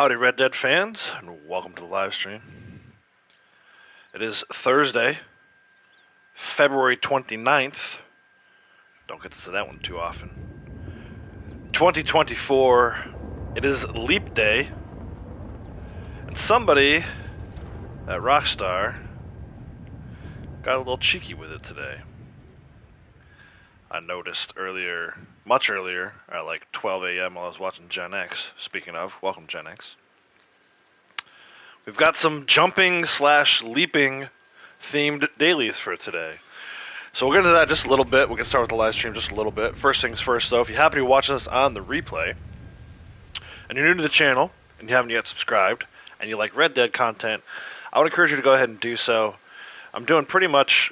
Howdy, Red Dead fans, and welcome to the live stream. It is Thursday, February 29th. Don't get to say that one too often. 2024. It is Leap Day. And somebody at Rockstar got a little cheeky with it today. I noticed earlier, much earlier, at like 12 a.m. while I was watching Gen X. Speaking of, welcome Gen X. We've got some jumping / leaping themed dailies for today. So we'll get into that just a little bit. We'll get started with the live stream just a little bit. First things first, though, if you happen to be watching us on the replay, and you're new to the channel, and you haven't yet subscribed, and you like Red Dead content, I would encourage you to go ahead and do so. I'm doing pretty much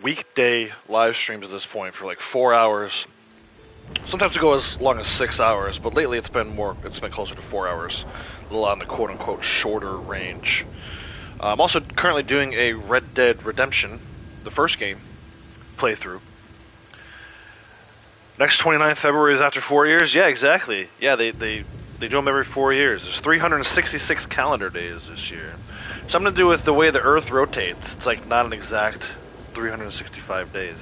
weekday live streams at this point for like 4 hours. Sometimes it go as long as 6 hours, but lately it's been closer to 4 hours, a little on the quote-unquote shorter range. I'm also currently doing a Red Dead Redemption, the first game, playthrough. Next 29th February is after 4 years? Yeah, exactly. Yeah, they do them every 4 years. There's 366 calendar days this year. Something to do with the way the Earth rotates. It's like not an exact 365 days.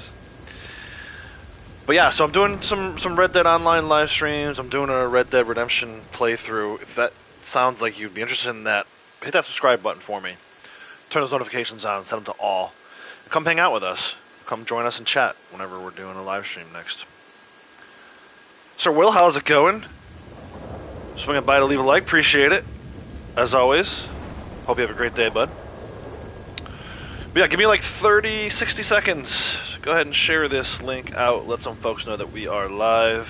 But yeah, so I'm doing some Red Dead Online live streams. I'm doing a Red Dead Redemption playthrough. If that sounds like you'd be interested in that, hit that subscribe button for me. Turn those notifications on, set them to all. And come hang out with us. Come join us and chat whenever we're doing a live stream next. Sir Will, how's it going? Swing by to leave a like, appreciate it. As always. Hope you have a great day, bud. But yeah, give me like 30, 60 seconds. Go ahead and share this link out. Let some folks know that we are live.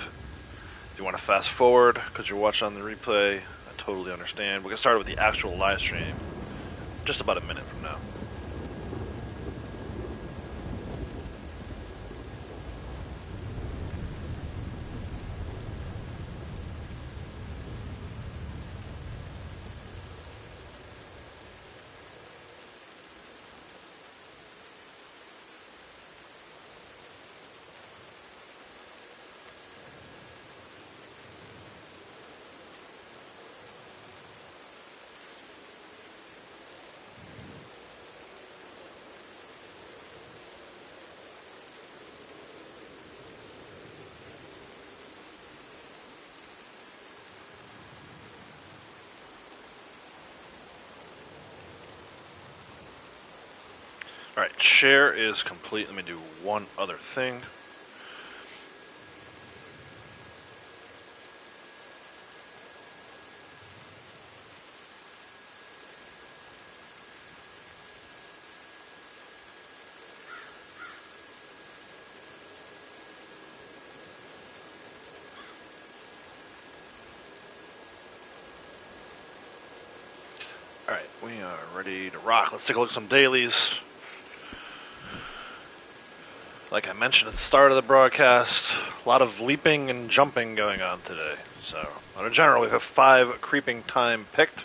If you want to fast forward because you're watching on the replay, I totally understand. We'll get started with the actual live stream just about a minute from now. Alright, share is complete. Let me do one other thing. Alright, we are ready to rock. Let's take a look at some dailies. Like I mentioned at the start of the broadcast, a lot of leaping and jumping going on today. So, in general, we have 5 creeping time picked.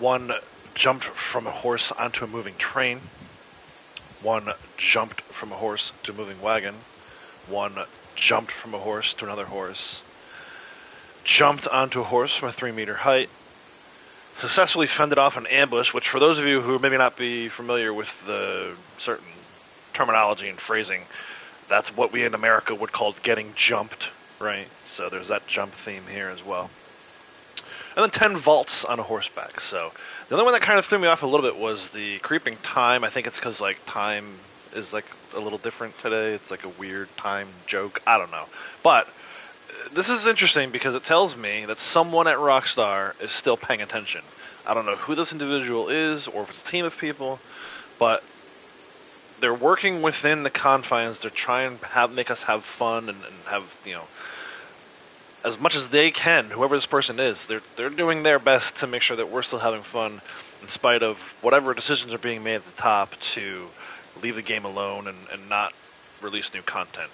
1 jumped from a horse onto a moving train. 1 jumped from a horse to a moving wagon. 1 jumped from a horse to another horse. Jumped onto a horse from a 3-meter height. Successfully fended off an ambush, which for those of you who maybe not be familiar with the certain terminology and phrasing, that's what we in America would call getting jumped, right? So there's that jump theme here as well. And then 10 vaults on a horseback. So the only one that kind of threw me off a little bit was the creeping time. I think it's because like time is like a little different today. It's like a weird time joke. I don't know. But this is interesting because it tells me that someone at Rockstar is still paying attention. I don't know who this individual is or if it's a team of people, but they're working within the confines. They're trying to make us have fun and have, you know, as much as they can, whoever this person is, they're doing their best to make sure that we're still having fun in spite of whatever decisions are being made at the top to leave the game alone and not release new content.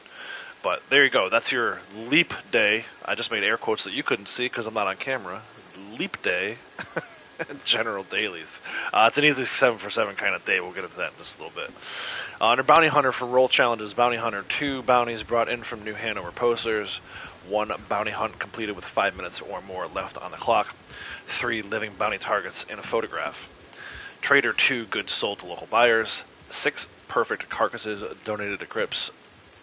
But there you go. That's your Leap Day. I just made air quotes that you couldn't see because I'm not on camera. Leap Day. General dailies. It's an easy 7 for 7 kind of day. We'll get into that in just a little bit. Under Bounty Hunter for roll challenges, Bounty Hunter, 2 bounties brought in from New Hanover posters, 1 bounty hunt completed with 5 minutes or more left on the clock, 3 living bounty targets in a photograph. Trader, 2 goods sold to local buyers, 6 perfect carcasses donated to crypts,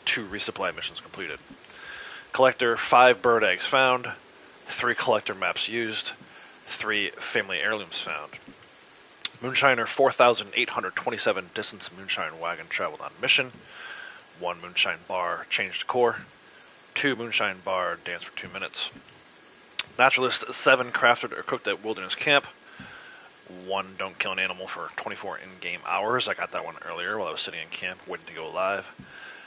2 resupply missions completed. Collector, 5 bird eggs found, 3 collector maps used, 3 family heirlooms found. Moonshiner, 4,827 distance moonshine wagon traveled on mission, 1 moonshine bar changed core, 2 moonshine bar danced for 2 minutes. Naturalist, 7 crafted or cooked at wilderness camp, 1 don't kill an animal for 24 in-game hours. I got that one earlier while I was sitting in camp waiting to go live.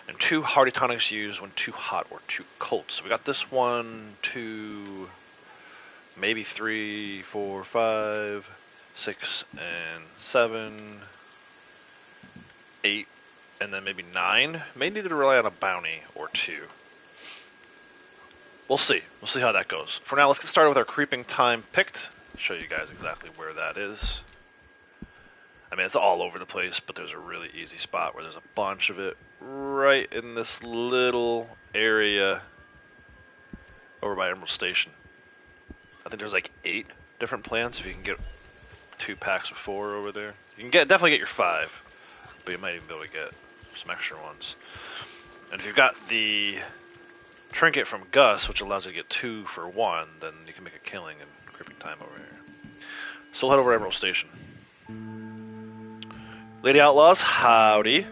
And 2 hardy tonics used when too hot or too cold. So we got this 1, 2, maybe 3, 4, 5, 6, and 7, 8, and then maybe 9. May need to rely on a bounty or 2. We'll see. We'll see how that goes. For now, let's get started with our creeping time picked. Show you guys exactly where that is. I mean, it's all over the place, but there's a really easy spot where there's a bunch of it right in this little area over by Emerald Station. I think there's like 8 different plants. If you can get 2 packs of 4 over there, you can definitely get your 5, but you might even be able to get some extra ones. And if you've got the trinket from Gus, which allows you to get 2 for 1, then you can make a killing in creeping time over here. So we'll head over to Emerald Station. Lady Outlaws, howdy.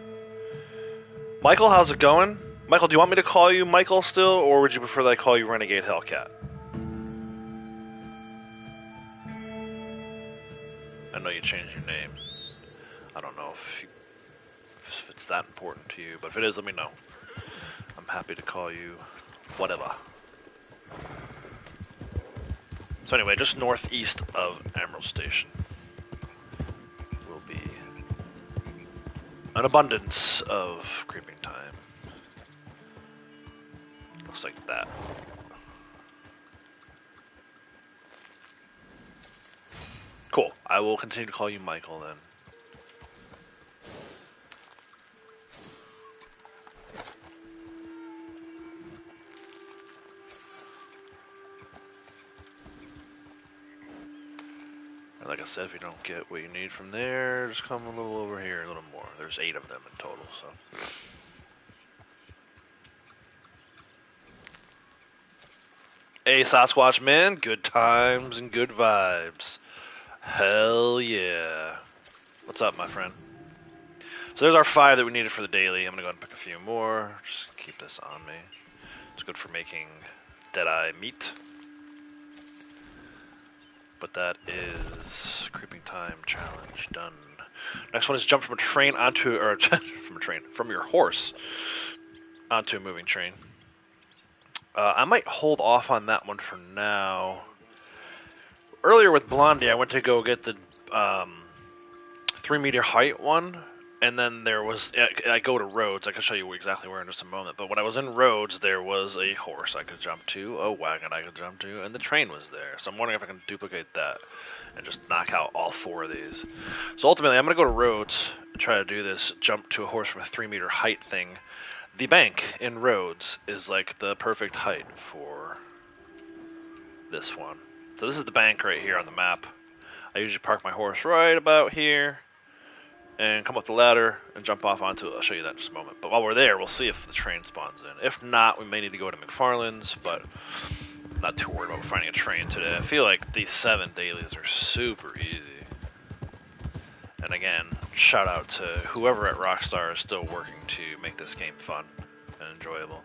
Michael, how's it going? Michael, do you want me to call you Michael still, or would you prefer that I call you Renegade Hellcat? I know you changed your name. I don't know if it's that important to you, but if it is, let me know. I'm happy to call you whatever. So anyway, just northeast of Emerald Station will be an abundance of creeping time. Looks like that. Cool. I will continue to call you Michael then. And like I said, if you don't get what you need from there, just come a little over here, a little more. There's 8 of them in total, so. Hey, Sasquatch man, good times and good vibes. Hell yeah. What's up, my friend? So there's our 5 that we needed for the daily. I'm gonna go ahead and pick a few more. Just keep this on me. It's good for making Deadeye meat. But that is creeping time challenge done. Next one is jump from a train onto, or from your horse onto a moving train. I might hold off on that one for now. Earlier with Blondie, I went to go get the 3-meter height one, and then there was, I go to Rhodes. I can show you exactly where in just a moment, but when I was in Rhodes, there was a horse I could jump to, a wagon I could jump to, and the train was there. So I'm wondering if I can duplicate that and just knock out all 4 of these. So ultimately, I'm going to go to Rhodes and try to do this jump to a horse from a 3-meter height thing. The bank in Rhodes is like the perfect height for this one. So this is the bank right here on the map. I usually park my horse right about here and come up the ladder and jump off onto it. I'll show you that in just a moment. But while we're there, we'll see if the train spawns in. If not, we may need to go to McFarland's, but I'm not too worried about finding a train today. I feel like these 7 dailies are super easy. And again, shout out to whoever at Rockstar is still working to make this game fun and enjoyable.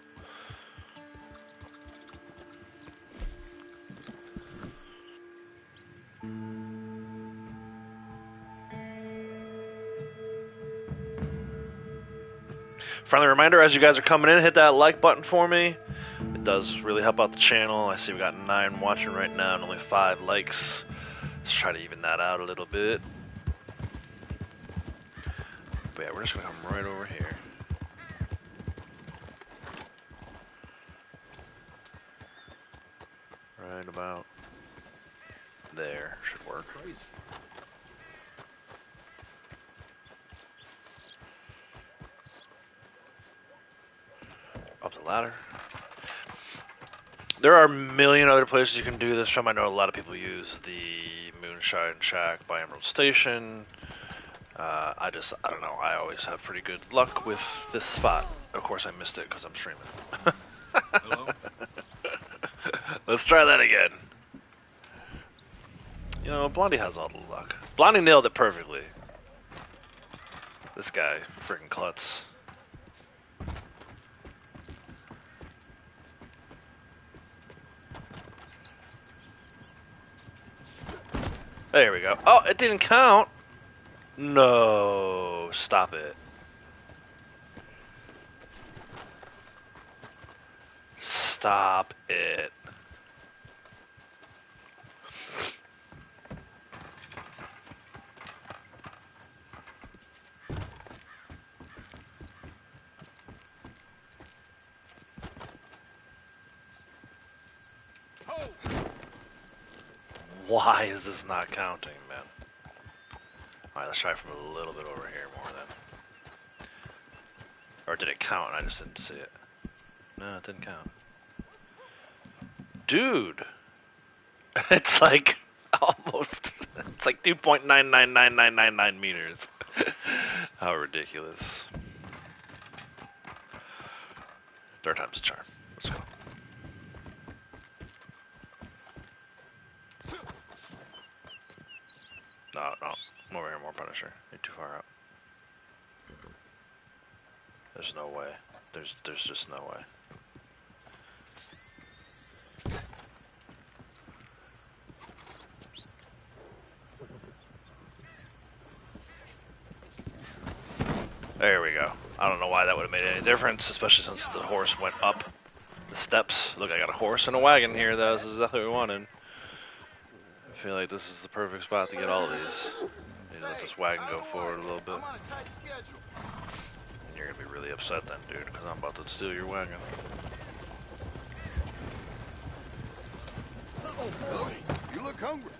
Friendly reminder, as you guys are coming in, hit that like button for me. It does really help out the channel. I see we got 9 watching right now and only 5 likes. Let's try to even that out a little bit. But yeah, we're just going to come right over here. Right about there. Should work. Up the ladder. There are a million other places you can do this from. I know a lot of people use the Moonshine Shack by Emerald Station. I don't know. I always have pretty good luck with this spot. Of course, I missed it because I'm streaming. Hello? Let's try that again. You know, Blondie has all the luck. Blondie nailed it perfectly. This guy, freaking klutz. There we go. Oh, it didn't count. No, stop it. Stop it. Why is this not counting, man? Alright, let's try from a little bit over here more then. Or did it count and I just didn't see it? No, it didn't count. Dude! It's like almost, it's like 2.999999 meters. How ridiculous. Third time's a charm. Let's go. No, no. I'm over here, more Punisher. You're too far out. There's no way. There's just no way. There we go. I don't know why that would have made any difference, especially since the horse went up the steps. Look, I got a horse and a wagon here. That was exactly what we wanted. I feel like this is the perfect spot to get all of these. You let this wagon go forward a little bit. And you're gonna be really upset then, dude, because I'm about to steal your wagon. Oh, you look hungry.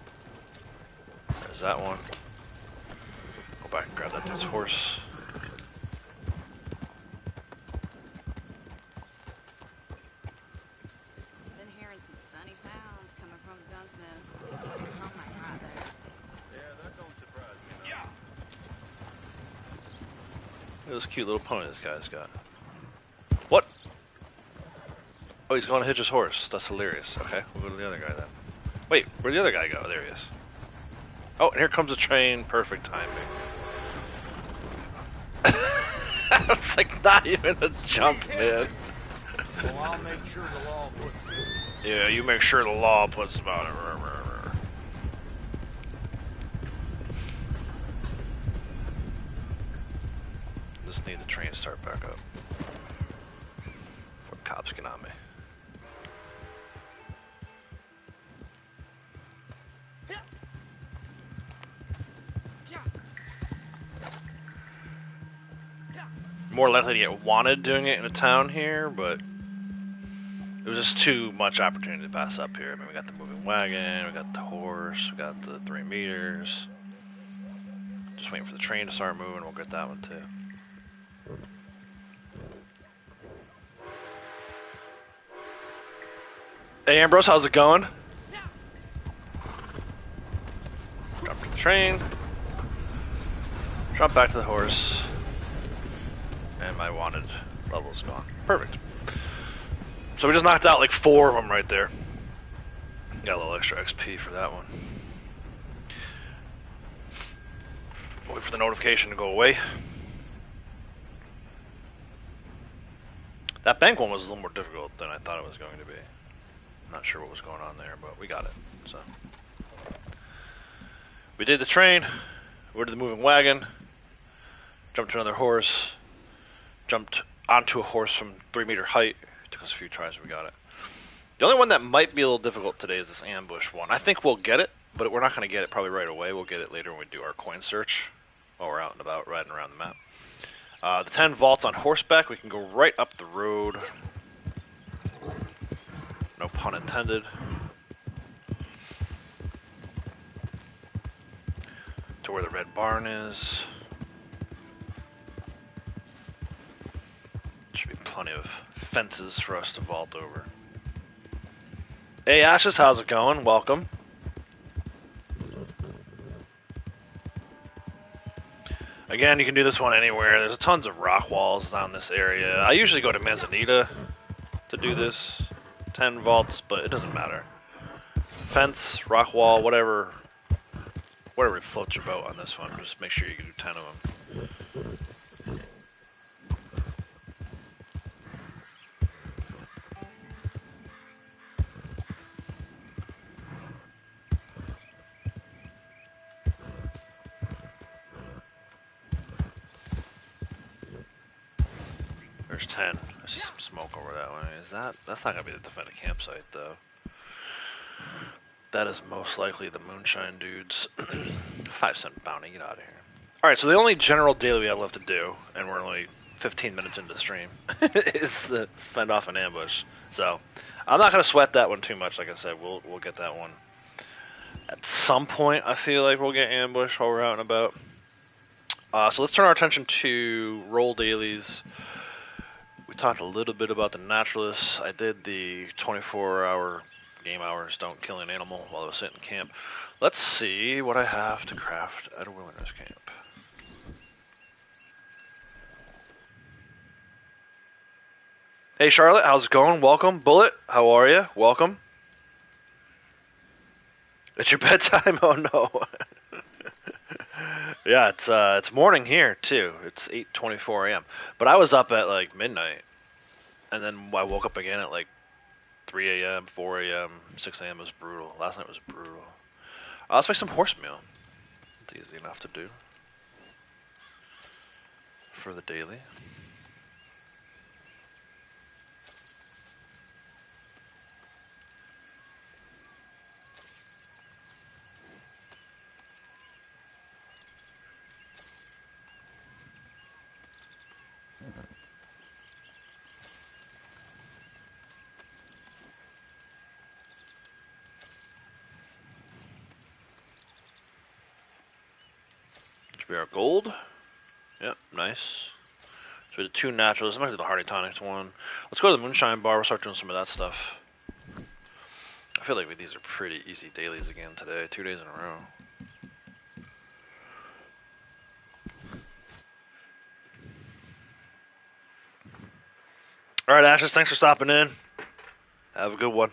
There's that one. Go back and grab that dude's horse. Been hearing some funny sounds coming from the gunsmiths. Something ain't right there. Yeah, that don't surprise me. Yeah. Look at this cute little pony this guy's got. What? Oh, he's going to hitch his horse. That's hilarious. Okay, we'll go to the other guy then. Wait, where'd the other guy go? There he is. Oh, and here comes the train. Perfect timing. It's like not even a jump, man. Well, I'll make sure the law puts this. Yeah, you make sure the law puts about it. Just need the train to start back up. Before cops get on me. More likely to get wanted doing it in a town here, but it was just too much opportunity to pass up here. I mean, we got the moving wagon, we got the horse, we got the 3 meters. Just waiting for the train to start moving, we'll get that one too. Hey Ambrose, how's it going? Jump to the train. Jump back to the horse. And my wanted level is gone. Perfect. So we just knocked out like 4 of them right there. Got a little extra XP for that one. Wait for the notification to go away. That bank one was a little more difficult than I thought it was going to be. I'm not sure what was going on there, but we got it. So we did the train. We did the moving wagon. Jumped to another horse. Jumped onto a horse from 3 meter height. Took us a few tries, but we got it. The only one that might be a little difficult today is this ambush one. I think we'll get it, but we're not going to get it probably right away. We'll get it later when we do our coin search while we're out and about riding around the map. The 10 vaults on horseback, we can go right up the road. No pun intended. where the red barn is. Should be plenty of fences for us to vault over. Hey Ashes, how's it going? Welcome. Again, you can do this one anywhere. There's tons of rock walls down this area. I usually go to Manzanita to do this. 10 vaults, but it doesn't matter. Fence, rock wall, whatever floats your boat on this one. Just make sure you can do 10 of them. There's 10. I see some smoke over that way. That's not gonna be the defended campsite though. That is most likely the moonshine dudes. 5-cent bounty, get out of here. Alright, so the only general daily we have left to do, and we're only 15 minutes into the stream, is the fend off an ambush. So, I'm not gonna sweat that one too much, like I said, we'll get that one. At some point, I feel like we'll get ambushed while we're out and about. So let's turn our attention to roll dailies. We talked a little bit about the naturalists. I did the 24-hour game hours, don't kill an animal while I was sitting in camp. Let's see what I have to craft at a wilderness camp. Hey Charlotte, how's it going? Welcome. Bullet, how are you? Welcome. It's your bedtime? Oh no. Yeah, it's morning here too. It's 8:24 a.m. But I was up at like midnight, and then I woke up again at like 3 a.m., 4 a.m., 6 a.m. was brutal. Last night was brutal. Let's make some horse meal. It's easy enough to do for the daily. Should be our gold. Yep, nice. So we did 2 naturals. I'm gonna do the Hardy Tonics one. Let's go to the Moonshine Bar. We'll start doing some of that stuff. I feel like these are pretty easy dailies again today. 2 days in a row. Alright, Ashes, thanks for stopping in. Have a good one.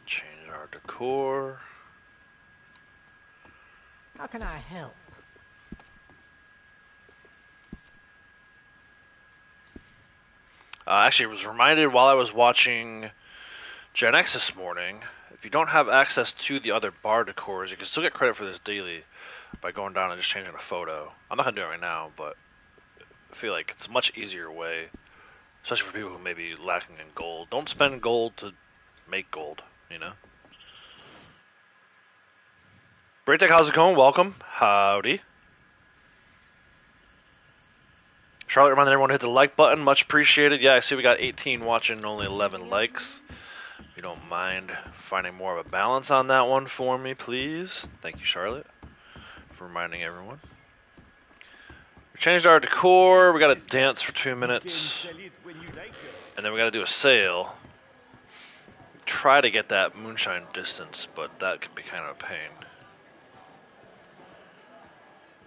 Change our decor. How can I help? Actually, I was reminded while I was watching Gen X this morning, if you don't have access to the other bar decors, you can still get credit for this daily by going down and just changing a photo. I'm not going to do it right now, but I feel like it's a much easier way, especially for people who may be lacking in gold. Don't spend gold to make gold, you know? Braytech, how's it going? Welcome. Howdy. Charlotte reminded everyone to hit the like button. Much appreciated. Yeah, I see we got 18 watching, only 11 likes. If you don't mind finding more of a balance on that one for me, please. Thank you, Charlotte, for reminding everyone. We changed our decor. We got to dance for 2 minutes. And then we got to do a sail. Try to get that moonshine distance, but that can be kind of a pain.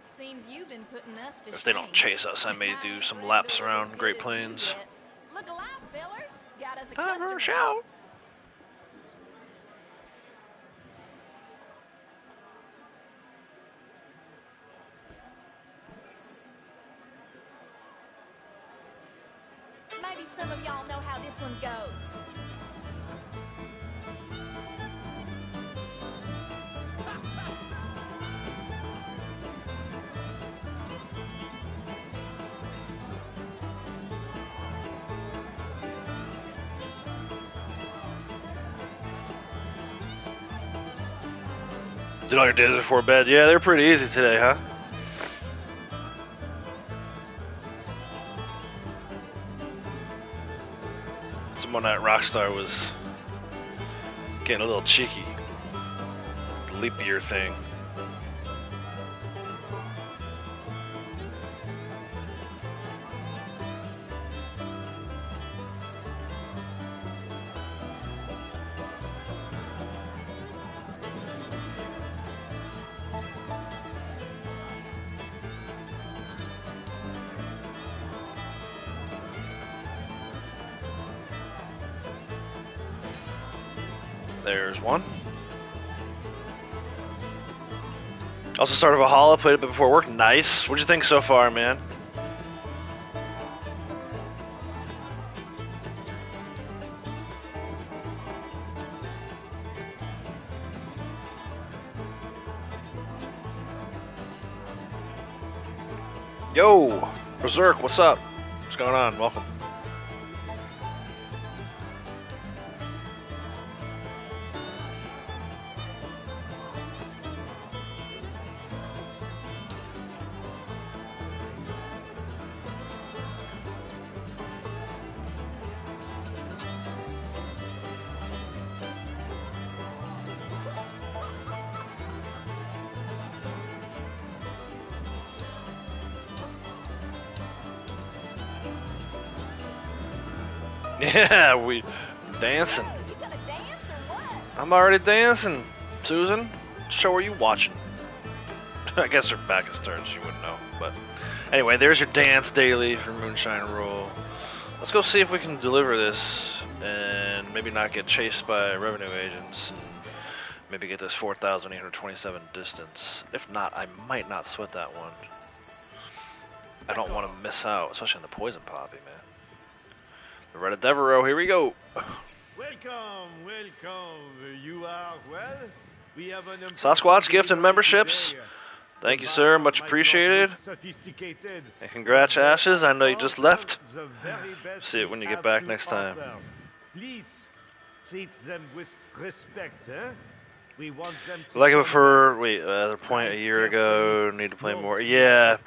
Seems you've been putting us to If they don't chase us, I may do some laps around Great Plains. Look alive, fellers. Got us a Time for customer. a shout. Maybe some of y'all know how this one goes. Did all your days before bed? Yeah, they're pretty easy today, huh? Someone at Rockstar was getting a little cheeky. The leap year thing. There's one. Also started Valhalla, played a bit before work. Nice. What'd you think so far, man? Yo! Berserk, what's up? What's going on? Welcome. Yeah, we dancing. You gonna dance or what? I'm already dancing. Susan, show are you watching? I guess her back is turned, so you wouldn't know. But anyway, there's your dance daily for Moonshine Rule. Let's go see if we can deliver this and maybe not get chased by revenue agents. And maybe get this 4,827 distance. If not, I might not sweat that one. I don't want to miss out, especially on the poison poppy, man. The Reddit Devereaux, here we go. Welcome, welcome. You are well? We have an Sasquatch gift and memberships. today. Thank you, sir. Much appreciated. Sophisticated. And congrats, Ashes. I know you just left. The very best See it when we you get have back to next time. offer. Please treat them with respect, eh? We want them to Like it come before, wait, a point a year ago. Need to play more. Yeah.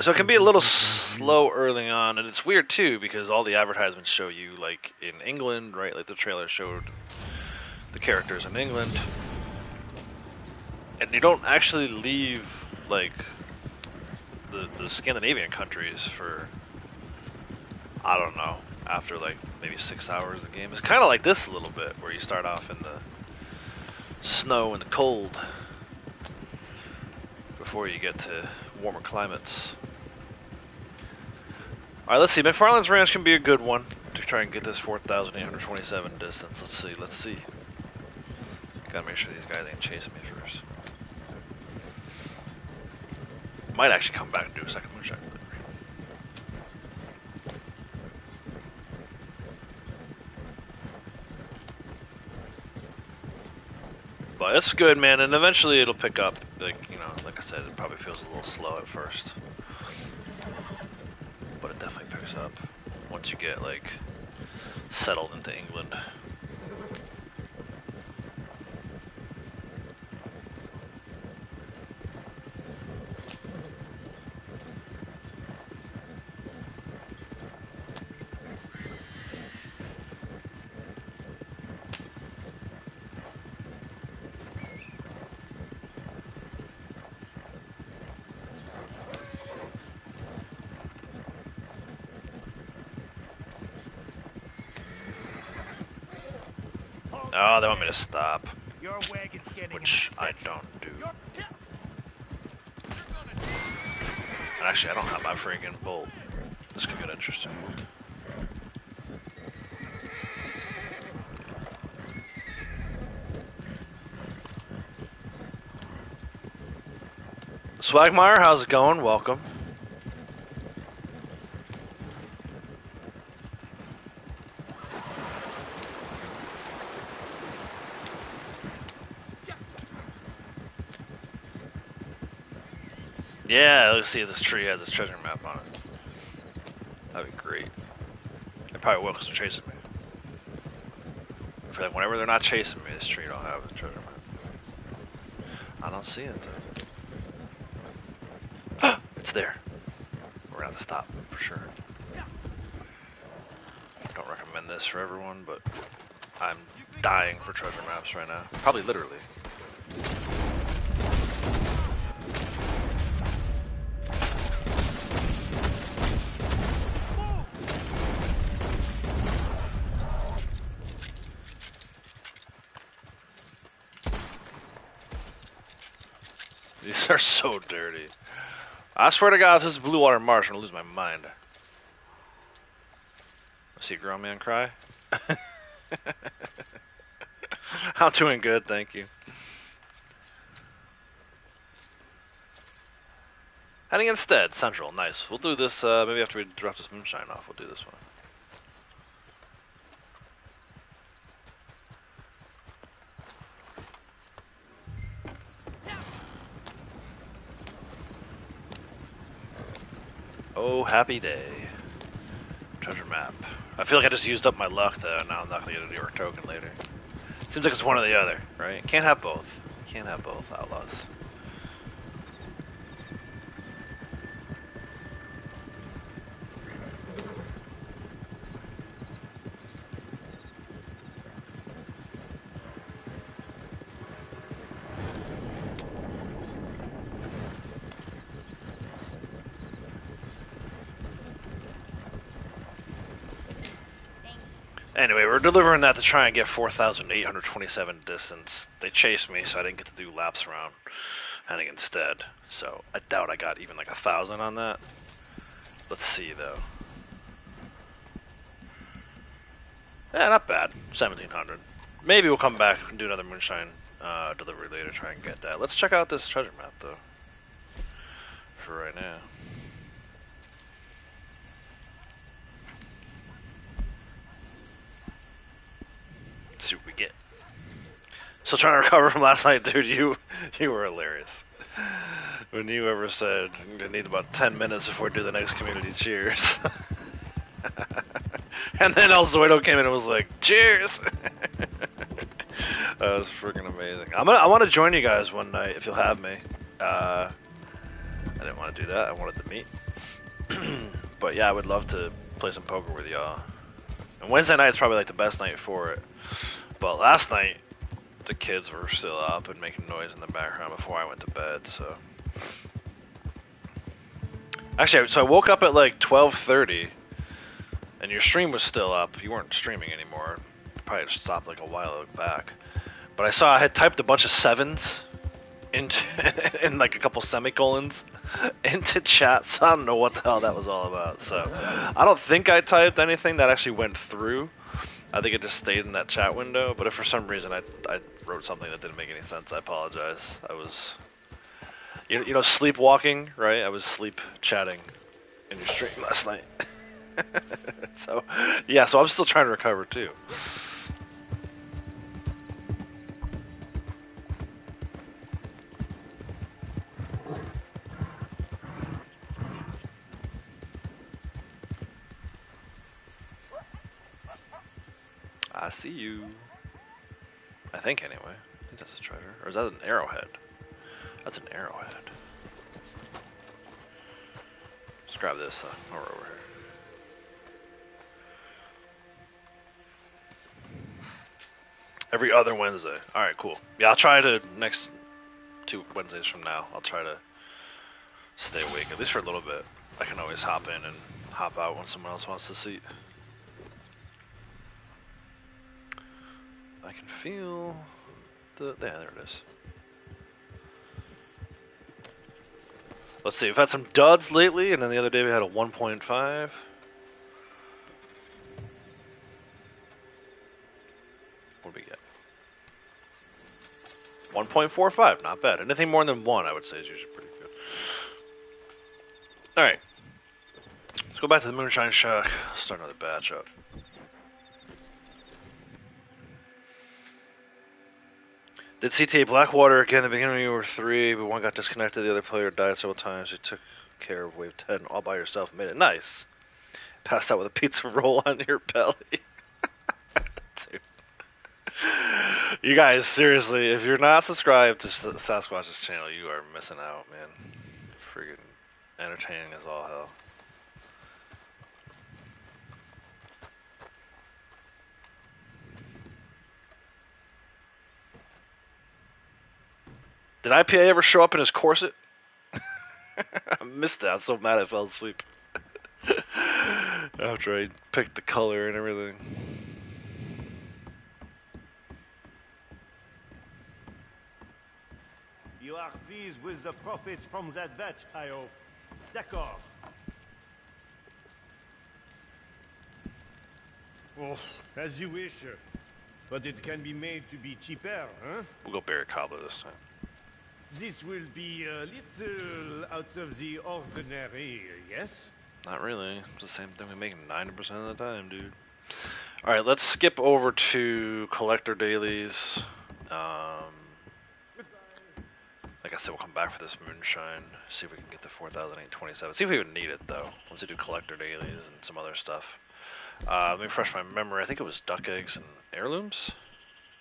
So it can be a little slow early on, and it's weird too because all the advertisements show you like in England, right? Like the trailer showed the characters in England, and you don't actually leave like the Scandinavian countries for, I don't know, after like maybe 6 hours of the game. It's kind of like this a little bit, where you start off in the snow and the cold before you get to warmer climates. Alright, let's see. McFarlane's Ranch can be a good one to try and get this 4,827 distance. Let's see. Gotta make sure these guys ain't chasing me first. Might actually come back and do a second moonshine delivery. But it's good, man, and eventually it'll pick up. Like, you know, like I said, it probably feels a little slow at first. But it definitely picks up once you get, like, settled into England. Oh, they want me to stop, Your wagon's getting which I don't do. And actually, I don't have my freaking bolt. This could get interesting. Swagmeyer, how's it going? Welcome. Yeah, let's see if this tree has its treasure map on it. That'd be great. It probably will because they're chasing me. I feel like whenever they're not chasing me, this tree don't have a treasure map. I don't see it though. It's there. We're gonna have to stop for sure. Don't recommend this for everyone, but I'm dying for treasure maps right now. Probably literally. These are so dirty. I swear to God, if this is Blue Water Marsh, I'm gonna lose my mind. See a grown man cry? I'm doing good, thank you. Heading instead, Central, nice. We'll do this, maybe after we drop this moonshine off, we'll do this one. Oh, happy day. Treasure map. I feel like I just used up my luck though, now I'm not gonna get a New York token later. Seems like it's one or the other, right? Can't have both. Can't have both, outlaws. Anyway, we're delivering that to try and get 4,827 distance. They chased me, so I didn't get to do laps around heading instead. So I doubt I got even like 1,000 on that. Let's see though. Yeah, not bad. 1,700. Maybe we'll come back and do another moonshine delivery later, try and get that. Let's check out this treasure map though. For right now. Let's see what we get. Still trying to recover from last night, dude. You were hilarious. When you ever said, I'm gonna need about 10 minutes before we do the next community cheers. And then El Zoido came in and was like, cheers! That was freaking amazing. I want to join you guys one night if you'll have me. I didn't want to do that. I wanted to meet. But yeah, I would love to play some poker with y'all. And Wednesday night's probably like the best night for it. But last night, the kids were still up and making noise in the background before I went to bed, so. Actually, so I woke up at like 12:30, and your stream was still up. You weren't streaming anymore. Probably just stopped like a while back. But I saw I had typed a bunch of sevens into in like a couple semicolons into chat, so I don't know what the hell that was all about. So I don't think I typed anything that actually went through. I think it just stayed in that chat window, but if for some reason I wrote something that didn't make any sense, I apologize. I was, you know, sleepwalking, right? I was sleep chatting in your stream last night. So, yeah, so I'm still trying to recover too. I see you. I think anyway. I think that's a treasure. Or is that an arrowhead? That's an arrowhead. Let's grab this while we're over here. Every other Wednesday. Alright, cool. Yeah, I'll try to next 2 Wednesdays from now. I'll try to stay awake, at least for a little bit. I can always hop in and hop out when someone else wants to seat. I can feel the... Yeah, there it is. Let's see, we've had some duds lately, and then the other day we had a 1.5. What do we get? 1.45, not bad. Anything more than 1, I would say, is usually pretty good. Alright. Let's go back to the Moonshine Shack. Start another batch up. Did CTA Blackwater again at the beginning? You were 3, but 1 got disconnected. The other player died several times. You took care of wave 10 all by yourself. Made it nice. Passed out with a pizza roll on your belly. Dude. You guys, seriously, if you're not subscribed to Sasquatch's channel, you are missing out, man. Freaking entertaining as all hell. Did IPA ever show up in his corset? I missed that. I'm so mad I fell asleep. After I picked the color and everything. You are pleased with the profits from that batch, I hope. D'accord. Oh, as you wish. But it can be made to be cheaper, huh? We'll go berry cobbler this time. This will be a little out of the ordinary, yes? Not really. It's the same thing we make 90% of the time, dude. Alright, let's skip over to collector dailies. Like I said, we'll come back for this moonshine. See if we can get to 4,827. See if we even need it, though. Once we do collector dailies and some other stuff. Let me refresh my memory. I think it was duck eggs and heirlooms?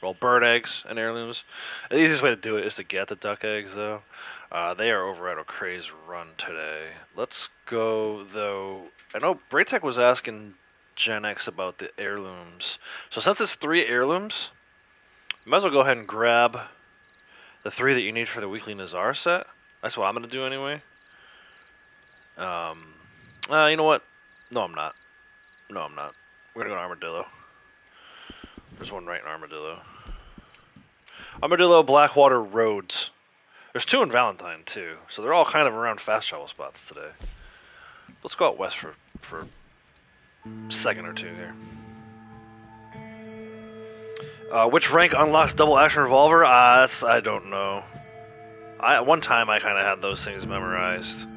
Well, bird eggs and heirlooms. The easiest way to do it is to get the duck eggs, though. They are over at O'Crea's Run today. Let's go, though. I know Braytech was asking Gen X about the heirlooms. So since it's 3 heirlooms, you might as well go ahead and grab the 3 that you need for the weekly Nazar set. That's what I'm going to do anyway. You know what? No, I'm not. No, I'm not. We're going to go to Armadillo. There's one right in Armadillo. Armadillo, Blackwater, Rhodes. There's 2 in Valentine, too. So they're all kind of around fast travel spots today. Let's go out west for a second or two here. Which rank unlocks double action revolver? I don't know. One time I kind of had those things memorized.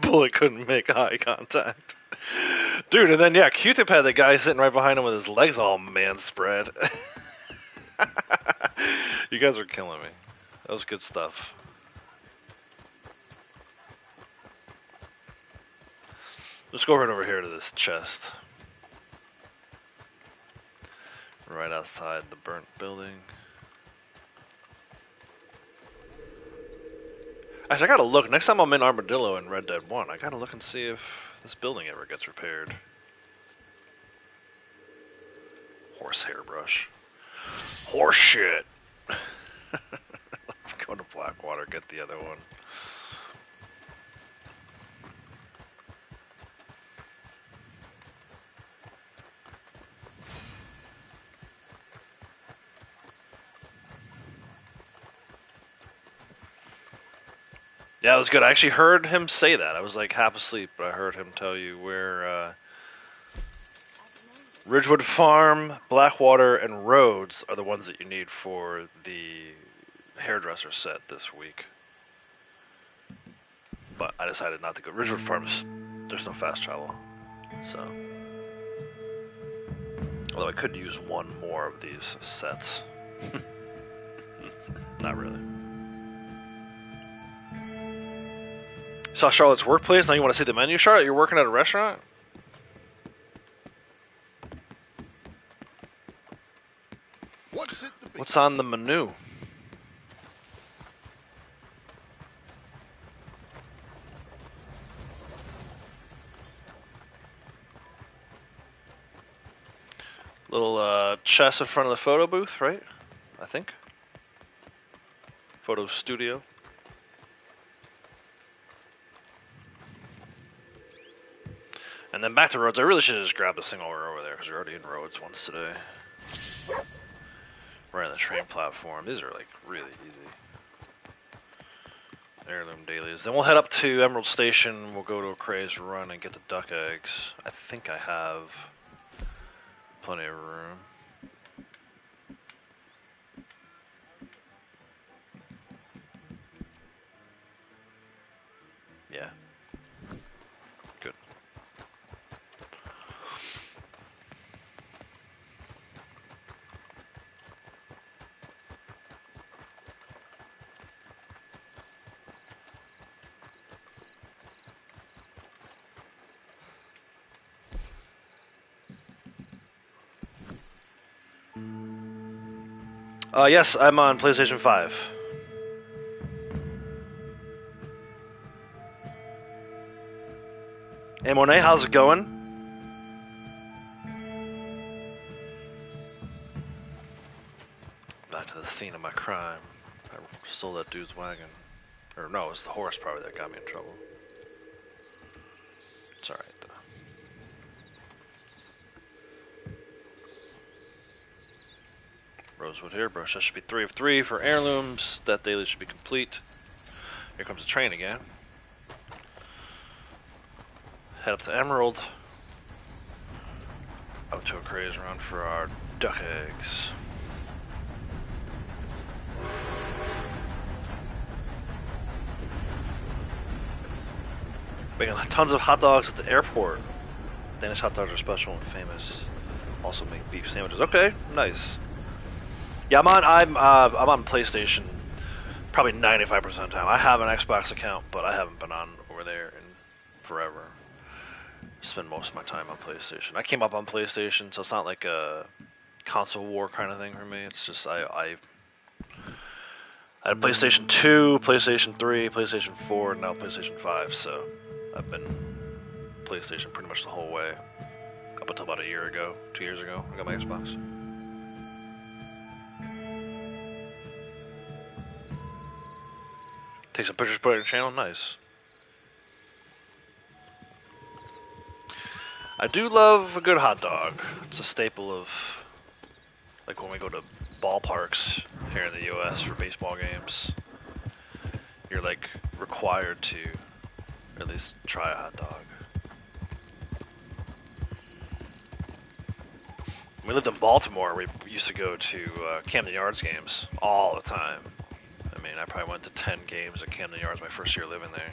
Bullet couldn't make eye contact. Dude, and then, yeah, Q-Tip had the guy sitting right behind him with his legs all man spread. You guys are killing me. That was good stuff. Let's go right over here to this chest. Right outside the burnt building. Actually, I gotta look. Next time I'm in Armadillo in Red Dead 1, I gotta look and see if this building ever gets repaired. Horse hairbrush. Horse shit! Let's go to Blackwater, get the other one. Yeah, it was good. I actually heard him say that. I was like half asleep, but I heard him tell you where Ridgewood Farm, Blackwater, and Rhodes are the ones that you need for the hairdresser set this week. But I decided not to go. Ridgewood Farm's, there's no fast travel. So. Although I could use one more of these sets. Not really. Saw Charlotte's workplace. Now you want to see the menu, Charlotte? You're working at a restaurant? What's on the menu? Little chest in front of the photo booth, right? I think. Photo studio. And then back to Rhodes. I really should have just grabbed this thing while we're over there, because we're already in Rhodes once today. Right on the train platform. These are like really easy. Heirloom dailies. Then we'll head up to Emerald Station. We'll go to O'Crea's Run and get the duck eggs. I think I have plenty of room. Yeah. Good. Yes, I'm on PlayStation 5. Hey Monet, how's it going? Back to the scene of my crime. I stole that dude's wagon. Or no, it was the horse probably that got me in trouble. It's alright though. Rosewood here, brush. That should be 3 of 3 for heirlooms. That daily should be complete. Here comes the train again. Head up to Emerald. Up to a craze run for our duck eggs. Making tons of hot dogs at the airport. Danish hot dogs are special and famous. Also make beef sandwiches. Okay, nice. Yeah, I'm on PlayStation probably 95% of the time. I have an Xbox account, but I haven't been on over there in forever. Spend most of my time on PlayStation. I came up on PlayStation, so it's not like a console war kind of thing for me. It's just I had PlayStation 2, PlayStation 3, PlayStation 4, and now PlayStation 5, so I've been PlayStation pretty much the whole way. Up until about a year ago, 2 years ago, I got my Xbox. Take some pictures, put it on your channel, nice. I do love a good hot dog. It's a staple of, like when we go to ballparks here in the US for baseball games. You're like required to at least try a hot dog. When we lived in Baltimore, we used to go to Camden Yards games all the time. I mean, I probably went to 10 games at Camden Yards my first year living there.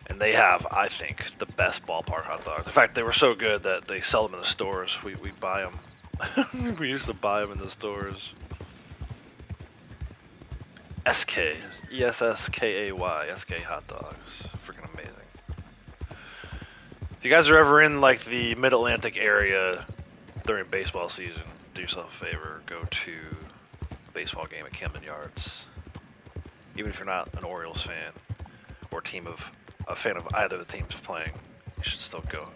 And they have, I think, the best ballpark hot dogs. In fact, they were so good that they sell them in the stores. We buy them. We used to buy them in the stores. SK. ESSKAY. SK hot dogs. Freaking amazing. If you guys are ever in like the Mid-Atlantic area during baseball season, do yourself a favor. Go to a baseball game at Camden Yards. Even if you're not an Orioles fan or a fan of either of the teams playing, you should still go.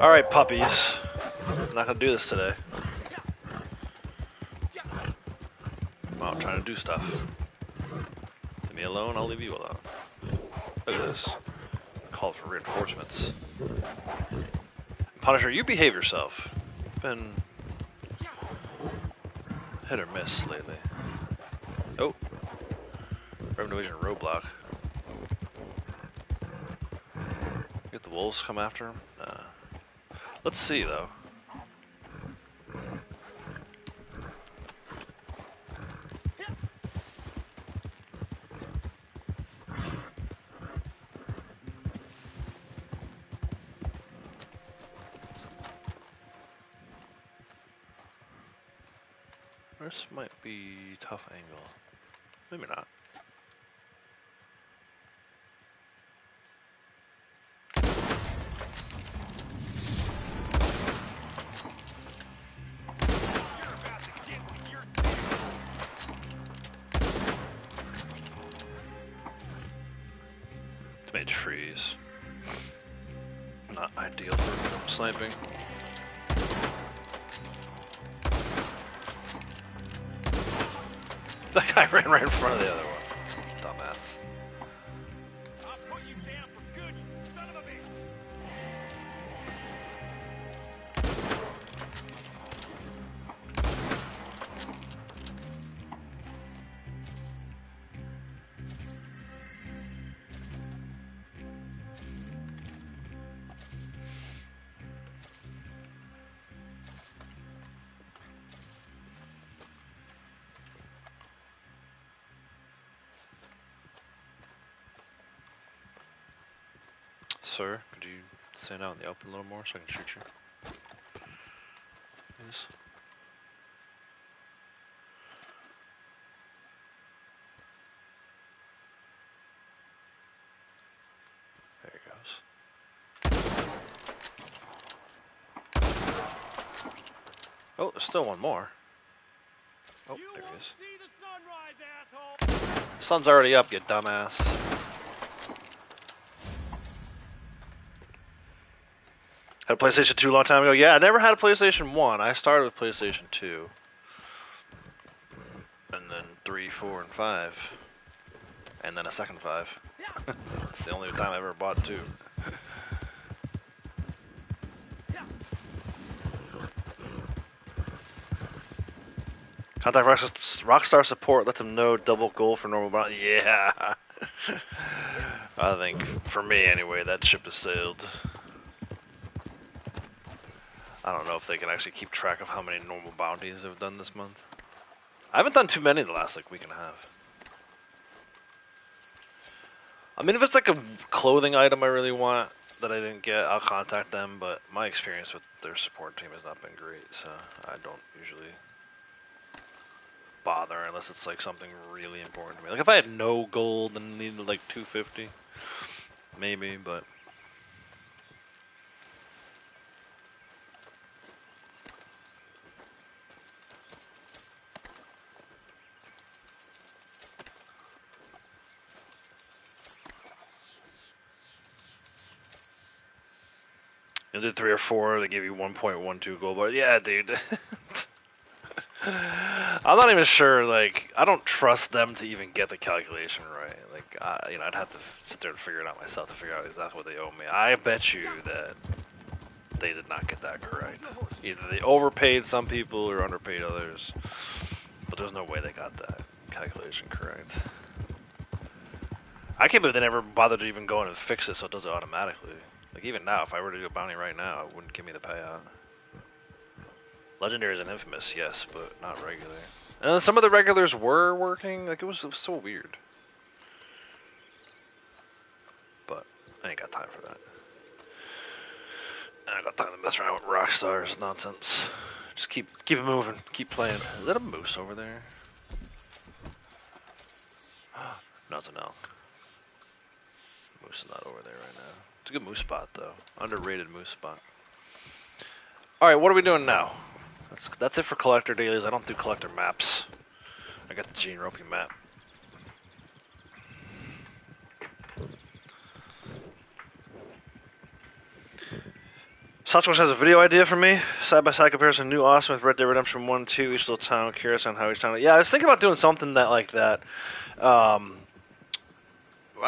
Alright, puppies. I'm not gonna do this today. Well, I'm trying to do stuff. Leave me alone, I'll leave you alone. Look at this. Call for reinforcements. Punisher, you behave yourself. Been hit or miss lately. Oh. Revenue agent roadblock. Get the wolves come after him? Let's see though. This might be tough angle. Maybe not. Mage freeze. Not ideal for sniping. That guy ran right in front of the other one. Dumbass. I'll put you down for good, you son of a bitch! Sir, could you stand out in the open a little more so I can shoot you? Please. There he goes. Oh, there's still one more. Oh, You there he won't is. see the sunrise, asshole. Sun's already up, you dumbass. Had a PlayStation 2 a long time ago. Yeah, I never had a PlayStation 1. I started with PlayStation 2. And then 3, 4, and 5. And then a second 5. It's the only time I ever bought 2. Contact Rockstar support. Let them know double goal for normal bounty. Yeah. I think, for me anyway, that ship has sailed. I don't know if they can actually keep track of how many normal bounties they've done this month. I haven't done too many the last like week and a half. I mean, if it's like a clothing item I really want that I didn't get, I'll contact them, but my experience with their support team has not been great, so I don't usually bother unless it's like something really important to me. Like if I had no gold and needed like 250, maybe, but you did 3 or 4, they give you 1.12 gold, but yeah, dude. I'm not even sure, like, I don't trust them to even get the calculation right. Like, you know, I'd have to sit there and figure it out myself to figure out exactly what they owe me. I bet you that they did not get that correct. Either they overpaid some people or underpaid others, but there's no way they got that calculation correct. I can't believe they never bothered to even go in and fix it so it does it automatically. Like, even now, if I were to do a bounty right now, it wouldn't give me the payout. Legendaries and Infamous, yes, but not regular. And then some of the regulars were working. Like, it was so weird. But I ain't got time for that. I ain't got time to mess around with Rockstar's nonsense. Just keep it moving. Keep playing. Is that a moose over there? No, it's an elk. Moose is not over there right now. It's a good moose spot, though. Underrated moose spot. Alright, what are we doing now? That's it for collector dailies. I don't do collector maps. I got the Gene Ropey map. Sasquatch has a video idea for me. Side-by-side comparison, new awesome with Red Dead Redemption 1 2, each little town. Curious on how each town... Yeah, I was thinking about doing something like that. I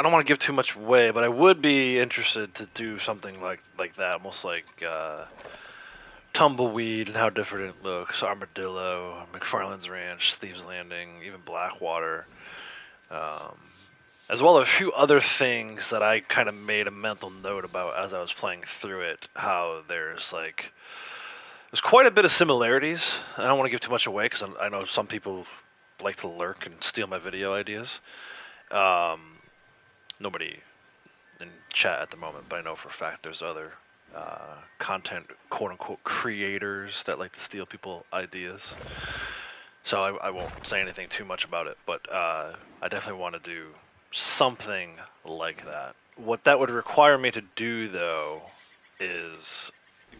don't want to give too much away, but I would be interested to do something like that. Almost like... Tumbleweed and how different it looks, Armadillo, McFarland's Ranch, Thieves Landing, even Blackwater, as well as a few other things that I kind of made a mental note about as I was playing through it, how there's quite a bit of similarities. I don't want to give too much away because I know some people like to lurk and steal my video ideas. Nobody in chat at the moment, but I know for a fact there's other content quote-unquote creators that like to steal people ideas. So I won't say anything too much about it, but I definitely want to do something like that. What that would require me to do, though, is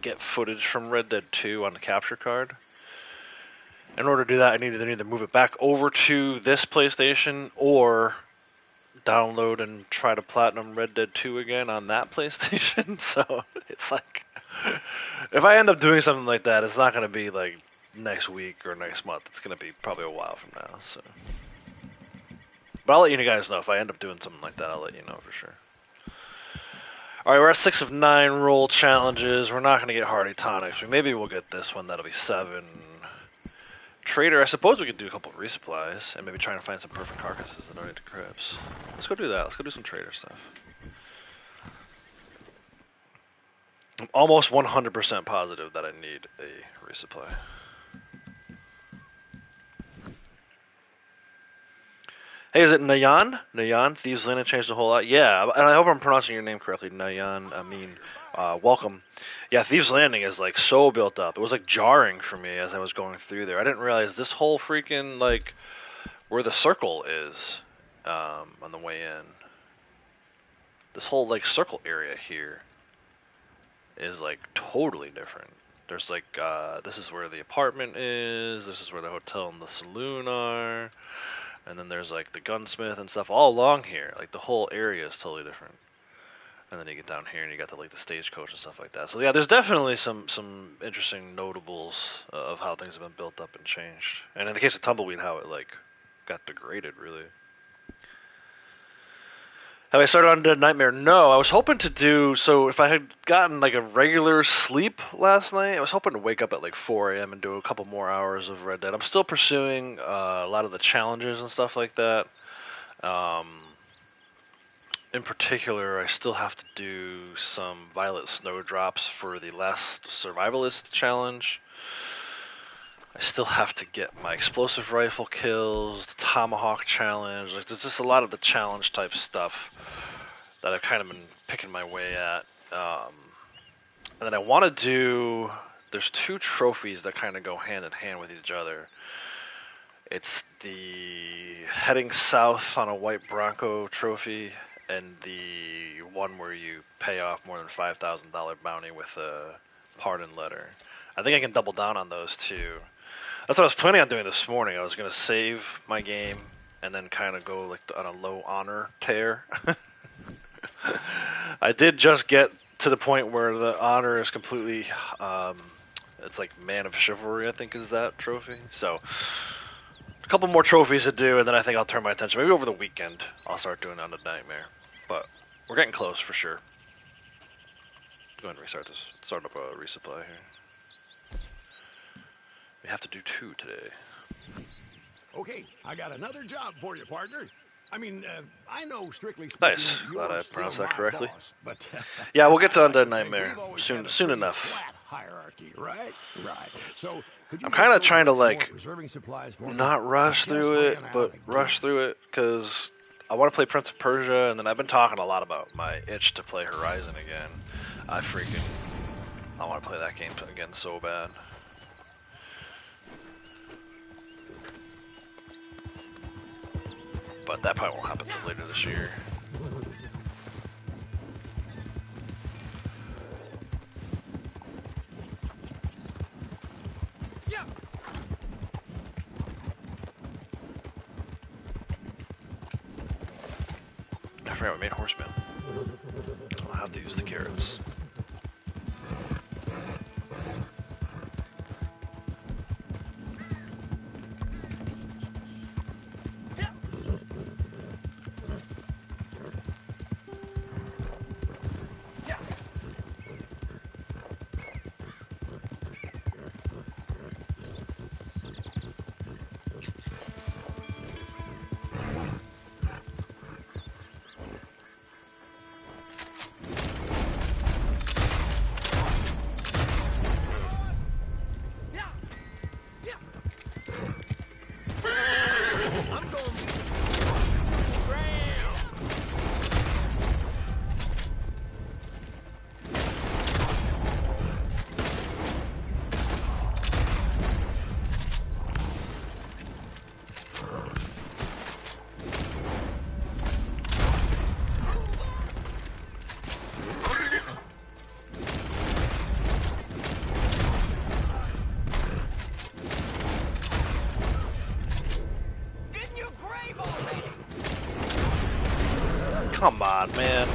get footage from Red Dead 2 on the capture card. In order to do that, I need to either move it back over to this PlayStation or download and try to platinum Red Dead 2 again on that PlayStation. So it's like, if I end up doing something like that, it's not going to be like next week or next month. It's going to be probably a while from now. So, but I'll let you guys know if I end up doing something like that. I'll let you know for sure. All right, we're at 6 of 9 roll challenges. We're not going to get Hardy Tonics. Maybe we'll get this one. That'll be 7. Trader, I suppose we could do a couple of resupplies and maybe try and find some perfect carcasses that donate to crypts. Let's go do that. Let's go do some trader stuff. I'm almost 100% positive that I need a resupply. Hey, is it Nayan? Nayan? Thieves Landing changed a whole lot. Yeah, and I hope I'm pronouncing your name correctly. Nayan, welcome. Yeah, Thieves Landing is like so built up. It was like jarring for me as I was going through there. I didn't realize this whole freaking, like, where the circle is on the way in. This whole, like, circle area here is, like, totally different. There's like, this is where the apartment is, this is where the hotel and the saloon are, and then there's like the gunsmith and stuff all along here. Like the whole area is totally different. And then you get down here and you got the like the stagecoach and stuff like that. So yeah, there's definitely some interesting notables of how things have been built up and changed. And in the case of Tumbleweed, how it like got degraded really. Have I started on Dead Nightmare? No, I was hoping to do so. If I had gotten like a regular sleep last night, I was hoping to wake up at like 4 a.m. and do a couple more hours of Red Dead. I'm still pursuing a lot of the challenges and stuff like that. In particular, I still have to do some Violet Snowdrops for the last Survivalist challenge. I still have to get my explosive rifle kills, the Tomahawk challenge. Like, there's just a lot of the challenge type stuff that I've kind of been picking my way at. And then I want to do. There's 2 trophies that kind of go hand in hand with each other. It's the heading south on a white Bronco trophy, and the one where you pay off more than $5,000 bounty with a pardon letter. I think I can double down on those 2. That's what I was planning on doing this morning. I was going to save my game and then kind of go like on a low honor tear. I did just get to the point where the honor is completely, it's like Man of Chivalry, I think is that trophy. So, a couple more trophies to do, and then I think I'll turn my attention. Maybe over the weekend, I'll start doing Undead Nightmare. But we're getting close for sure. Go ahead and restart this. Start up a resupply here. We have to do 2 today. Okay, I got another job for you, partner. I mean, I know strictly speaking, Nice. Glad I you're still pronounced that my correctly. boss, but Yeah, we'll get to Undead we've Nightmare always soon had a soon pretty enough. flat hierarchy, right? Right. So, could you I'm kind of just trying to open up some like more reserving supplies for me? not rush Just through it, ran out but again. rush through it because I want to play Prince of Persia, and then I've been talking a lot about my itch to play Horizon again. I want to play that game again so bad. But that probably won't happen until later this year. I forgot my main horseman. I'll have to use the carrots. Come on, man.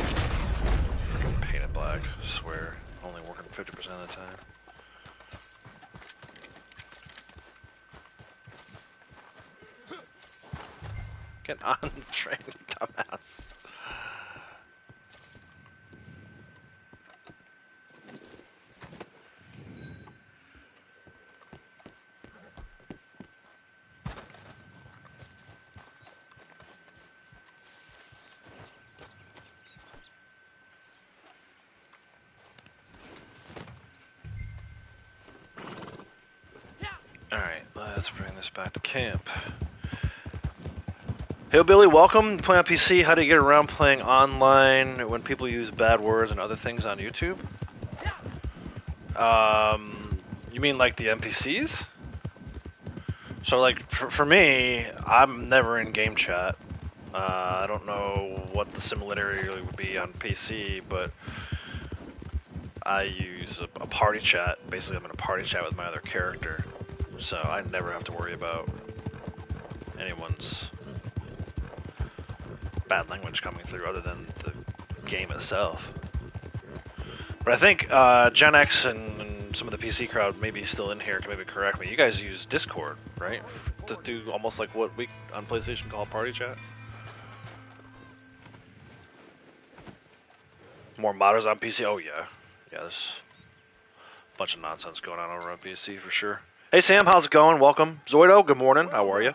Painted black, I swear. Only working 50% of the time. Get on the train, you dumbass. Alright, let's bring this back to camp. Hillbilly, welcome. Play on PC. How do you get around playing online when people use bad words and other things on YouTube? You mean like the NPCs? So like, for me, I'm never in game chat. I don't know what the similarity would be on PC, but I use a party chat. Basically, I'm in a party chat with my other character, so I never have to worry about anyone's bad language coming through other than the game itself. But I think Gen X and some of the PC crowd may be still in here, can maybe correct me. You guys use Discord, right? To do almost like what we on PlayStation call party chat? More modders on PC? Oh yeah. Yeah, there's a bunch of nonsense going on over on PC for sure. Hey Sam, how's it going? Welcome. Zoido, good morning. How are you?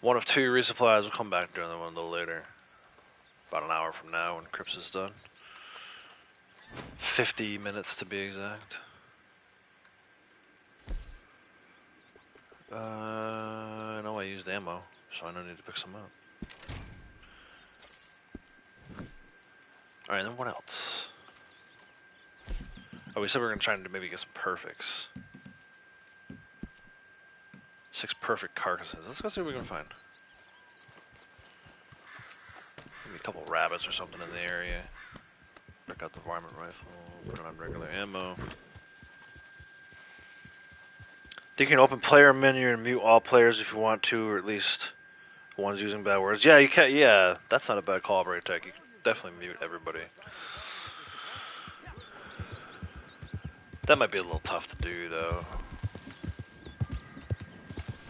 One of two resupplies will come back during the one a little later. About an hour from now when Crips is done. 50 minutes to be exact. I know I used ammo, so I don't need to pick some up. Alright, then what else? Oh, we said we were going to try and maybe get some perfects. 6 perfect carcasses. Let's go see what we can find. Maybe a couple rabbits or something in the area. Check out the varmint rifle. Put it on regular ammo. You can open player menu and mute all players if you want to, or at least ones using bad words. Yeah, you can. Yeah, that's not a bad call, Brave Tech. You can definitely mute everybody. That might be a little tough to do, though.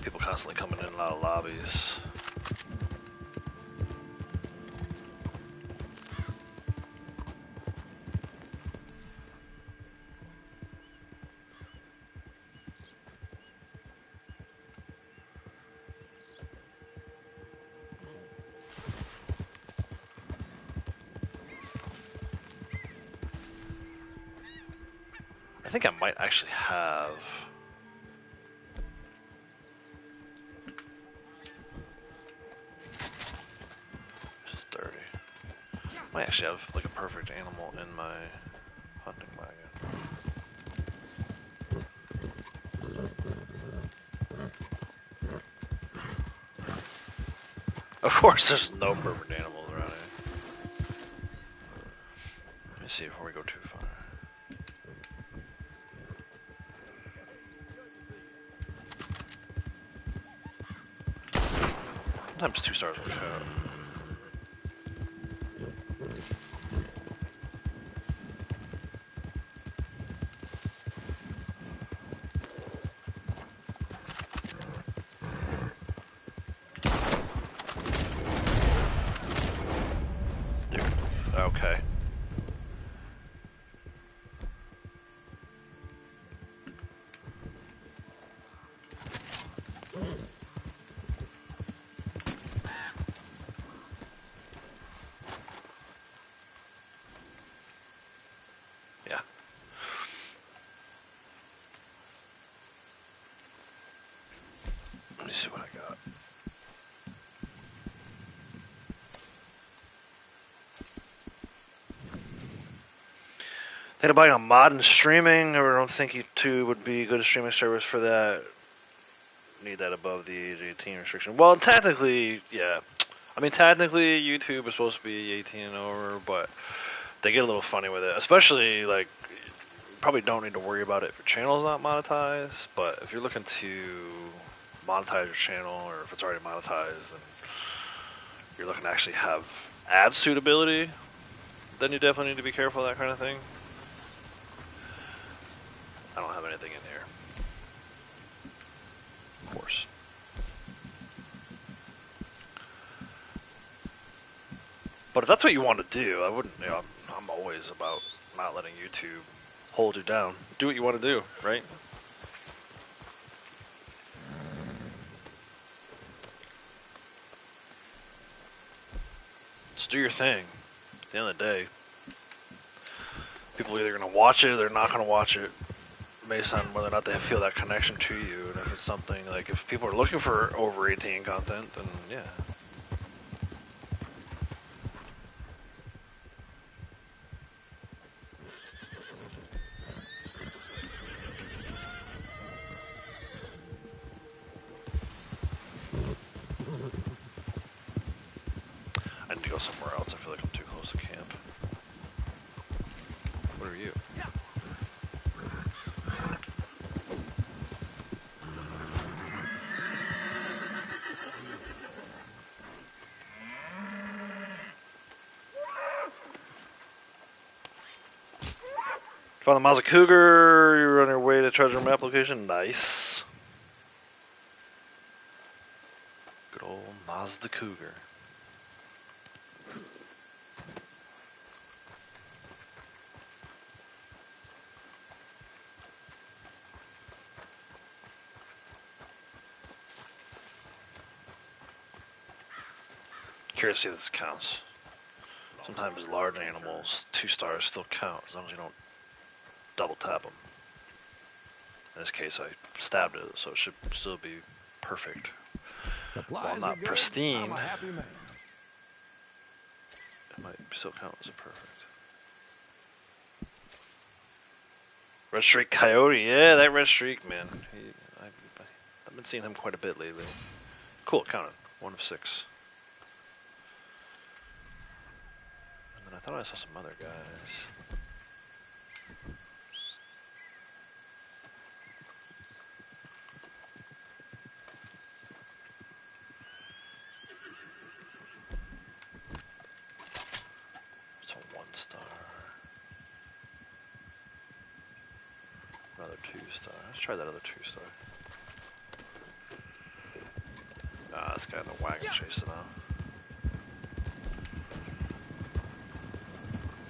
People constantly coming in and out of lobbies. I think I might actually have... This is 30. I might actually have like a perfect animal in my hunting wagon. Of course there's no perfect animals around here. Let me see before we go too far. Sometimes 2 stars will count. Dude, okay. Yeah. Let me see what I got. Think about a mod and streaming, or don't think YouTube would be a good streaming service for that. Need that above the age 18 restriction. Well, technically, yeah. I mean, technically, YouTube is supposed to be 18 and over, but they get a little funny with it. Especially, like, you probably don't need to worry about it if your channel's not monetized, but if you're looking to monetize your channel, or if it's already monetized, and you're looking to actually have ad suitability, then you definitely need to be careful of that kind of thing. I don't have anything in here. Of course. But if that's what you want to do, I wouldn't, you know, I'm always about not letting YouTube hold you down. Do what you want to do, right? Just do your thing. At the end of the day, people are either going to watch it or they're not going to watch it based on whether or not they feel that connection to you. And if it's something like, if people are looking for over 18 content, then yeah. I need to go somewhere else. I feel like I'm too close to camp. What are you? Found the Mazda Cougar. You're on your way to treasure map location. Nice. Good old Mazda Cougar. Curious to see if this counts. Sometimes large animals, 2 stars still count as long as you don't double tap them. In this case, I stabbed it, so it should still be perfect. Supplies While not are good, pristine, I'm a happy man. it might still count as a perfect. Red Streak Coyote, yeah, that Red Streak, man. I've been seeing him quite a bit lately. Cool, it counted. 1 of 6. And then I thought I saw some other guys. It's a 1 star. Another 2 star. Let's try that other 2 star. Ah, this guy in the wagon chasing out.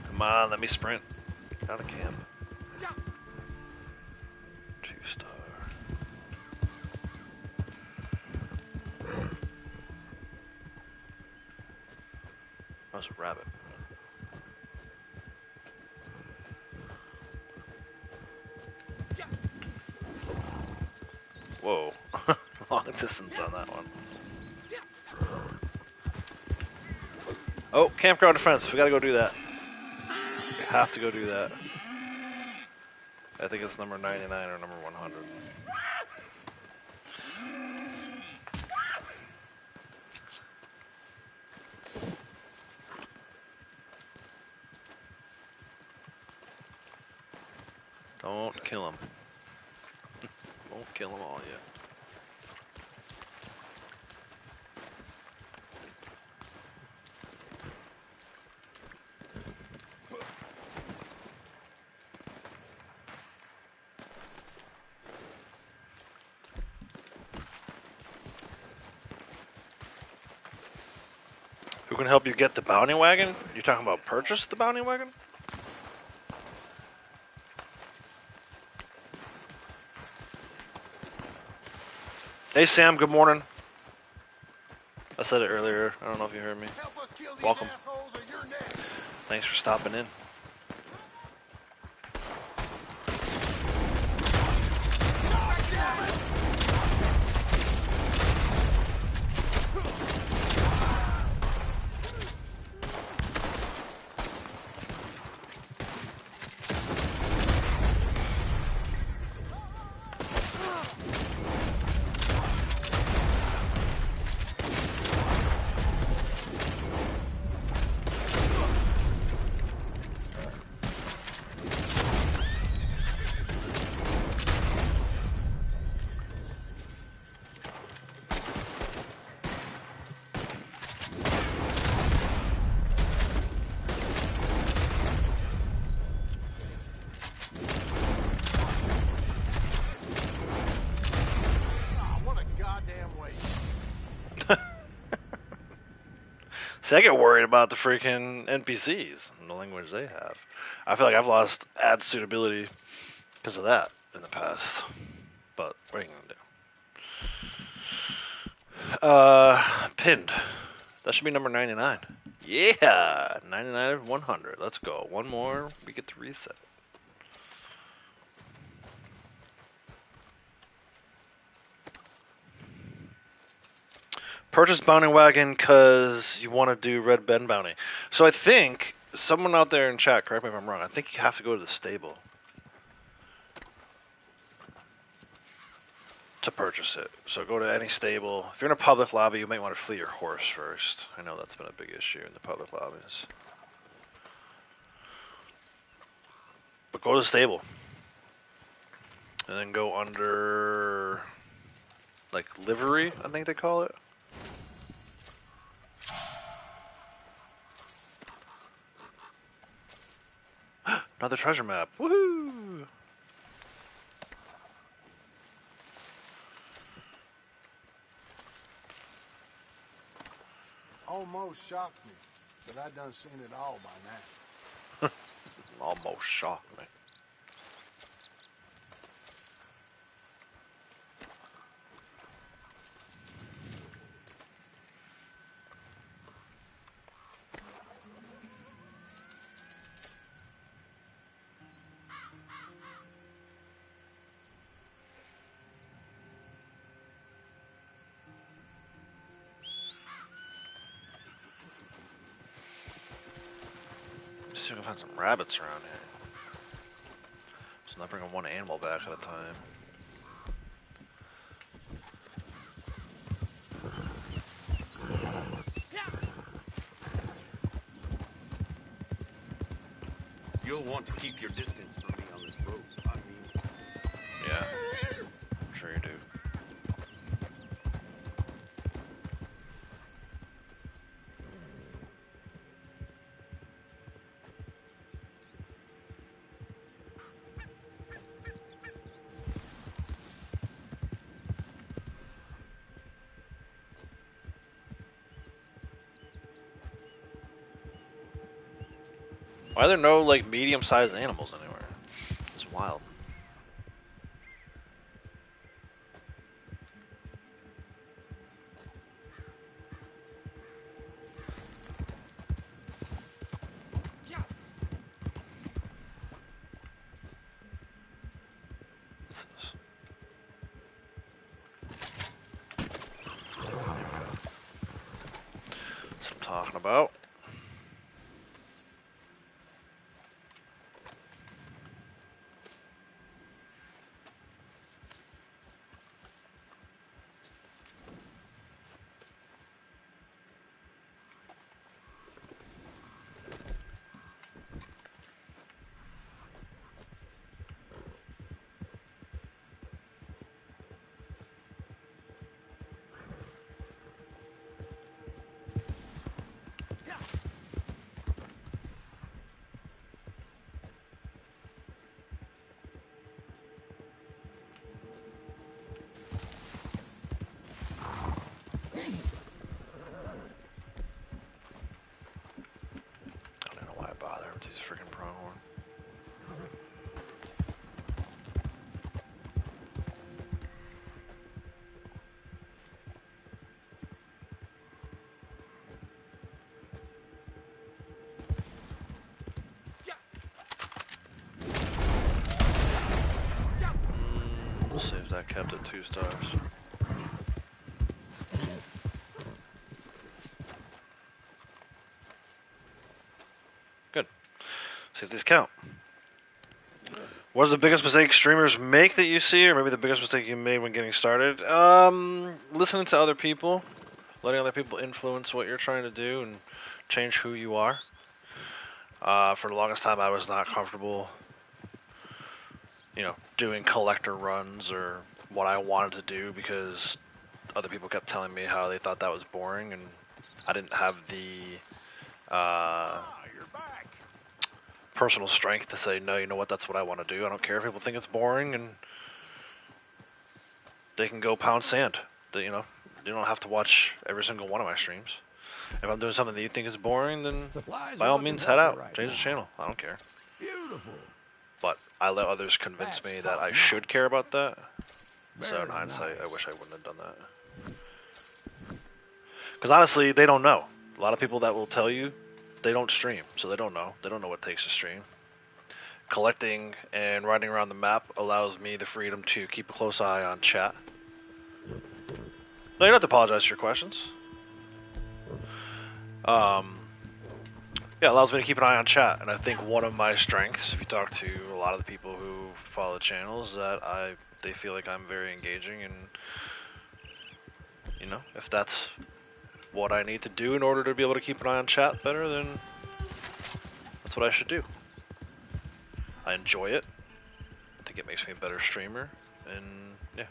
Come on, let me sprint. Get out of camp. 2 star. That was a rabbit. Whoa. Long distance on that one. Oh, campground defense. We gotta go do that. We have to go do that. I think it's number 99 or number 100. Don't kill him. Won't kill them all yet. Who can help you get the bounty wagon? You talking about purchase the bounty wagon? Hey Sam, good morning. I said it earlier. I don't know if you heard me. Welcome. Thanks for stopping in. See, I get worried about the freaking NPCs and the language they have. I feel like I've lost ad suitability because of that in the past. But what are you gonna do? Pinned. That should be number 99. Yeah, 99 of 100. Let's go. One more, we get to reset. Purchase bounty wagon because you want to do Red Ben bounty. So I think someone out there in chat, correct me if I'm wrong. I think you have to go to the stable to purchase it. So go to any stable. If you're in a public lobby, you might want to flee your horse first. I know that's been a big issue in the public lobbies. But go to the stable. And then go under, like, livery, I think they call it. Another treasure map. Woohoo! Almost shocked me, but I done seen it all by now. Almost shocked me. See if we can find some rabbits around here. So I'm not bringing one animal back at a time. You'll want to keep your distance from me on this road. I mean, Yeah, I'm sure you do. Why are there no, like, medium-sized animals anywhere? It's wild. That's what I'm talking about. I don't know why I bother with these freaking pronghorn. We'll save that, kept at 2 stars. Good. See if these count. What is the biggest mistake streamers make that you see, or maybe the biggest mistake you made when getting started? Listening to other people, letting other people influence what you're trying to do and change who you are. For the longest time, I was not comfortable, doing collector runs or what I wanted to do because other people kept telling me how they thought that was boring, and I didn't have the you're back. personal strength to say, no, you know what, that's what I want to do. I don't care if people think it's boring, and they can go pound sand. You don't have to watch every single one of my streams. If I'm doing something that you think is boring, then Supplies by are all looking means healthy head out. right Change the now. channel. I don't care. Beautiful. But I let others convince That's me that I top should notch. care about that. So Very in hindsight, nice. I wish I wouldn't have done that. Because honestly, they don't know. A lot of people that will tell you, they don't stream, so they don't know. They don't know what it takes to stream. Collecting and riding around the map allows me the freedom to keep a close eye on chat. No, you don't have to apologize for your questions. Yeah, it allows me to keep an eye on chat, and I think one of my strengths, if you talk to a lot of the people who follow the channel, is that they feel like I'm very engaging, and you know, if that's what I need to do in order to be able to keep an eye on chat better, then that's what I should do. I enjoy it. I think it makes me a better streamer, and yeah.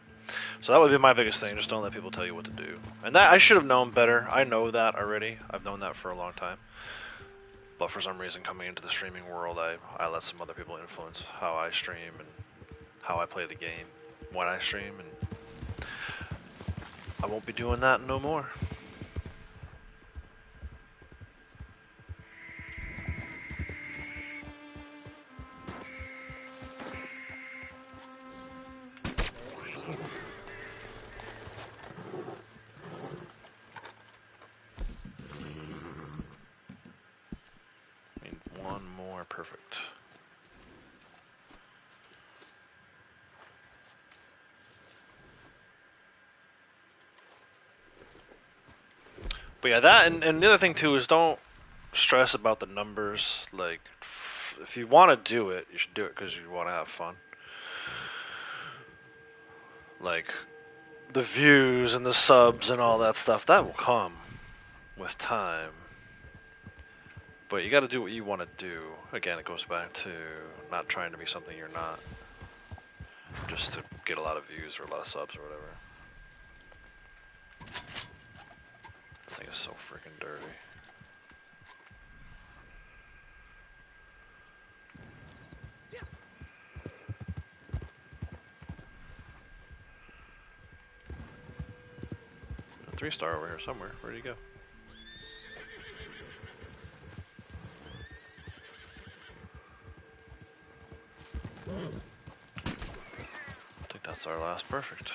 So that would be my biggest thing. Just don't let people tell you what to do. And that I should have known better. I know that already. I've known that for a long time. But for some reason, coming into the streaming world, I let some other people influence how I stream and how I play the game when I stream, and I won't be doing that no more. I need one more, perfect. But yeah, that and the other thing too is don't stress about the numbers. Like, if you want to do it, you should do it because you want to have fun. Like, the views and the subs and all that stuff, that will come with time. But you got to do what you want to do. Again, it goes back to not trying to be something you're not, just to get a lot of views or a lot of subs or whatever. This thing is so freaking dirty. A 3-star over here somewhere. Where'd he go? I think that's our last perfect.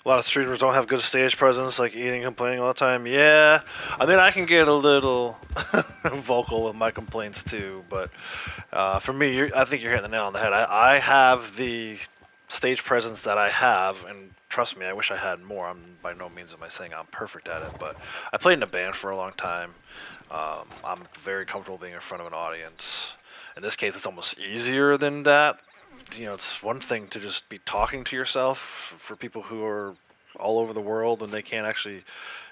A lot of streamers don't have good stage presence, like eating and complaining all the time. Yeah, I mean, I can get a little vocal with my complaints too, but for me, I think you're hitting the nail on the head. I have the stage presence that I have, and trust me, I wish I had more. I'm by no means am I saying I'm perfect at it, but I played in a band for a long time. I'm very comfortable being in front of an audience. In this case, it's almost easier than that. You know, it's one thing to just be talking to yourself for people who are all over the world and they can't actually,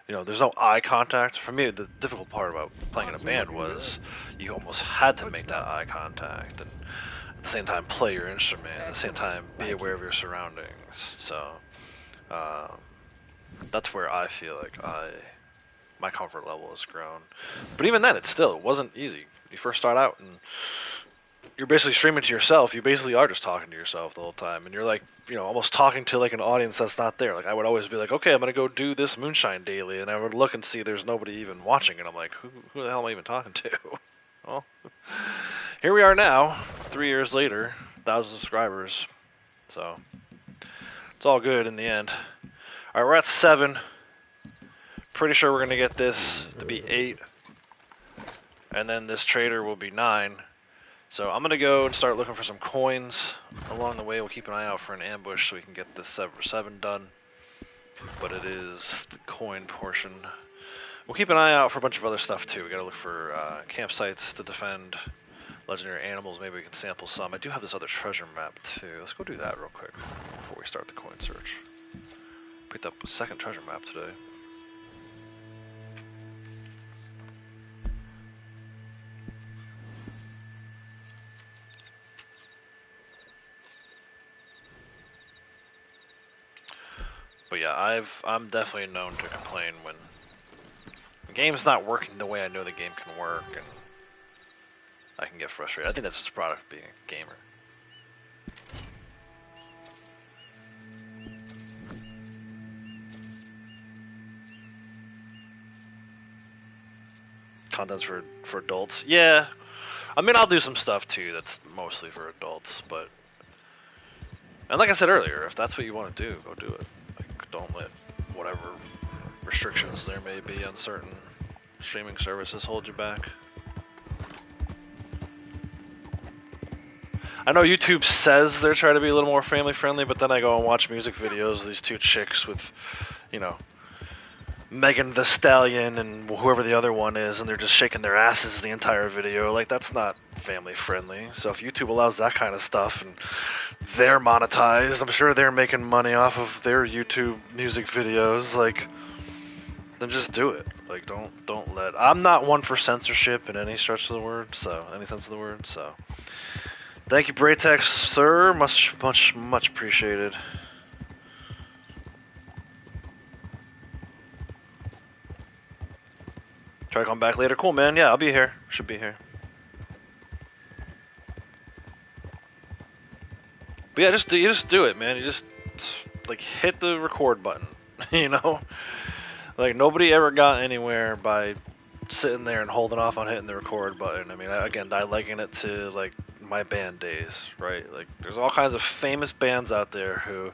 you know, there's no eye contact. For me, the difficult part about playing in a band was you almost had to make that eye contact and at the same time play your instrument, at the same time be aware of your surroundings. So that's where I feel like my comfort level has grown. But even then, it wasn't easy. You first start out and you're basically streaming to yourself. You basically are just talking to yourself the whole time, and you're like, you know, almost talking to like an audience that's not there. Like I would always be like, okay, I'm gonna go do this moonshine daily, and I would look and see there's nobody even watching, and I'm like, who the hell am I even talking to? Well, here we are now, 3 years later, 1,000 subscribers, so it's all good in the end. All right, we're at 7. Pretty sure we're gonna get this to be 8, and then this trader will be 9. So I'm going to go and start looking for some coins. Along the way, we'll keep an eye out for an ambush so we can get this 7 done. But it is the coin portion. We'll keep an eye out for a bunch of other stuff too. We got to look for campsites to defend, legendary animals. Maybe we can sample some. I do have this other treasure map too. Let's go do that real quick before we start the coin search. Picked up a second treasure map today. But yeah, I'm definitely known to complain when the game's not working the way I know the game can work, and I can get frustrated. I think that's just a product of being a gamer. content's for adults. Yeah, I mean I'll do some stuff too that's mostly for adults, but and like I said earlier, if that's what you want to do, go do it. Like don't let whatever restrictions there may be on certain streaming services hold you back. I know YouTube says they're trying to be a little more family friendly, but then I go and watch music videos of these two chicks with, you know, Megan the Stallion and whoever the other one is, and they're just shaking their asses the entire video. Like, that's not family friendly. So if YouTube allows that kind of stuff and they're monetized, I'm sure they're making money off of their YouTube music videos. Like, then just do it. Like, don't let. I'm not one for censorship in any stretch of the word, so any sense of the word. So, thank you, Braytex, sir. Much appreciated. Try to come back later. Cool, man. Yeah, I'll be here. Should be here. But yeah, you just do it, man. You just like hit the record button. You know, like nobody ever got anywhere by sitting there and holding off on hitting the record button. I mean, again, I liken it to like my band days, right? Like, there's all kinds of famous bands out there who,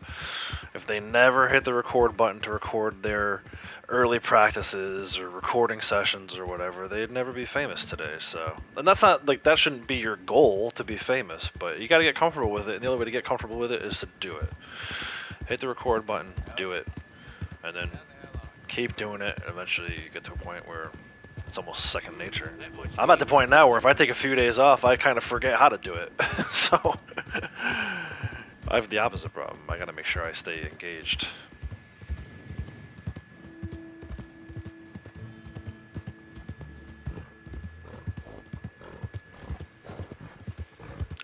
if they never hit the record button to record their early practices or recording sessions or whatever, they'd never be famous today. So, and that's not like that shouldn't be your goal to be famous, but you got to get comfortable with it. And the only way to get comfortable with it is to do it. Hit the record button, do it, and then keep doing it. And eventually, you get to a point where it's almost second nature. I'm at the point now where if I take a few days off, I kind of forget how to do it. So I have the opposite problem. I got to make sure I stay engaged.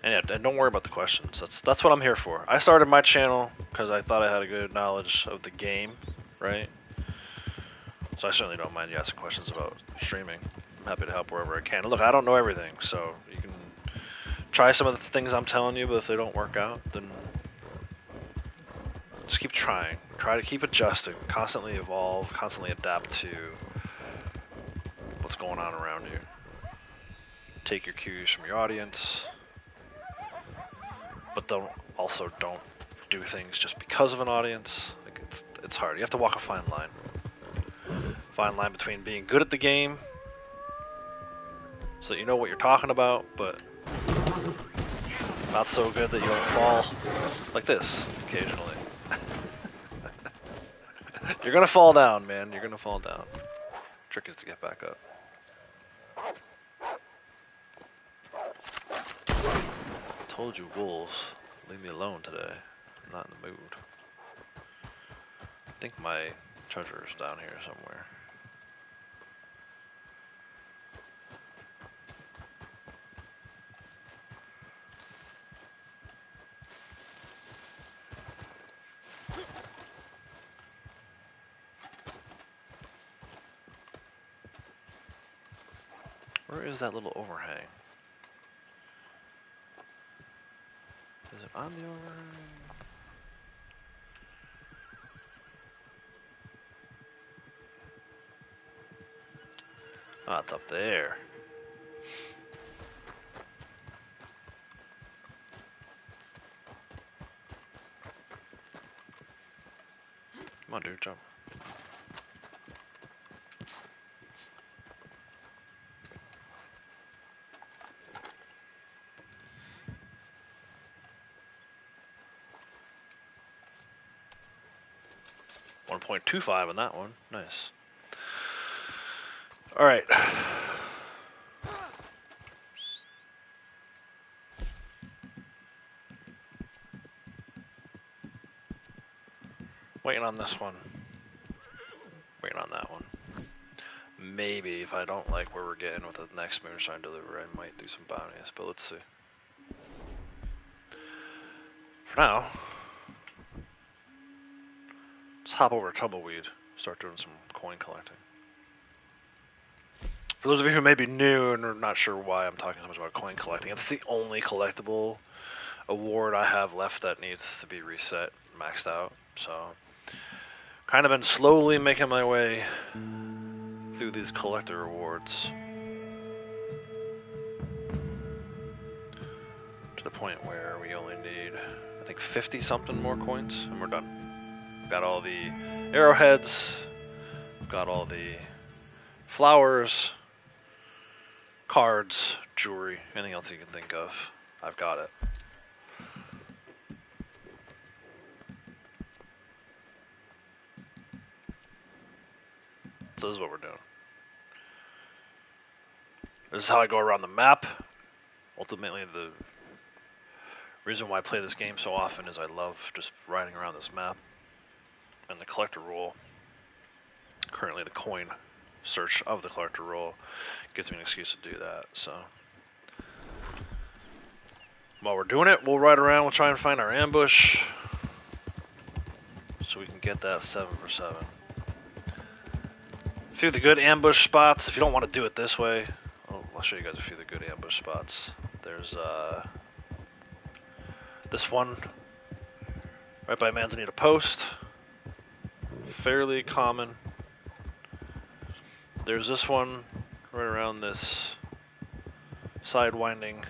And yeah, and don't worry about the questions. That's what I'm here for. I started my channel because I thought I had a good knowledge of the game, right? So I certainly don't mind you asking questions about streaming. I'm happy to help wherever I can. Look, I don't know everything, so you can try some of the things I'm telling you, but if they don't work out, then just keep trying. Try to keep adjusting, constantly evolve, constantly adapt to what's going on around you. Take your cues from your audience, but don't do things just because of an audience. Like it's hard. You have to walk a fine line. Fine line between being good at the game, so that you know what you're talking about, but not so good that you don't fall like this occasionally. You're gonna fall down, man. You're gonna fall down. Trick is to get back up. Told you, wolves, leave me alone today. I'm not in the mood. I think my treasure is down here somewhere. Where is that little overhang? Is it on the overhang? Oh, it's up there. Come on, dude, jump. .25 on that one. Nice. All right. Waiting on this one. Waiting on that one. Maybe if I don't like where we're getting with the next moonshine delivery, I might do some bounties, but let's see. For now, let's hop over to Tumbleweed, start doing some coin collecting. For those of you who may be new and are not sure why I'm talking so much about coin collecting, it's the only collectible award I have left that needs to be reset, maxed out. So, kind of been slowly making my way through these collector awards. point where we only need, I think, 50 something more coins, and we're done. Got all the arrowheads, got all the flowers, cards, jewelry, anything else you can think of. I've got it. So this is what we're doing. This is how I go around the map. Ultimately, the reason why I play this game so often is I love just riding around this map. And the collector roll, currently the coin search of the collector roll, gives me an excuse to do that. So while we're doing it, we'll ride around, we'll try and find our ambush so we can get that 7 for 7. A few of the good ambush spots, if you don't want to do it this way, I'll show you guys a few of the good ambush spots. There's this one right by Manzanita Post, fairly common. There's this one right around this side winding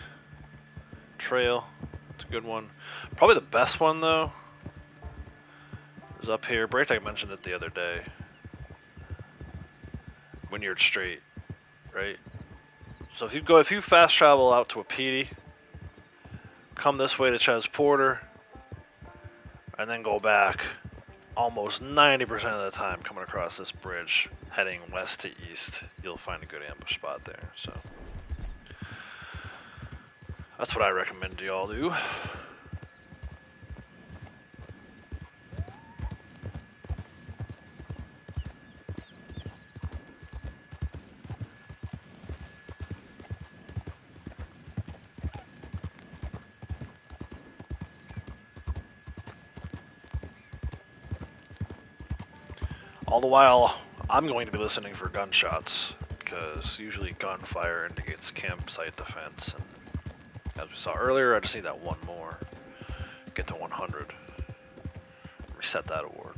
trail. It's a good one. Probably the best one though is up here. Braytech mentioned it the other day. Wynyard Street, right? So if you fast travel out to Wapiti, come this way to Ches Porter, and then go back almost 90% of the time coming across this bridge, heading west to east, you'll find a good ambush spot there. So that's what I recommend you all do. All the while, I'm going to be listening for gunshots, because usually gunfire indicates campsite defense. And as we saw earlier, I just need that one more. Get to 100. Reset that award.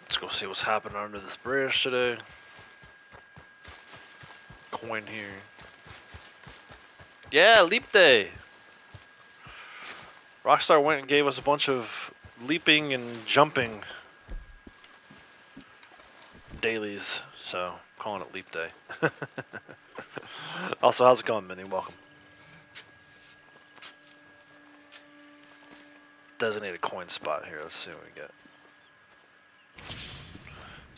Let's go see what's happening under this bridge today. Coin here. Yeah, leap day. Rockstar went and gave us a bunch of leaping and jumping dailies, so I'm calling it leap day. Also, how's it going, Minnie? Welcome. Designated coin spot here. Let's see what we get.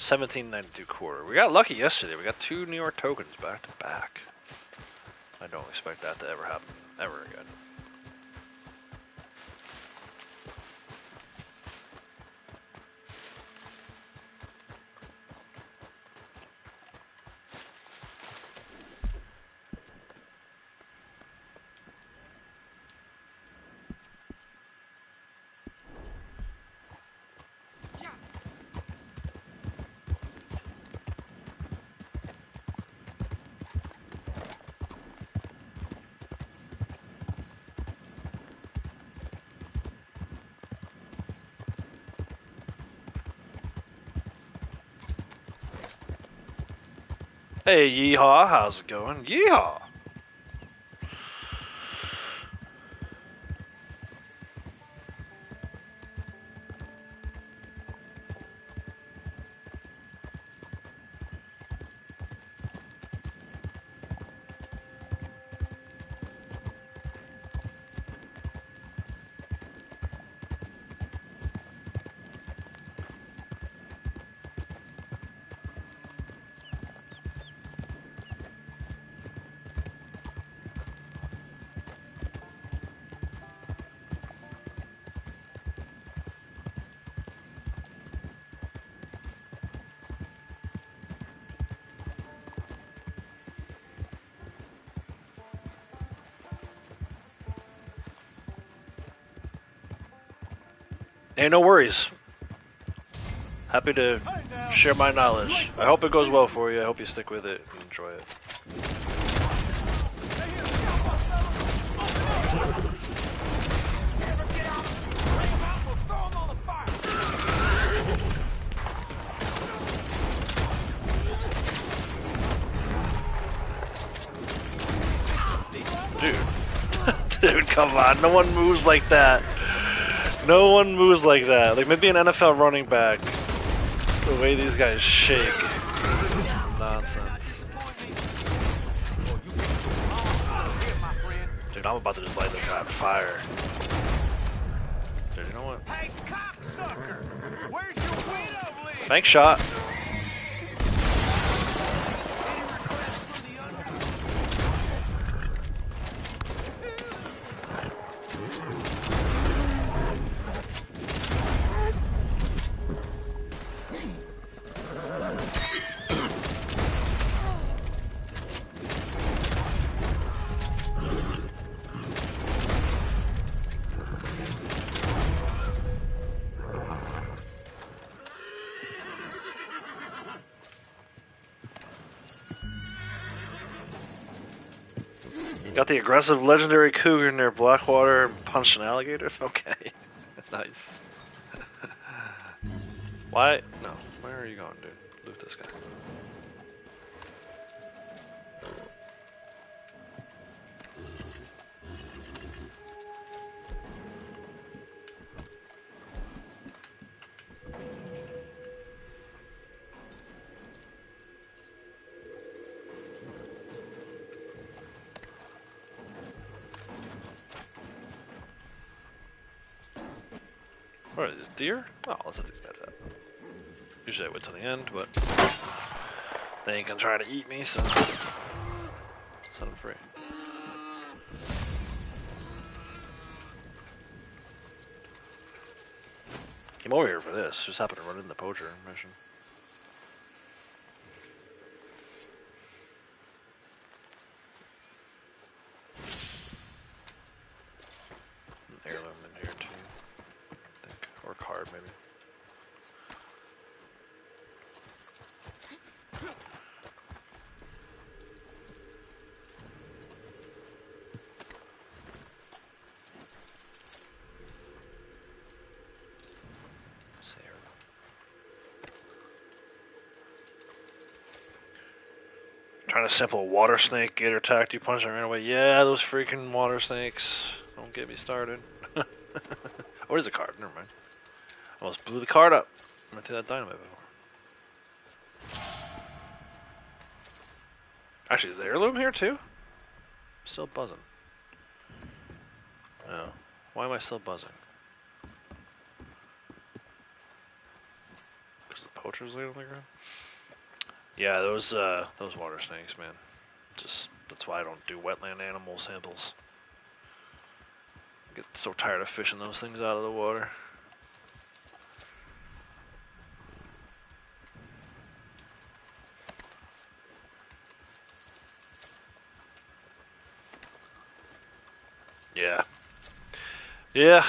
1792 quarter. We got lucky yesterday. We got 2 New York tokens back to back. I don't expect that to ever happen ever again. Hey, yeehaw, how's it going? Yeehaw! Hey, no worries. Happy to share my knowledge. I hope it goes well for you. I hope you stick with it and enjoy it. Dude. Dude, come on. No one moves like that. No one moves like that. Like, maybe an NFL running back. The way these guys shake. Nonsense. Dude, I'm about to just light this guy on fire. Dude, you know what? Hey, cocksucker! Where's your widow leave? Bank shot. Got the aggressive legendary cougar near Blackwater and punched an alligator? Okay. Nice. Why? No. Where are you going, dude? Loot this guy. What are these, deer? Oh, let's let these guys out. Usually I wait till the end, but they ain't gonna try to eat me, so set them free. Came over here for this. Just happened to run in the poacher mission. An heirloom in here too, I think, or a card maybe. Trying to sample a water snake, gator attacked you, punched and ran away. Yeah, those freaking water snakes. Don't get me started. Where's the card? Never mind. Almost blew the card up. I went through that dynamite before. Actually, is the heirloom here too? I'm still buzzing. Oh. Why am I still buzzing? Because the poacher's laid on the ground? Yeah, those water snakes, man. Just that's why I don't do wetland animal samples. I get so tired of fishing those things out of the water. Yeah. Yeah.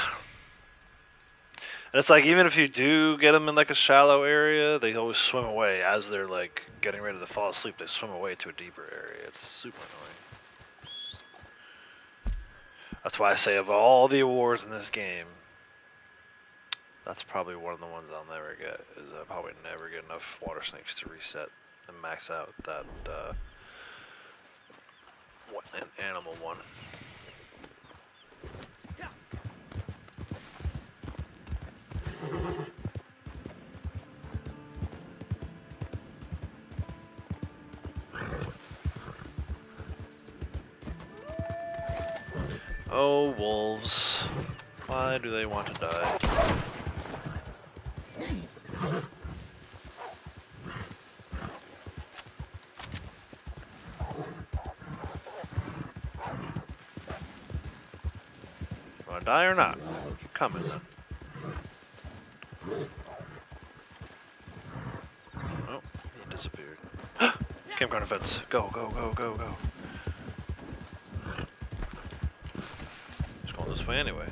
And it's like, even if you do get them in like a shallow area, they always swim away as they're like getting ready to fall asleep. They swim away to a deeper area. It's super annoying. That's why I say of all the awards in this game, that's probably one of the ones I'll never get. Is I'll probably never get enough water snakes to reset and max out that an animal one. Oh, wolves. Why do they want to die? Want to die or not? Keep coming then. Oh, he disappeared. Campground fence. Go, go, go, go, go. Just going this way anyway.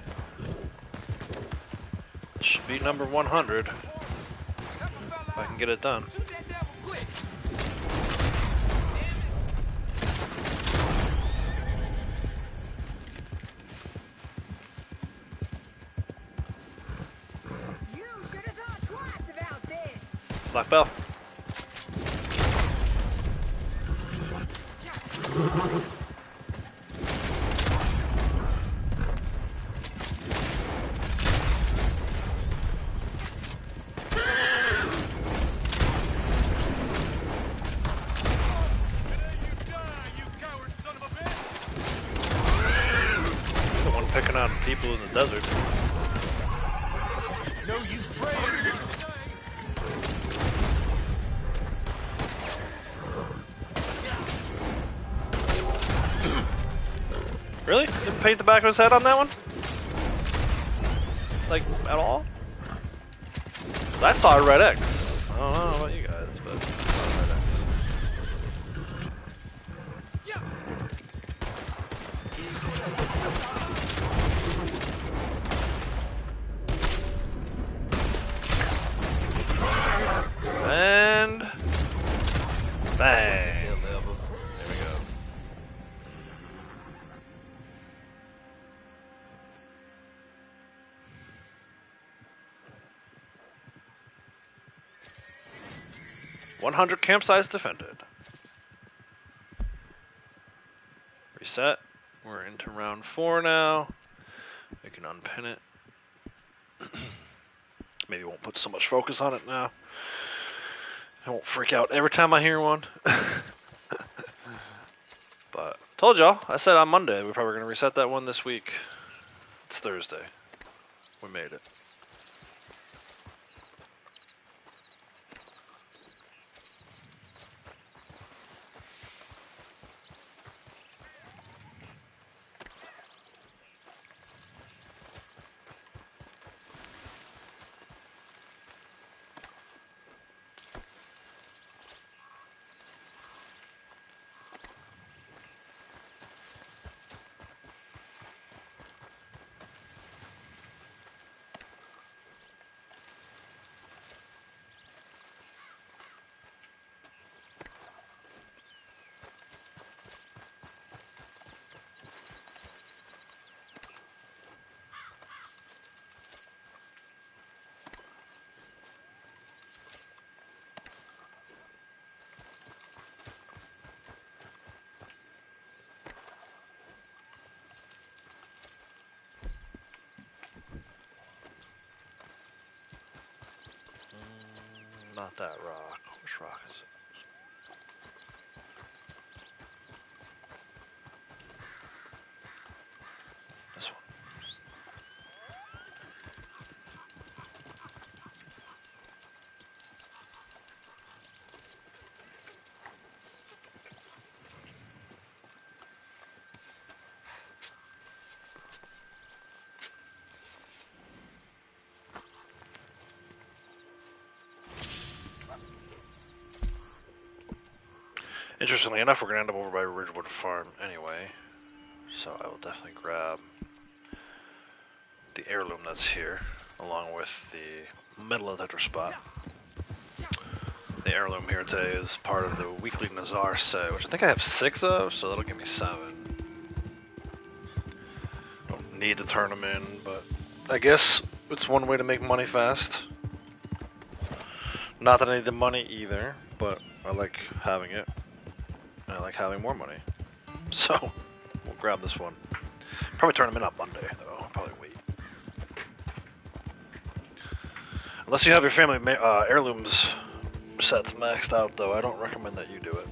Should be number 100. If I can get it done. You should have thought twice about this. Black bell. The one picking on people in the desert. No use praying. Really? Didn't paint the back of his head on that one? Like, at all? I saw a red X. I don't know about you guys, but I saw a red X. And bang. There we go. $100 campsites defended. Reset. We're into round 4 now. We can unpin it. Maybe won't put so much focus on it now. I won't freak out every time I hear one. But told y'all, I said on Monday we're probably gonna reset that one this week. It's Thursday. We made it. Not that rock. Which rock is it? This one. Interestingly enough, we're going to end up over by Ridgewood Farm anyway. So I will definitely grab the heirloom that's here, along with the metal detector spot. The heirloom here today is part of the weekly Nazar set, which I think I have 6 of, so that'll give me 7. Don't need to turn them in, but I guess it's one way to make money fast. Not that I need the money either, but I like having it, and I like having more money. So, we'll grab this one. Probably turn them in on Monday, though. I'll probably wait. Unless you have your family heirlooms sets maxed out, though, I don't recommend that you do it.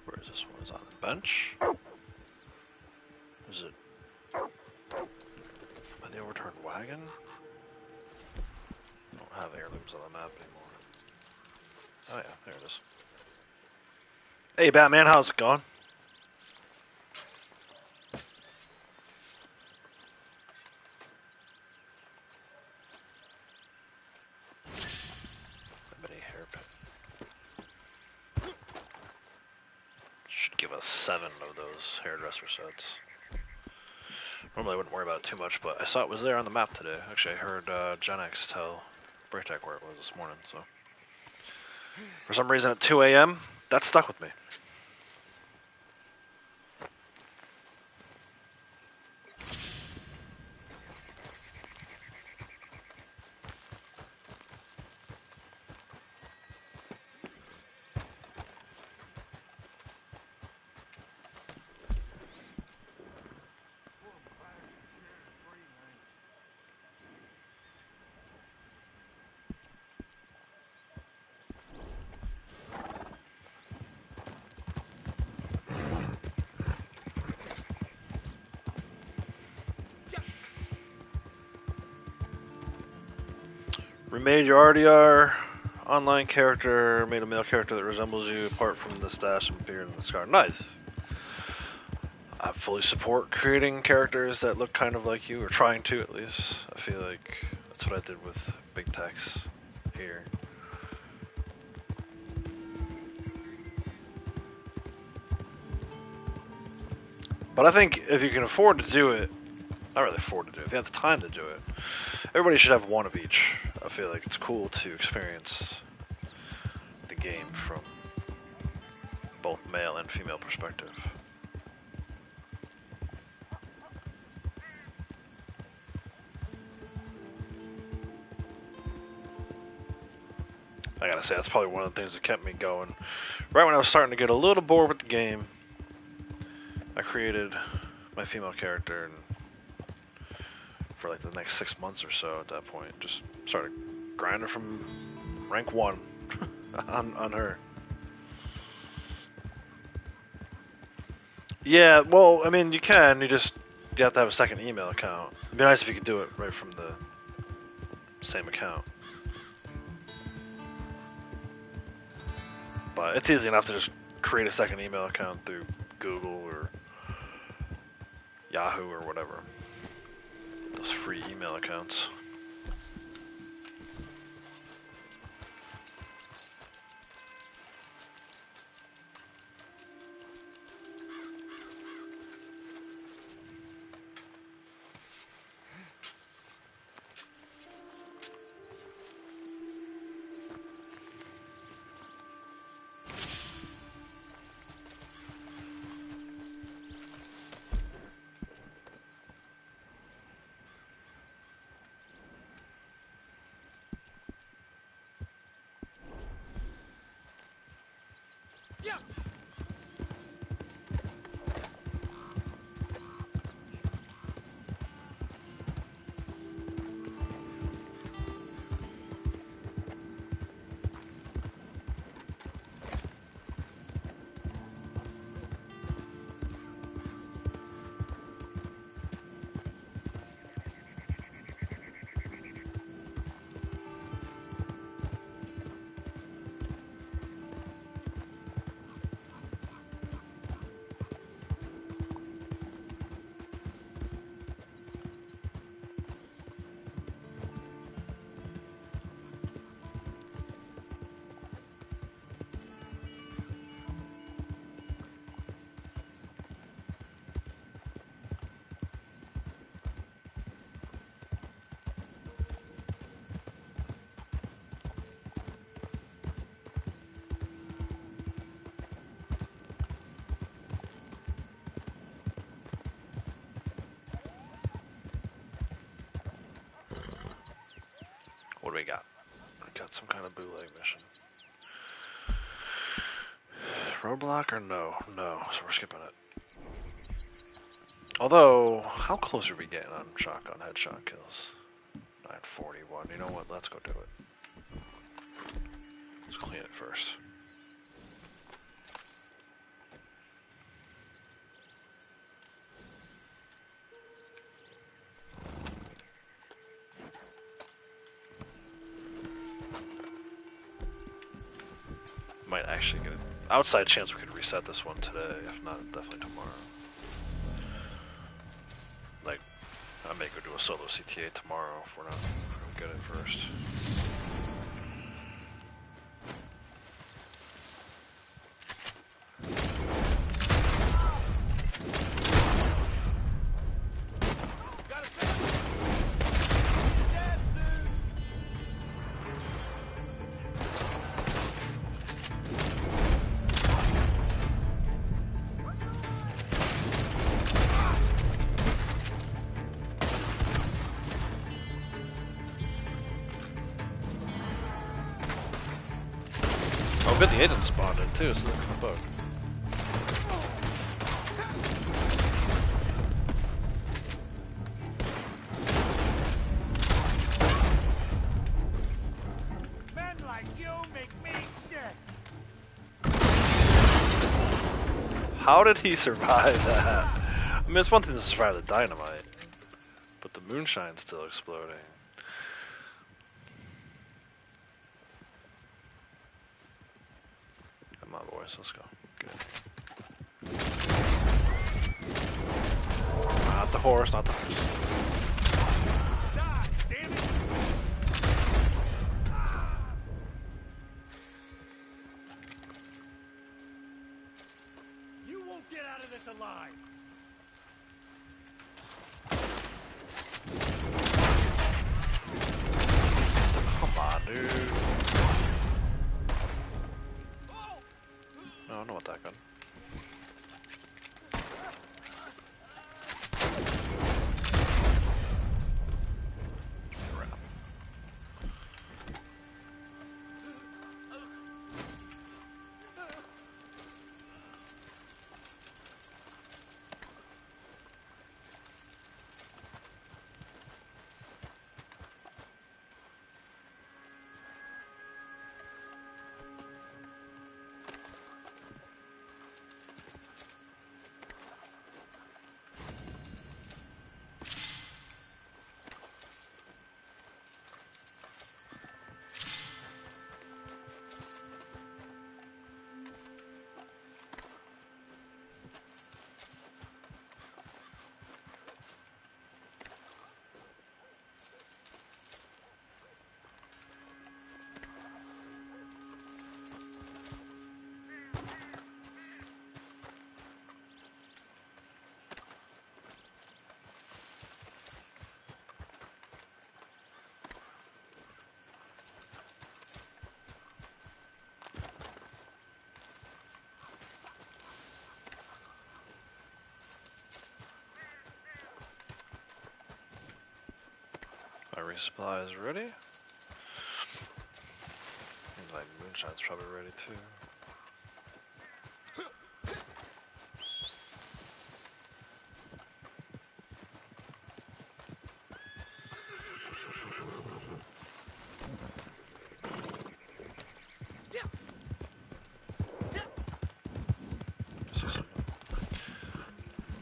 Where is this one? Is it on the bench? Is it by the overturned wagon? I don't have heirlooms on the map anymore. Oh yeah, there it is. Hey Batman, how's it going? Ebony hairpin. Should give us 7 of those hairdresser sets. Normally I wouldn't worry about it too much, but I saw it was there on the map today. Actually, I heard Gen X tell Braytech where it was this morning, so. For some reason at 2 a.m., that stuck with me. Remade your RDR online character, made a male character that resembles you apart from the stash and beard and the scar. Nice! I fully support creating characters that look kind of like you, or trying to at least. I feel like that's what I did with Big Tex here. But I think if you can afford to do it, not really afford to do it, if you have the time to do it, everybody should have one of each. I feel like it's cool to experience the game from both male and female perspective. I gotta say, that's probably one of the things that kept me going. Right when I was starting to get a little bored with the game, I created my female character, and for like the next 6 months or so at that point, just started grinding from rank 1 on her. Yeah, well, I mean, you can, you have to have a second email account. It'd be nice if you could do it right from the same account. But it's easy enough to just create a second email account through Google or Yahoo or whatever. Those free email accounts. we got? We got some kind of bootleg mission. Roadblock or no? No, so we're skipping it. Although, how close are we getting on shotgun headshot kills? 941. You know what? Let's go do it. Let's clean it first. Might actually get an outside chance we could reset this one today, if not, definitely tomorrow. Like, I may go do a solo CTA tomorrow if we don't get it first. Oh, good, the agent spawned in too, so they're gonna bug. Men like you make me sick. How did he survive that? I mean, it's one thing to survive the dynamite, but the moonshine's still exploding. Come on, boys, let's go. Good. Not the horse, not the horse. Die, damn it! You won't get out of this alive. Come on, dude. No, I don't want that gun. Crap. My resupply is ready. Seems like Moonshine's probably ready too.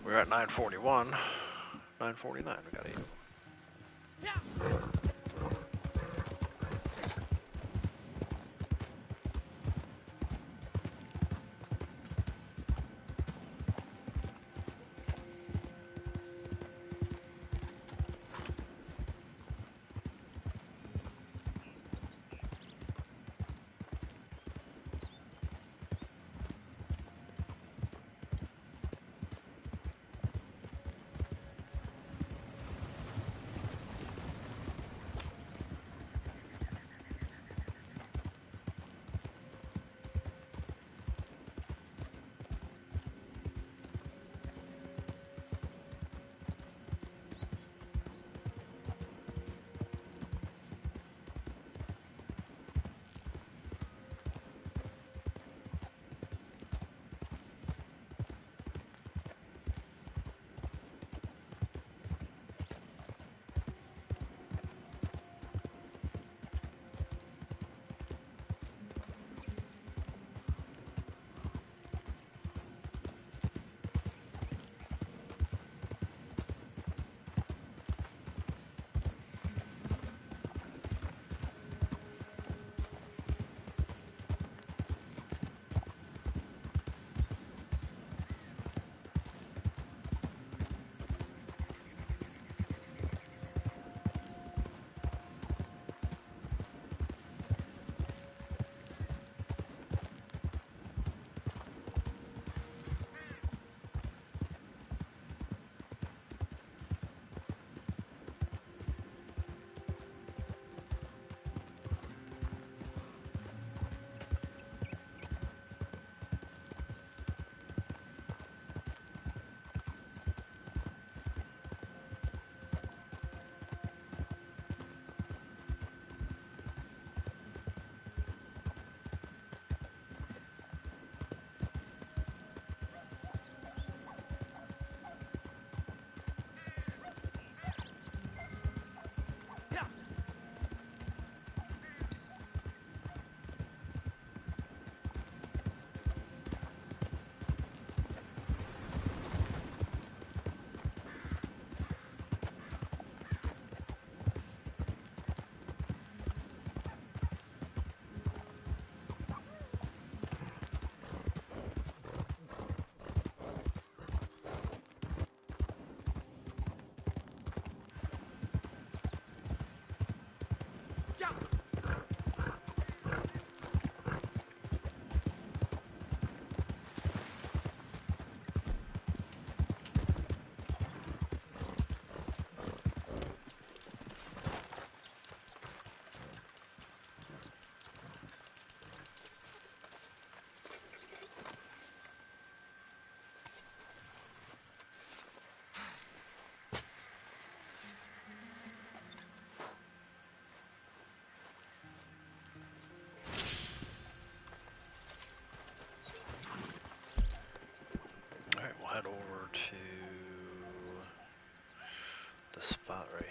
We're at 941. 949, we gotta eat.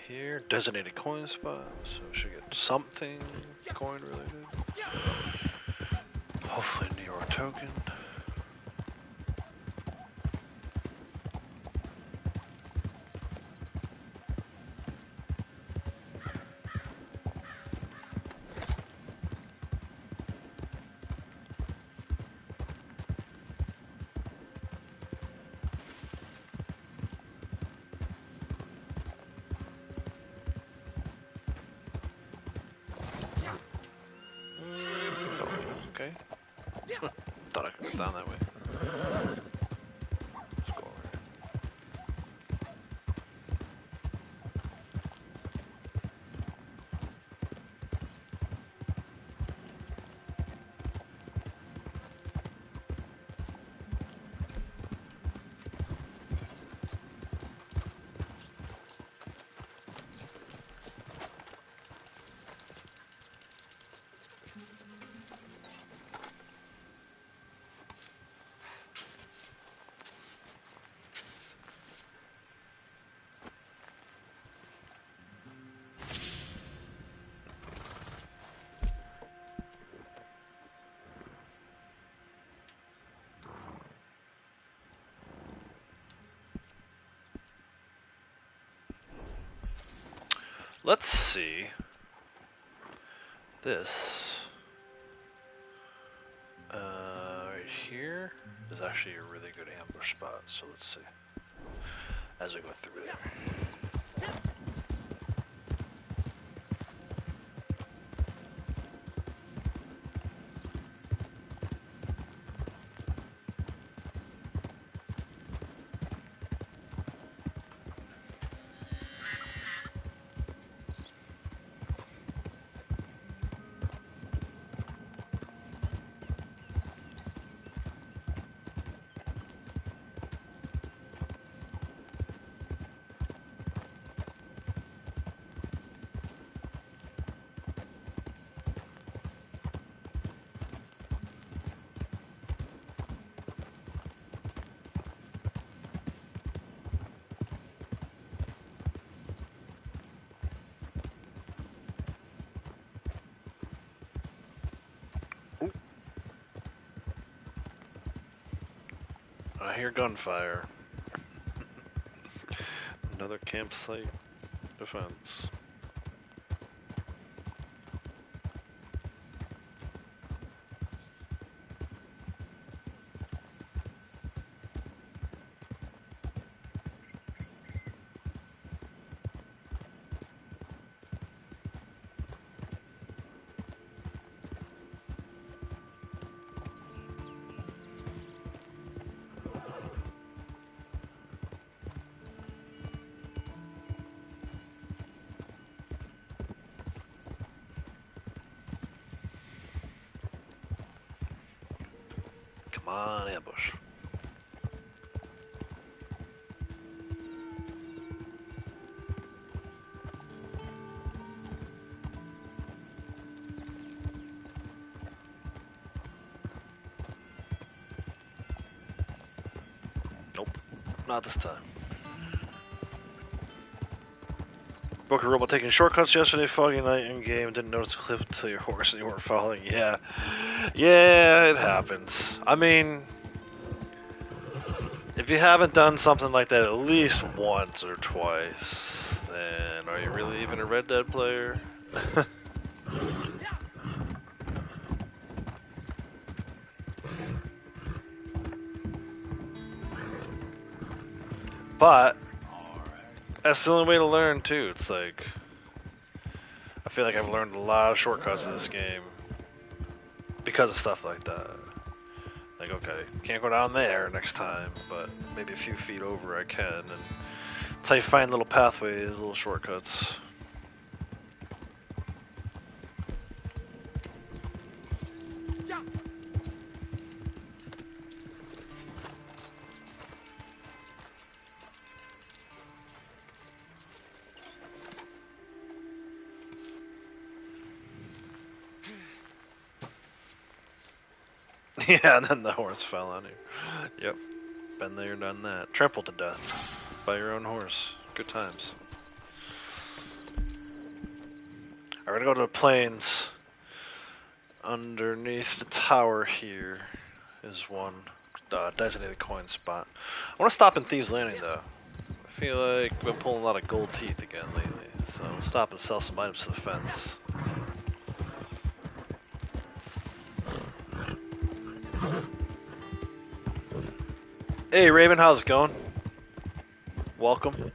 here. Designated coin spot, so we should get something coin related. Hopefully New York token. Okay. Thought I could go down that way. Let's go over here. Let's see. This right here is actually a really good ambush spot. So let's see as we go through there. I hear gunfire. Another campsite defense. Come on, ambush. Nope, not this time. Broke a robot taking shortcuts yesterday, foggy night in game, didn't notice the cliff until your horse and you weren't following. Yeah. Yeah, it happens. I mean, if you haven't done something like that at least once or twice, then are you really even a Red Dead player? But that's the only way to learn too. It's like, I feel like I've learned a lot of shortcuts in this game because of stuff like that. Like, okay, can't go down there next time, but maybe a few feet over I can. And that's how you find little pathways, little shortcuts. Yeah, and then the horse fell on you. Yep. Been there, done that. Trampled to death by your own horse. Good times. We're gonna go to the plains. Underneath the tower here is one designated coin spot. I want to stop in Thieves Landing though. I feel like we've been pulling a lot of gold teeth again lately, so I'll stop and sell some items to the fence. Hey Raven, how's it going? Welcome.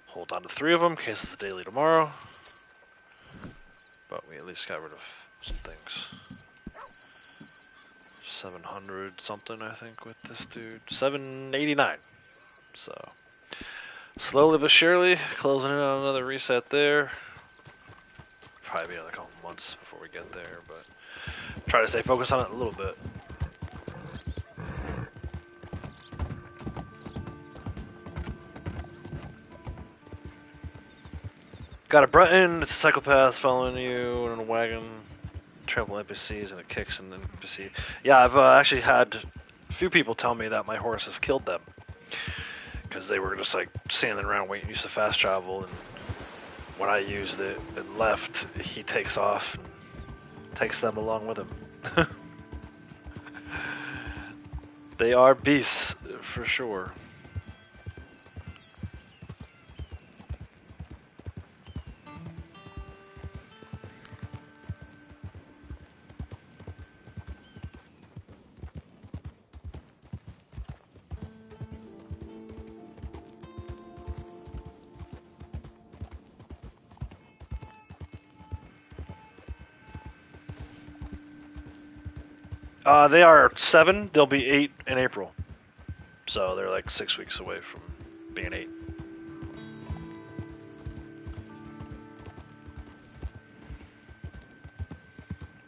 Hold on to 3 of them in case it's a daily tomorrow. But we at least got rid of some things. 700 something, I think, with this dude. 789. So, slowly but surely, closing in on another reset there. Probably be another couple months before we get there, but try to stay focused on it a little bit. Got a Breton, it's a psychopath following you in a wagon, trample NPCs, and it kicks an NPC. Yeah, I've actually had a few people tell me that my horse has killed them. Because they were just like standing around waiting to use the fast travel, and when I used it and left, he takes off and takes them along with him. They are beasts, for sure. They are 7. They'll be 8 in April. So they're like 6 weeks away from being 8.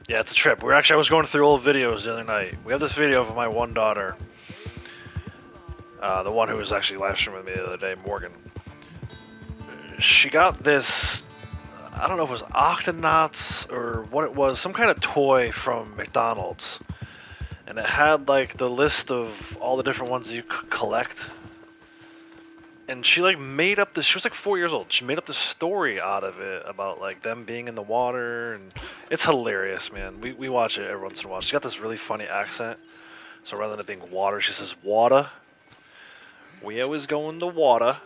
Yeah, it's a trip. I was going through old videos the other night. We have this video of my one daughter. The one who was actually live streaming with me the other day, Morgan. She got this, I don't know if it was Octonauts or what it was, some kind of toy from McDonald's. And it had like the list of all the different ones you could collect. And she like made up this, she was like 4 years old. She made up this story out of it about like them being in the water, and it's hilarious, man. We watch it every once in a while. She's got this really funny accent. So rather than it being water, she says water. We always go in the water.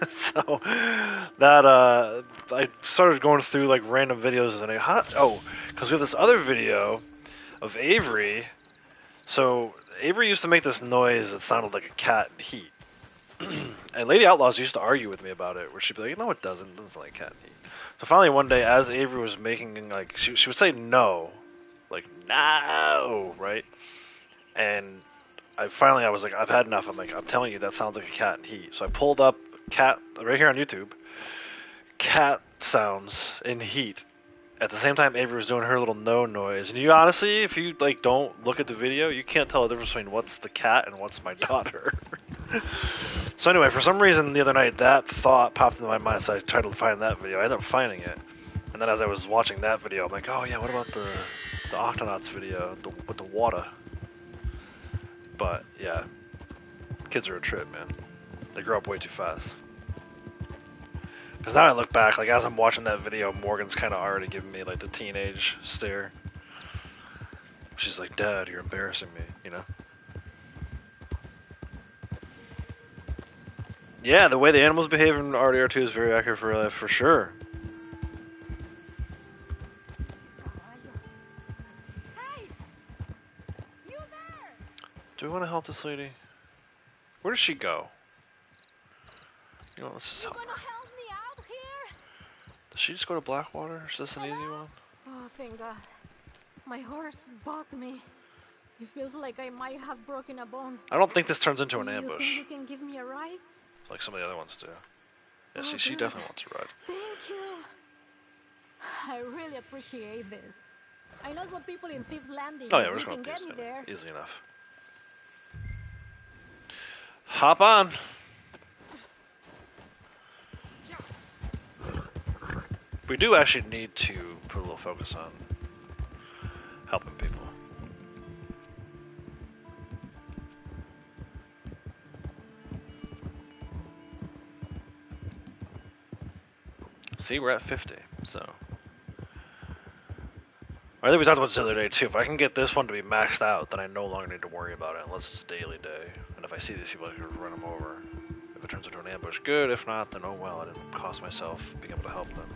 So that I started going through like random videos and because we have this other video of Avery. So Avery used to make this noise that sounded like a cat in heat. And Lady Outlaws used to argue with me about it, where she'd be like, no, it doesn't. It doesn't sound like cat in heat. So finally one day, as Avery was making, like, she would say no. Like, no, right? And I was like, I've had enough. I'm like, I'm telling you, that sounds like a cat in heat. So I pulled up cat, right here on YouTube, cat sounds in heat. At the same time, Avery was doing her little no noise. And you honestly, if you like don't look at the video, you can't tell the difference between what's the cat and what's my daughter. So anyway, for some reason the other night, that thought popped into my mind, so I tried to find that video. I ended up finding it. And then as I was watching that video, I'm like, oh yeah, what about the Octonauts video with the water? But yeah, kids are a trip, man. They grow up way too fast. Because now I look back, like as I'm watching that video, Morgan's kind of already giving me like the teenage stare. She's like, Dad, you're embarrassing me, you know? Yeah, the way the animals behave in RDR2 is very accurate for real life, for sure. Hey! You there! Do we want to help this lady? Where does she go? You know, let's just You help gonna her. help me out here? Does she just go to Blackwater? Is this an easy one? Oh, thank God. My horse bugged me. It feels like I might have broken a bone. I don't think this turns into an You ambush, think you can give me a ride? like some of the other ones do. Yeah, Oh, see, she good. definitely wants a ride. Thank you. I really appreciate this. I know some people in Thieves Landing. Oh yeah, we're You just going can to get me there. easily enough. Hop on. We do actually need to put a little focus on helping people. See, we're at 50, so. I think we talked about this the other day too. If I can get this one to be maxed out, then I no longer need to worry about it unless it's a daily day. And if I see these people, I can run them over. If it turns into an ambush, good. If not, then oh well, I didn't cost myself being able to help them.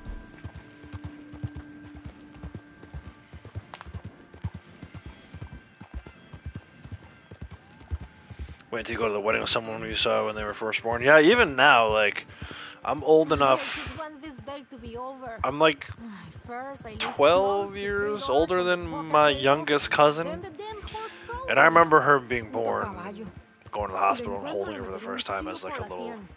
Wait until you go to the wedding of someone you saw when they were first born. Yeah, even now, like, I'm old I enough. just want this day to be over. I'm like First, I used 12 clothes, years $3 older on the than poker my table, youngest then cousin. the damn horse froze And I me. remember her being Puto born, caballo. going to the Si hospital lo and encuentro, holding le her for the meteré un first time tiro as like por a la little, sien.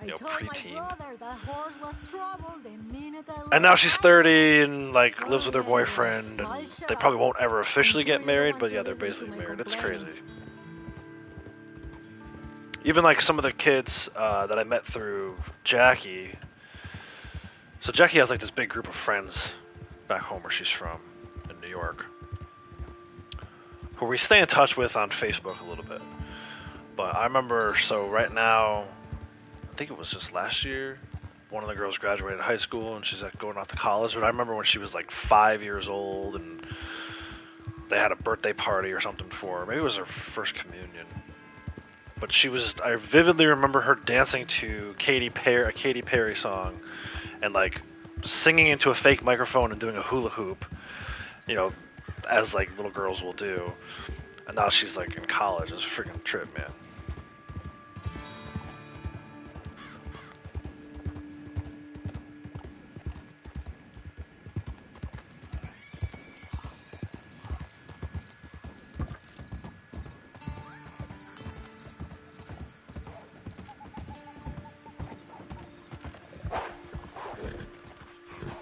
I you know, told my preteen. brother that horse was trouble the minute I And laid now she's eyes on 30 and like Well, lives with her anyway, boyfriend, I'll and shut they up. probably won't ever officially sure get you don't married, want but to yeah, they're listen to basically my married. It's complaining. crazy. Even like some of the kids that I met through Jackie. So Jackie has like this big group of friends back home where she's from in New York, who we stay in touch with on Facebook a little bit. But I remember, so right now, I think it was just last year, one of the girls graduated high school and she's like going off to college. But I remember when she was like 5 years old and they had a birthday party or something for her. Maybe it was her first communion. But she was, I vividly remember her dancing to a Katy Perry song and like singing into a fake microphone and doing a hula hoop, you know, as like little girls will do. And now she's like in college. It's a freaking trip, man.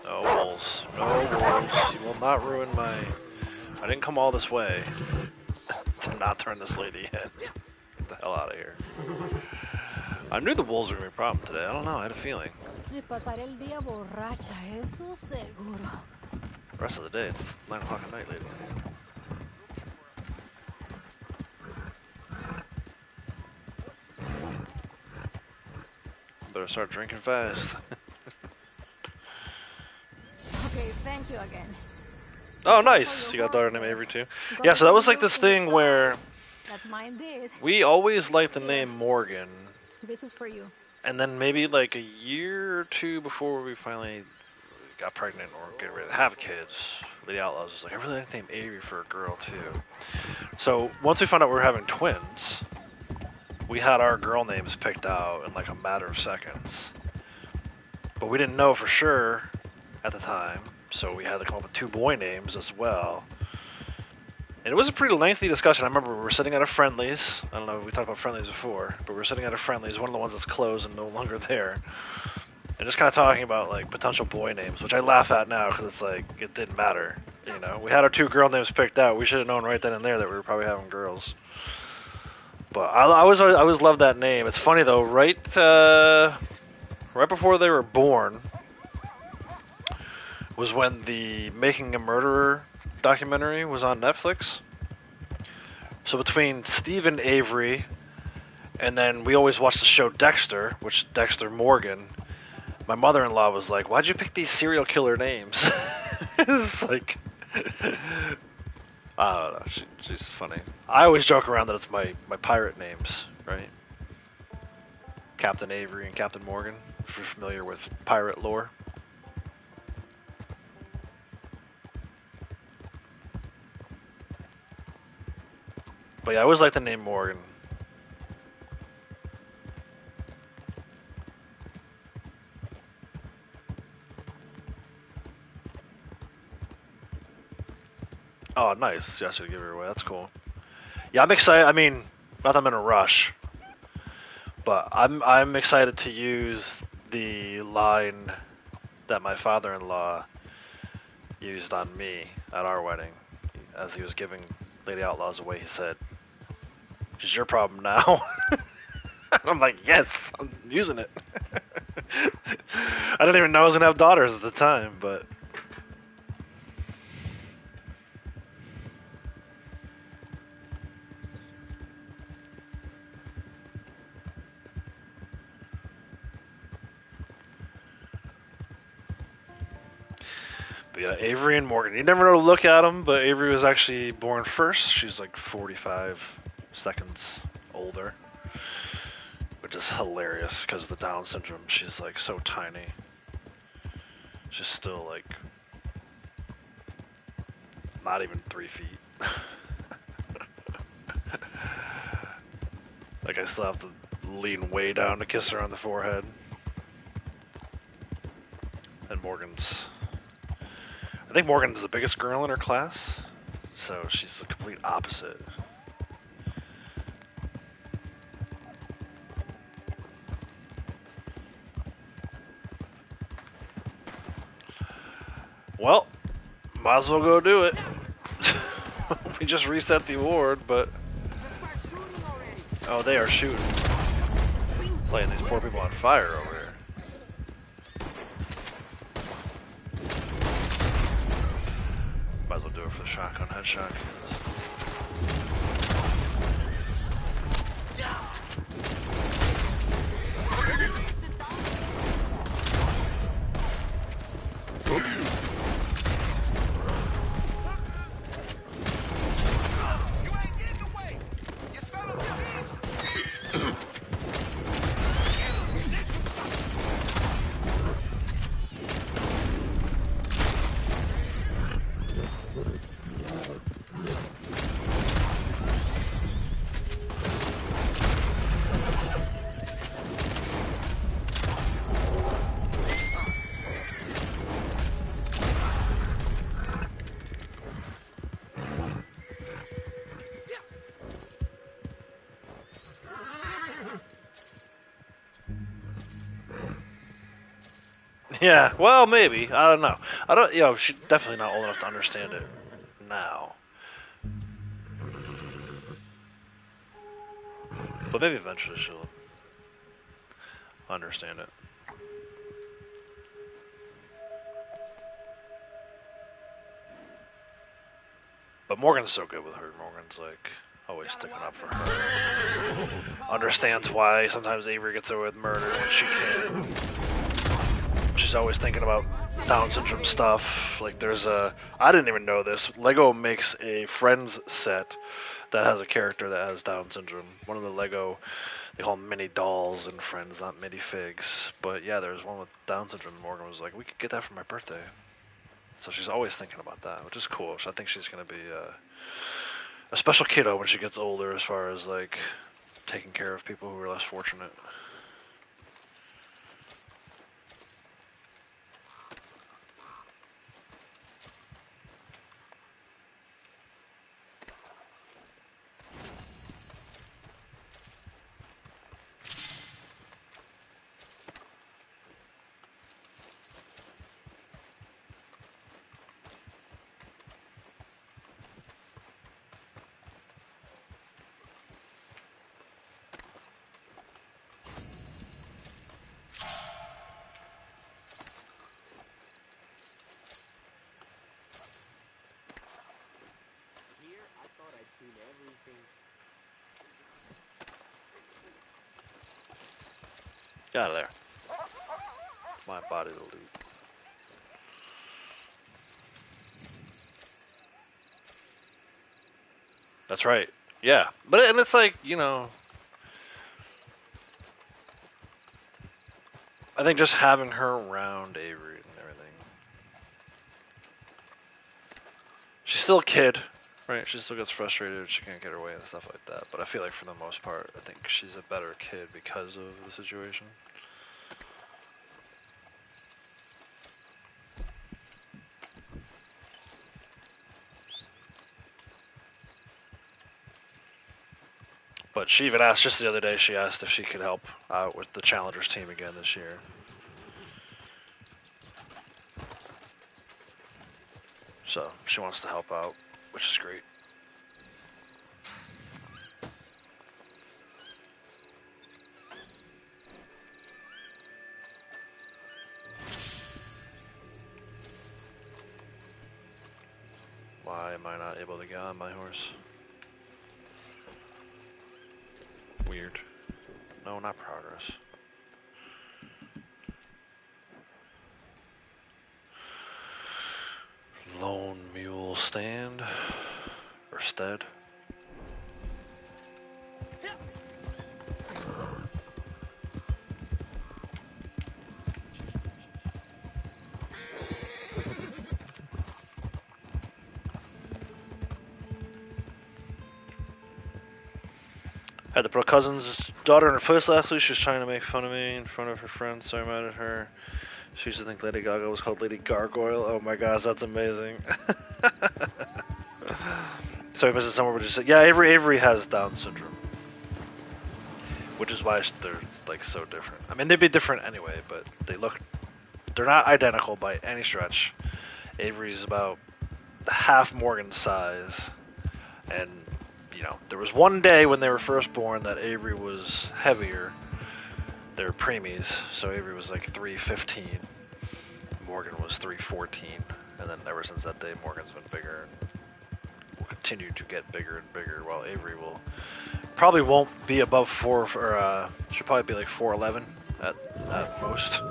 No wolves. No wolves. You will not ruin my... I didn't come all this way to not turn this lady in. Get the hell out of here. I knew the wolves were going to be a problem today. I don't know. I had a feeling. Me pasaré el día borracha, eso seguro. The rest of the day, it's 9 o'clock at night, lady. Better start drinking fast. Okay, thank you again. Oh, nice. You got a daughter named Avery, too? Yeah, so that was like this thing where That mine did. we always liked the name Morgan. This is for you. And then maybe like a year or two before we finally got pregnant or get ready to have kids, Lady Outlaws was like, I really like the name Avery for a girl too. So once we found out we were having twins, we had our girl names picked out in like a matter of seconds. But we didn't know for sure at the time, so we had to come up with 2 boy names as well. And it was a pretty lengthy discussion. I remember we were sitting at a Friendlies. I don't know if we talked about Friendlies before, but we were sitting at a Friendlies, one of the ones that's closed and no longer there. And just kind of talking about like potential boy names, which I laugh at now because it's like it didn't matter. You know, we had our 2 girl names picked out. We should have known right then and there that we were probably having girls. But I always loved that name. It's funny though, right before they were born was when the Making a Murderer documentary was on Netflix. So between Steve and Avery, and then we always watched the show Dexter, which Dexter Morgan, my mother-in-law was like, why'd you pick these serial killer names? It's like, I don't know, she's funny. I always joke around that it's my pirate names, right? Captain Avery and Captain Morgan, if you're familiar with pirate lore. But yeah, I always like the name Morgan. Oh, nice. Jessica, give her away. That's cool. Yeah, I'm excited. I mean, not that I'm in a rush, but I'm excited to use the line that my father-in-law used on me at our wedding, as he was giving Lady Outlaws away. He said, "It's your problem now." I'm like, yes, I'm using it. I didn't even know I was gonna have daughters at the time, but yeah, Avery and Morgan. You never know to look at them, but Avery was actually born first. She's like 45 seconds older, which is hilarious because of the Down syndrome. She's like so tiny. She's still like not even 3 feet. Like I still have to lean way down to kiss her on the forehead. And I think Morgan's the biggest girl in her class, so she's the complete opposite. Well, might as well go do it. We just reset the award, but... Oh, they are shooting. Lighting these poor people on fire over here. Might as well do it for the shotgun headshot. Yeah, well, maybe. I don't know. I don't, you know, she's definitely not old enough to understand it now. But maybe eventually she'll understand it. But Morgan's so good with her. Morgan's like always sticking up for her. Understands why sometimes Avery gets away with murder when she can't. She's always thinking about Down syndrome stuff. Like there's I didn't even know this. Lego makes a Friends set that has a character that has Down syndrome. One of the Lego, they call them mini dolls in Friends, not mini figs. But yeah, there's one with Down syndrome. Morgan was like, we could get that for my birthday. So she's always thinking about that, which is cool. So I think she's gonna be a special kiddo when she gets older, as far as like taking care of people who are less fortunate. Get out of there. My body to loot. That's right. Yeah, but and it's like, you know, I think just having her around Avery and everything. She's still a kid, right? She still gets frustrated. She can't get her way and stuff like that. But I feel like for the most part, I think she's a better kid because of the situation. But she even asked just the other day. She asked if she could help out with the Challengers team again this year. So she wants to help out, which is great. Why am I not able to get on my horse? Weird. No, not progress. Lone mule stand or stead. Had to put a cousin's daughter in her place last week. She was trying to make fun of me in front of her friends, so I mad at her. She used to think Lady Gaga was called Lady Gargoyle. Oh my gosh, that's amazing. Sorry, Mrs. Summer would just say, yeah, Avery has Down syndrome. Which is why they're like so different. I mean, they'd be different anyway, but they're not identical by any stretch. Avery's about half Morgan's size, and you know, there was one day when they were first born that Avery was heavier. They were preemies, so Avery was like 315. Morgan was 314, and then ever since that day, Morgan's been bigger and will continue to get bigger and bigger. While Avery probably won't be above 4, or should probably be like 4'11 at most.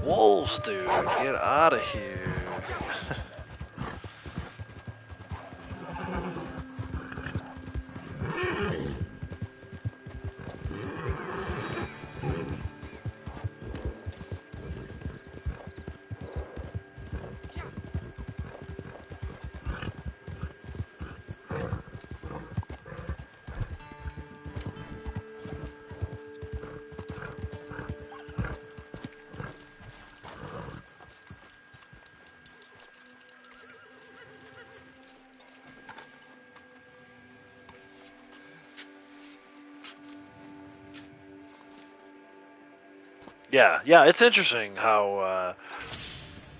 Wolves, dude, get out of here. Yeah, it's interesting how,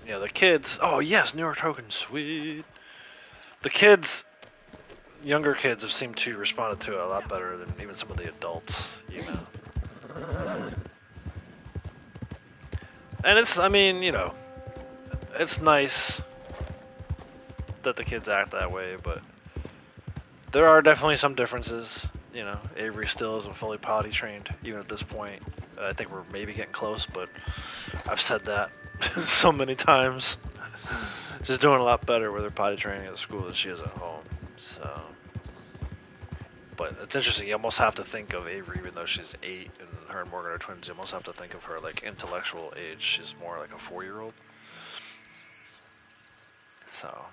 you know, the kids, oh yes, New York token, sweet. The kids, younger kids have seemed to responded to it a lot better than even some of the adults, you know. And it's, I mean, you know, it's nice that the kids act that way, but there are definitely some differences. You know, Avery still isn't fully potty trained, even at this point. I think we're maybe getting close, but I've said that so many times. She's doing a lot better with her potty training at school than she is at home. So, but it's interesting. You almost have to think of Avery, even though she's 8 and her and Morgan are twins. You almost have to think of her like intellectual age. She's more like a 4-year-old. So,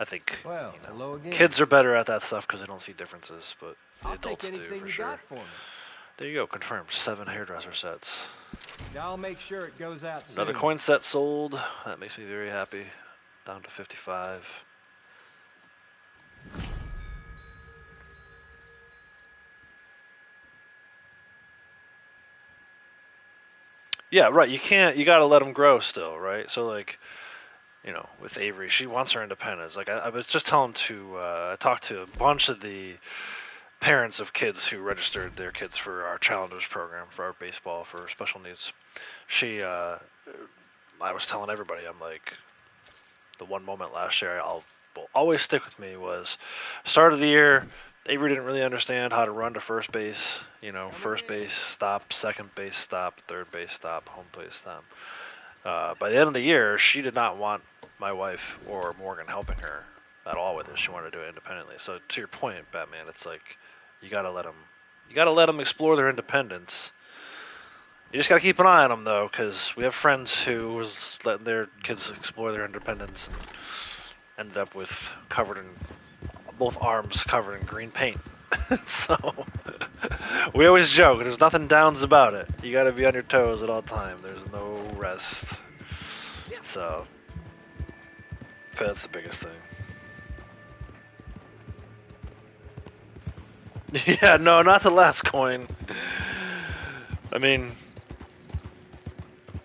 I think Well, you know, hello again. kids are better at that stuff because they don't see differences, but the I'll adults take do anything for you sure. got for me. There you go, confirmed. 7 hairdresser sets. I'll make sure it goes out soon. Another coin set sold. That makes me very happy. Down to 55. Yeah, right. You gotta let them grow still, right? So like, you know, with Avery, she wants her independence. Like I was just I talked to a bunch of the parents of kids who registered their kids for our Challengers program, for our baseball, for special needs. I was telling everybody, I'm like, the one moment last year will always stick with me was start of the year. Avery didn't really understand how to run to first base. You know, first base stop, second base stop, third base stop, home plate stop. By the end of the year, she did not want my wife or Morgan helping her at all with it. She wanted to do it independently. So to your point, Batman, it's like you gotta let them explore their independence. You just gotta keep an eye on them though, because we have friends who was letting their kids explore their independence and ended up with both arms covered in green paint. So we always joke, there's nothing downs about it. You gotta be on your toes at all time. There's no rest. So that's the biggest thing. Yeah, no, not the last coin. I mean,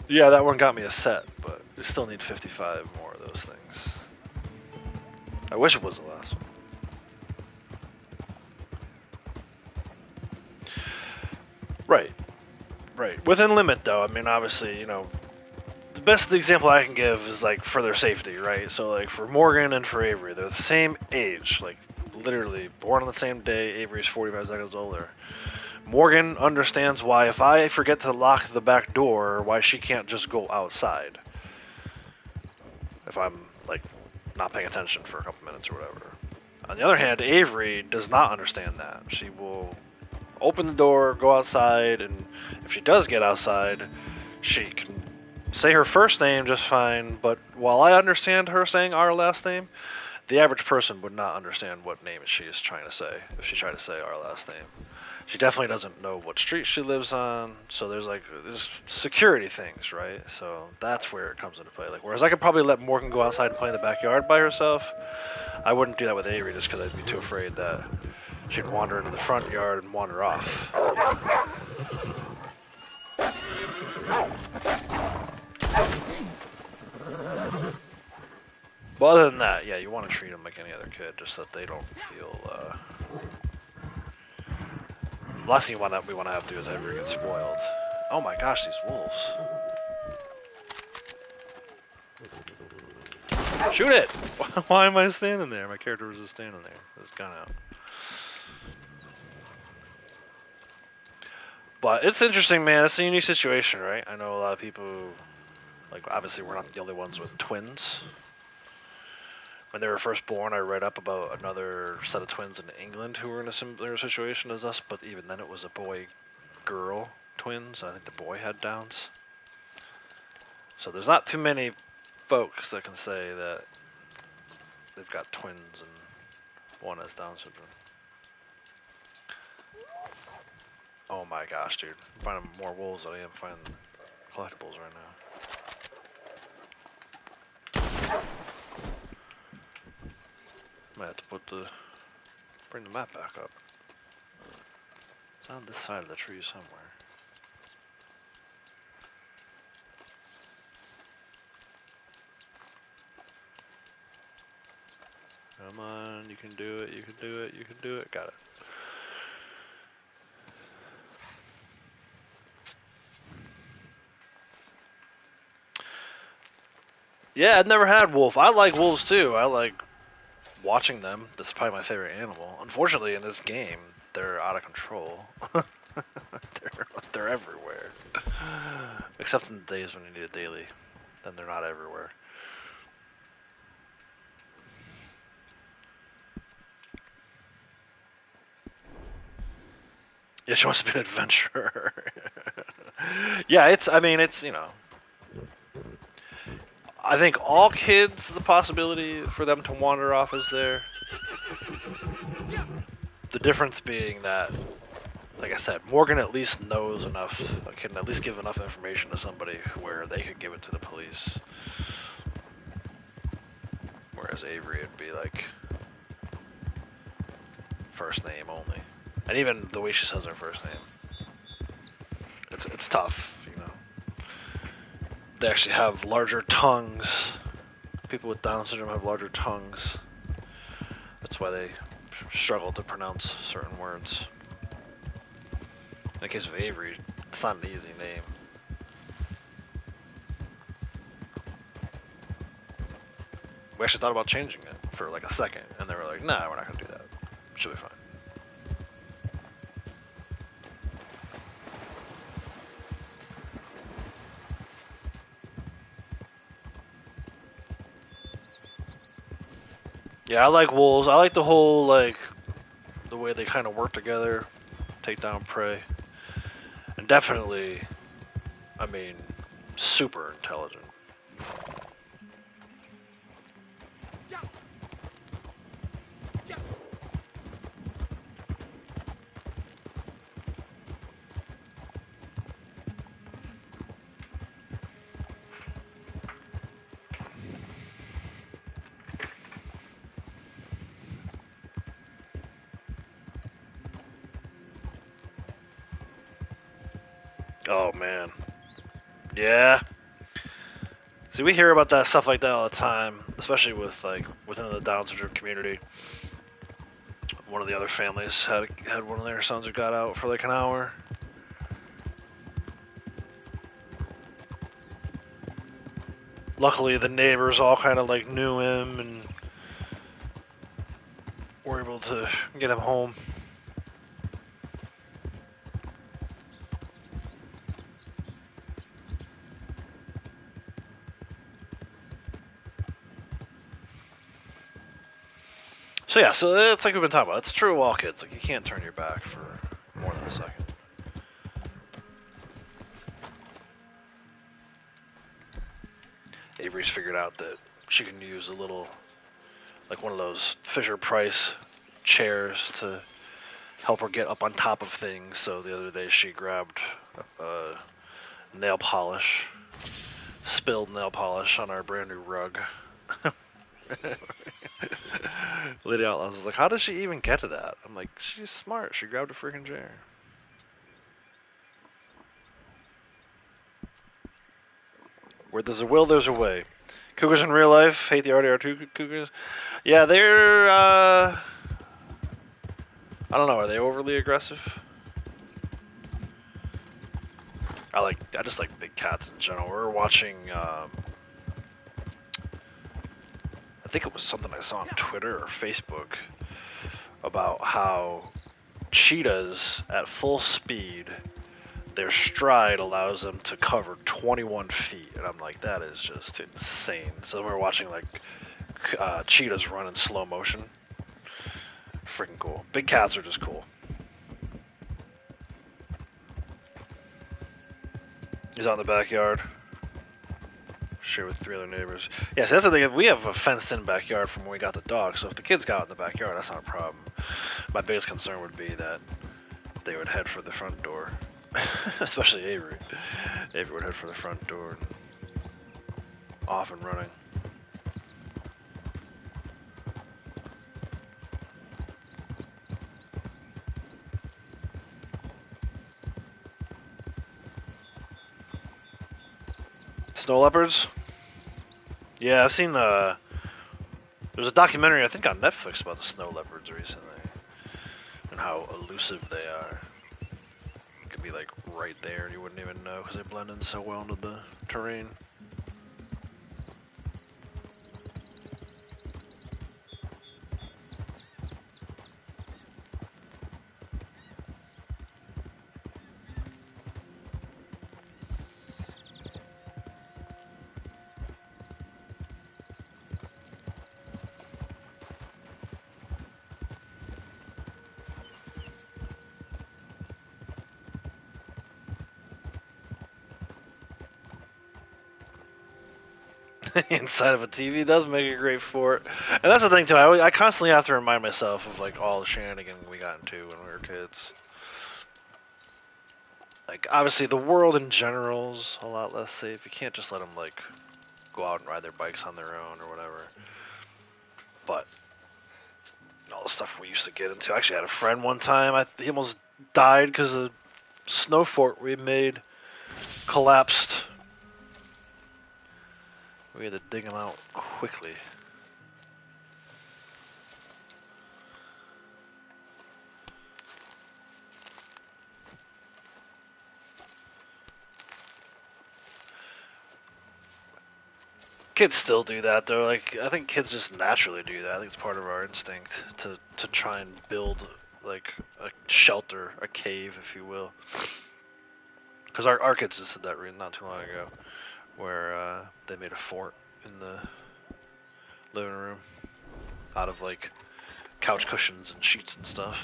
yeah, that one got me a set, but you still need 55 more of those things. I wish it was the last one. Right, right. Within limit, though. I mean, obviously, you know, the best example I can give is like for their safety, right? So, like for Morgan and for Avery, they're the same age, like literally born on the same day. Avery's 45 seconds older. Morgan understands why if I forget to lock the back door, why she can't just go outside. If I'm like not paying attention for a couple minutes or whatever. On the other hand, Avery does not understand that. She will open the door, go outside, and if she does get outside, she can say her first name just fine, but while I understand her saying our last name, the average person would not understand what name she is trying to say if she tried to say our last name. She definitely doesn't know what street she lives on, so there's security things, right? So that's where it comes into play. Like, whereas I could probably let Morgan go outside and play in the backyard by herself, I wouldn't do that with Avery just because I'd be too afraid that she'd wander into the front yard and wander off. But other than that, yeah, you want to treat them like any other kid, just so that they don't feel. The last thing we want to have to do is ever get spoiled. Oh my gosh, these wolves! Shoot it! Why am I standing there? My character was just standing there. With his gun out. But it's interesting, man. It's a unique situation, right? I know a lot of people. Like, obviously, we're not the only ones with twins. When they were first born, I read up about another set of twins in England who were in a similar situation as us, but even then it was a boy-girl twins. I think the boy had Downs. So there's not too many folks that can say that they've got twins and one has Down syndrome. Oh my gosh, dude. I'm finding more wolves than I am finding collectibles right now. Might have to bring the map back up. It's on this side of the tree somewhere. Come on, you can do it, you can do it, you can do it. Got it. Yeah, I've never had wolf. I like wolves too. I like watching them. That's probably my favorite animal. Unfortunately, in this game, they're out of control. they're everywhere. Except in the days when you need a daily. Then they're not everywhere. Yeah, she wants to be an adventurer. Yeah, it's, you know. I think all kids, the possibility for them to wander off is there. The difference being that, like I said, Morgan at least knows enough, can at least give enough information to somebody where they could give it to the police. Whereas Avery would be like, first name only. And even the way she says her first name. It's tough, you know. They actually have larger tongues. People with Down syndrome have larger tongues. That's why they struggle to pronounce certain words. In the case of Avery, it's not an easy name. We actually thought about changing it for like a second, and they were like, nah, we're not gonna do that. Should be fine. Yeah, I like wolves. I like the whole, like, the way they kind of work together, take down prey. And definitely, I mean, super intelligent. Oh man. Yeah. See, we hear about that stuff like that all the time, especially with like within the Down syndrome community. One of the other families had one of their sons who got out for like an hour. Luckily, the neighbors all kind of like knew him and were able to get him home. So yeah, so it's like we've been talking about. It's true of all kids. Like you can't turn your back for more than a second. Avery's figured out that she can use a little, like one of those Fisher Price chairs to help her get up on top of things. So the other day she grabbed nail polish, spilled nail polish on our brand new rug. Lady Outlaws was like, how does she even get to that? I'm like, she's smart. She grabbed a freaking chair. Where there's a will, there's a way. Cougars in real life hate the RDR2 Cougars. Yeah, they're, I don't know, are they overly aggressive? I just like big cats in general. We were watching, I think it was something I saw on Twitter or Facebook about how cheetahs at full speed, their stride allows them to cover 21 feet. And I'm like, that is just insane. So we're watching like cheetahs run in slow motion. Freaking cool. Big cats are just cool. He's out in the backyard. Share with 3 other neighbors. Yeah, so that's the thing. We have a fenced-in backyard from when we got the dog. So if the kids got out in the backyard, that's not a problem. My biggest concern would be that they would head for the front door. Especially Avery. Avery would head for the front door and off and running. Snow leopards? Yeah, I've seen there's a documentary I think on Netflix about the snow leopards recently and how elusive they are. It could be like right there and you wouldn't even know because they blend in so well into the terrain. Inside of a TV does make a great fort. And that's the thing too, I constantly have to remind myself of like all the shenanigans we got into when we were kids. Like obviously the world in general is a lot less safe. You can't just let them like go out and ride their bikes on their own or whatever. But all the stuff we used to get into. I actually had a friend one time, he almost died because a snow fort we made collapsed. We had to dig them out quickly. Kids still do that though. Like I think kids just naturally do that. I think it's part of our instinct to try and build like a shelter, a cave, if you will. Because our kids just did that not too long ago, where they made a fort in the living room out of like couch cushions and sheets and stuff.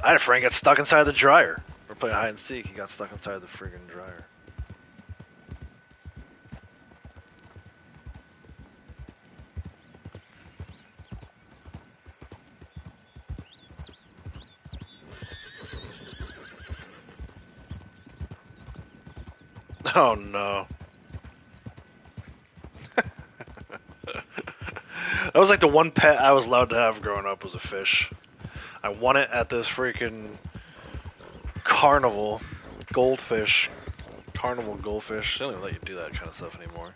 I had a friend get stuck inside the dryer. We're playing hide and seek. He got stuck inside the friggin' dryer. Oh no. That was like the one pet I was allowed to have growing up was a fish. I won it at this freaking carnival, goldfish, carnival goldfish. They don't even let you do that kind of stuff anymore.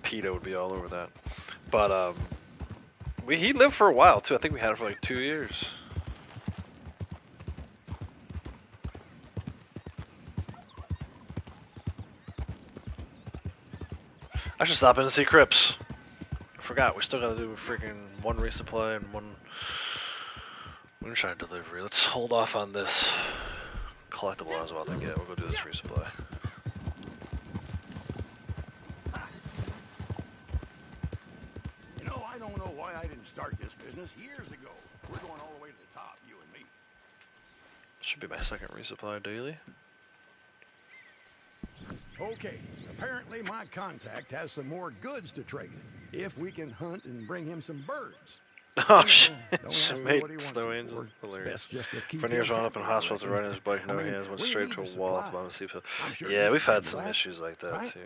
PETA would be all over that. But he lived for a while too. I think we had it for like 2 years. I should stop in and see Crips. I forgot, we still gotta do a freaking one resupply and one moonshine delivery. Let's hold off on this collectible I was about to get. We'll go do this resupply. You know, I don't know why I didn't start this business years ago. We're going all the way to the top, you and me. Should be my second resupply daily. Okay, apparently my contact has some more goods to trade. If we can hunt and bring him some birds. Oh shit! Don't ask me Mate, what he wants Snow them Angel, for. hilarious. Best just to keep Veneers him wound up in happy, I hospital to reckon. riding his bike, no I mean, hands, went we straight need to a the wall at supply. the bottom of the seatbelt. I'm sure Yeah, you we've can had do some that, issues like that right? too.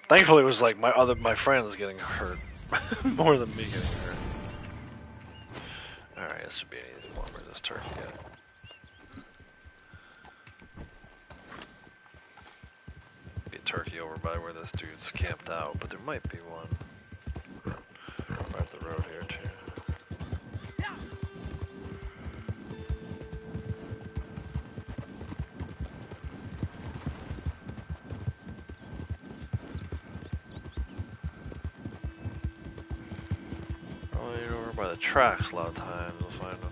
Thankfully, it was like my friends getting hurt more than me getting hurt. All right, this should be an easy one. Where's this turkey at? Be a turkey over by where this dude's camped out, but there might be one right up the road here too. Probably over by the tracks a lot of times we'll find them.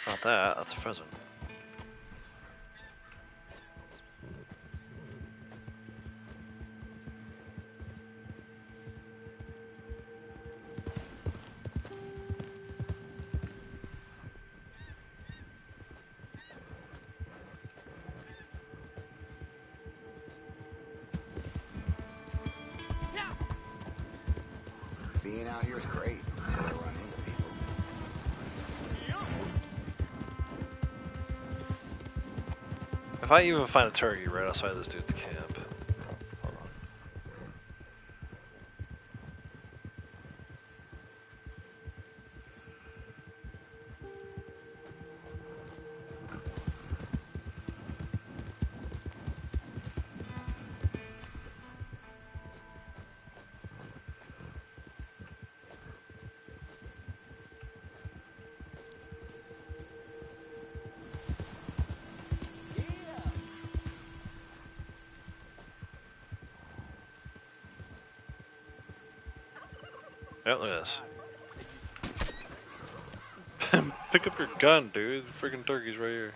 Not that, that's a pheasant. Being out here is great until I run into people. If I even find a turkey right outside this dude's camp. Hold on. Yep, look at this. Pick up your gun, dude. The freaking turkey's right here.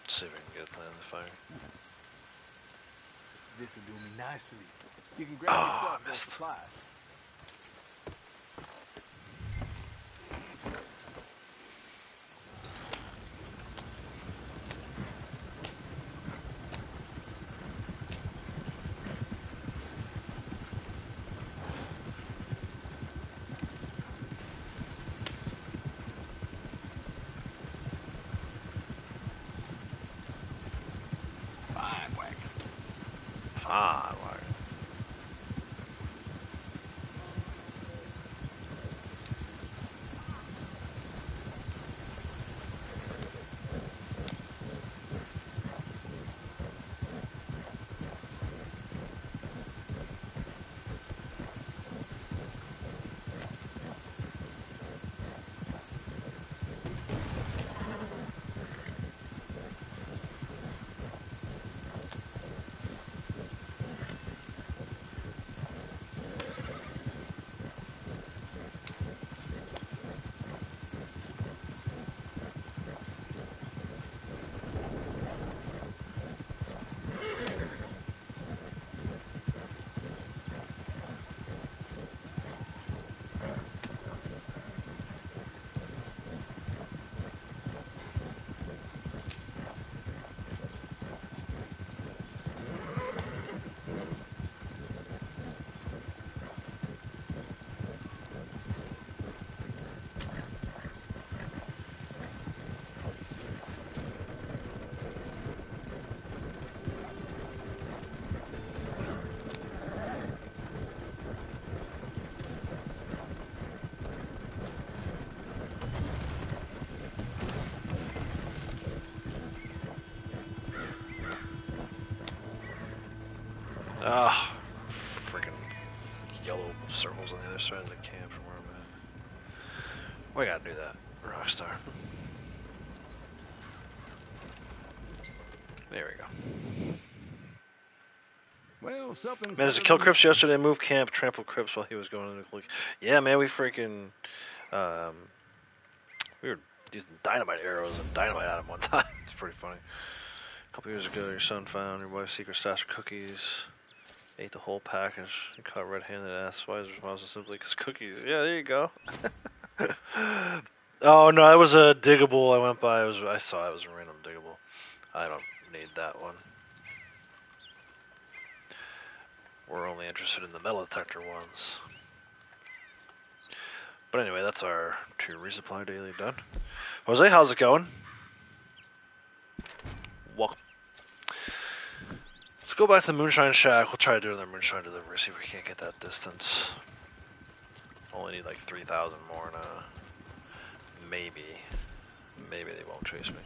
Let's see if we can get it land the fire. This'll do me nicely. You can grab Oh, yourself I more missed. supplies. Fine wagon. Ah, why? Ah, freaking yellow circles on the other side of the camp from where I'm at. We gotta do that, Rockstar. There we go. Well, something's Managed to better kill than Crips nothing. yesterday, move camp, trample Crips while he was going into the clique. Yeah, man, we freaking, we were using dynamite arrows and dynamite at him one time. It's pretty funny. A couple years ago, your son found your wife's secret stash of cookies, ate the whole package, and caught red-handed. Asked why his response was simply, "'Cause cookies." Yeah, there you go. Oh no, that was a diggable. I went by. I saw it was a random diggable. I don't need that one. We're only interested in the metal detector ones. But anyway, that's our 2 resupply daily done. Jose, how's it going? Welcome. Let's go back to the Moonshine Shack. We'll try to do another Moonshine delivery, see if we can't get that distance. Only need like 3,000 more now. Maybe they won't chase me.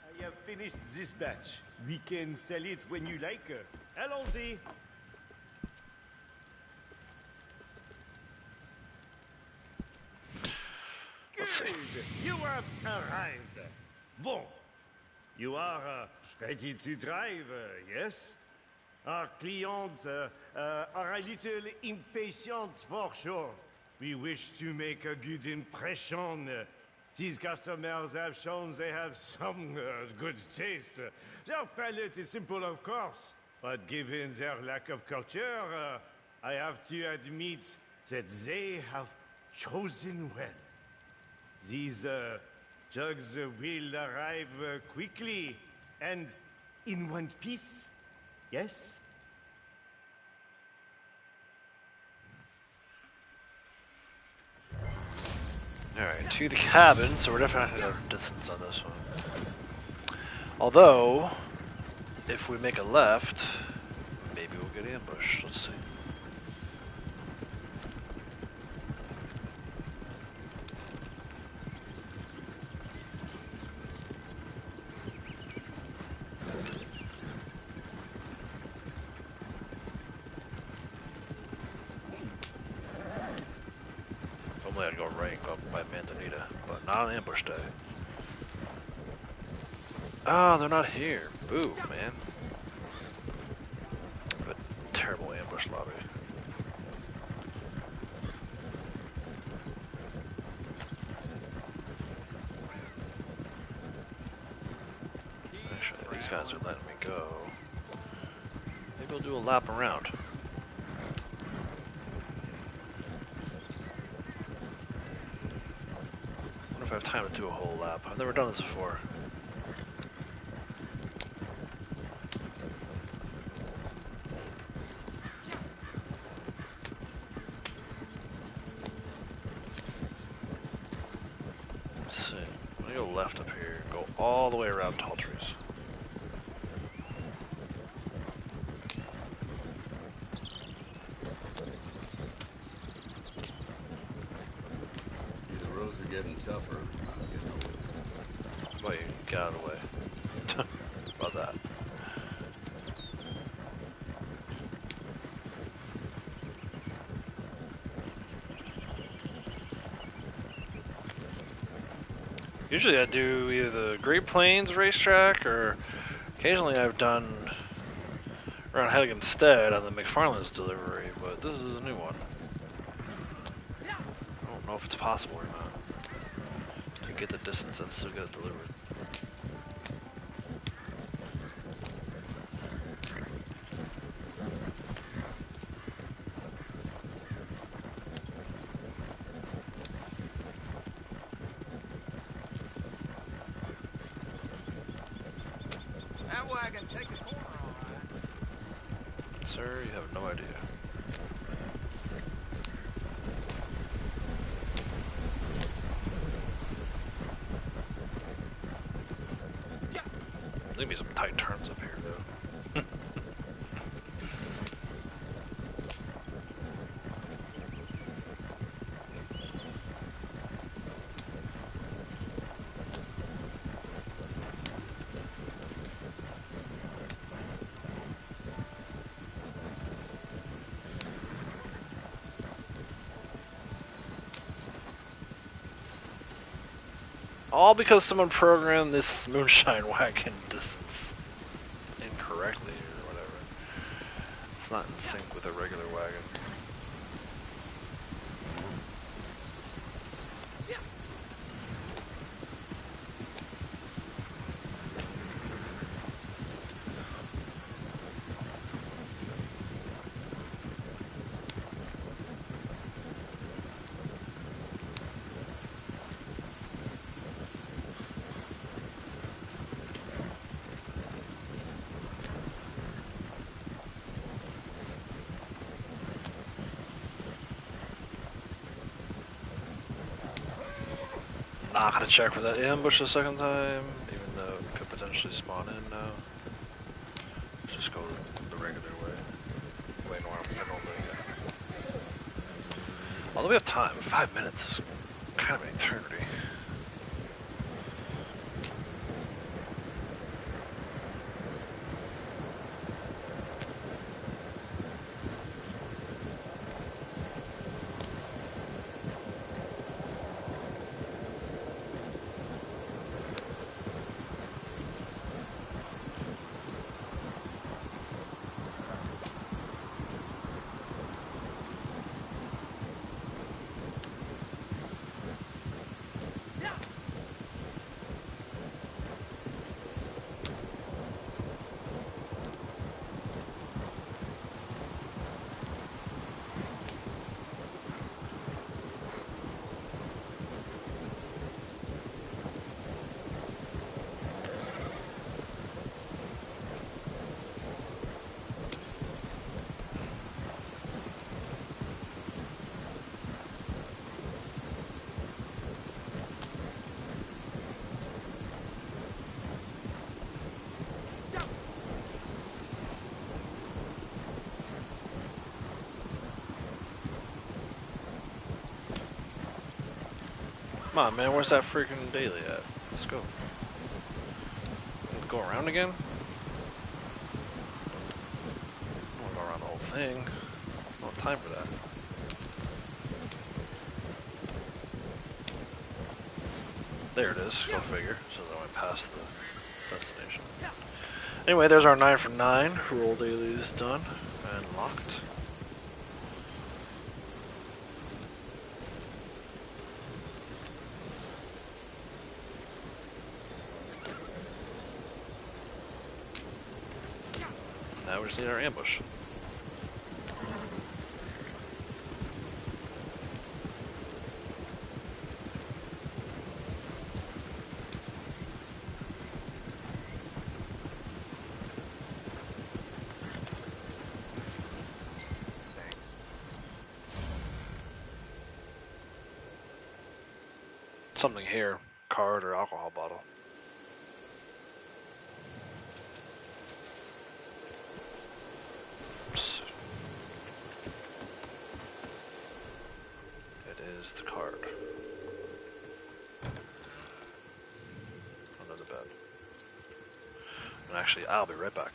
I have finished this batch. We can sell it when you like. Allons-y. Good. You have arrived. Bon. You are ready to drive, yes? Our clients are a little impatient for sure. We wish to make a good impression. These customers have shown they have some good taste. Their palate is simple, of course, but given their lack of culture, I have to admit that they have chosen well. These jugs will arrive quickly and in one piece, yes? Alright, to the cabin, so we're definitely not going to distance on this one. Although, if we make a left, maybe we'll get ambushed. Let's see. Normally I'd go right and go up by Manzanita, but not on ambush day. Oh, they're not here. Boo, man. But terrible ambush lobby. Actually, these guys are letting me go. Maybe we'll do a lap around. If I have time to do a whole lap. I've never done this before. Let's see. I'm gonna go left up here, go all the way around Tall Trees. The roads are getting tougher. Well, you get out of the way. About that. Usually I do either the Great Plains racetrack or occasionally I've done around Heiligenstead on the McFarland's delivery, but this is a new one. I don't know if it's possible or not to get the distance and still get it delivered. That way. I can take a corner, all right. Sir, you have no idea. Leave me some tight turns up here, though. All because someone programmed this moonshine wagon distance incorrectly or whatever. It's not in sync with a regular wagon. Not gonna check for that ambush a second time, even though it could potentially spawn in now. Let's just go the regular way. Way normal, normally, yeah. Although we have time, 5 minutes. Kind of an eternity. Come on, man, where's that freaking daily at? Let's go. Let's go around again? I don't wanna go around the whole thing. I don't have time for that. There it is, go figure. So that I went past the destination. Anyway, there's our 9 for 9. Roll dailies done and locked. Now we just need our ambush. Something here, card or alcohol bottle. Oops. It is the card. Under the bed. And actually, I'll be right back.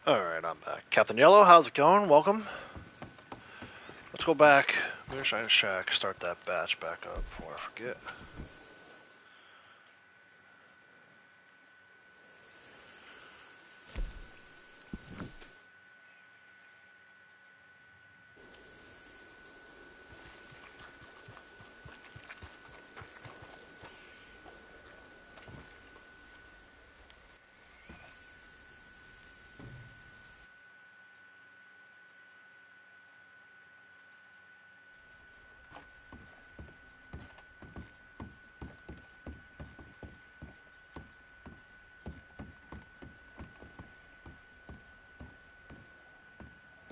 Alright, I'm back. Captain Yellow, how's it going? Welcome. Let's go back. Moonshine Shack, start that batch back up before I forget.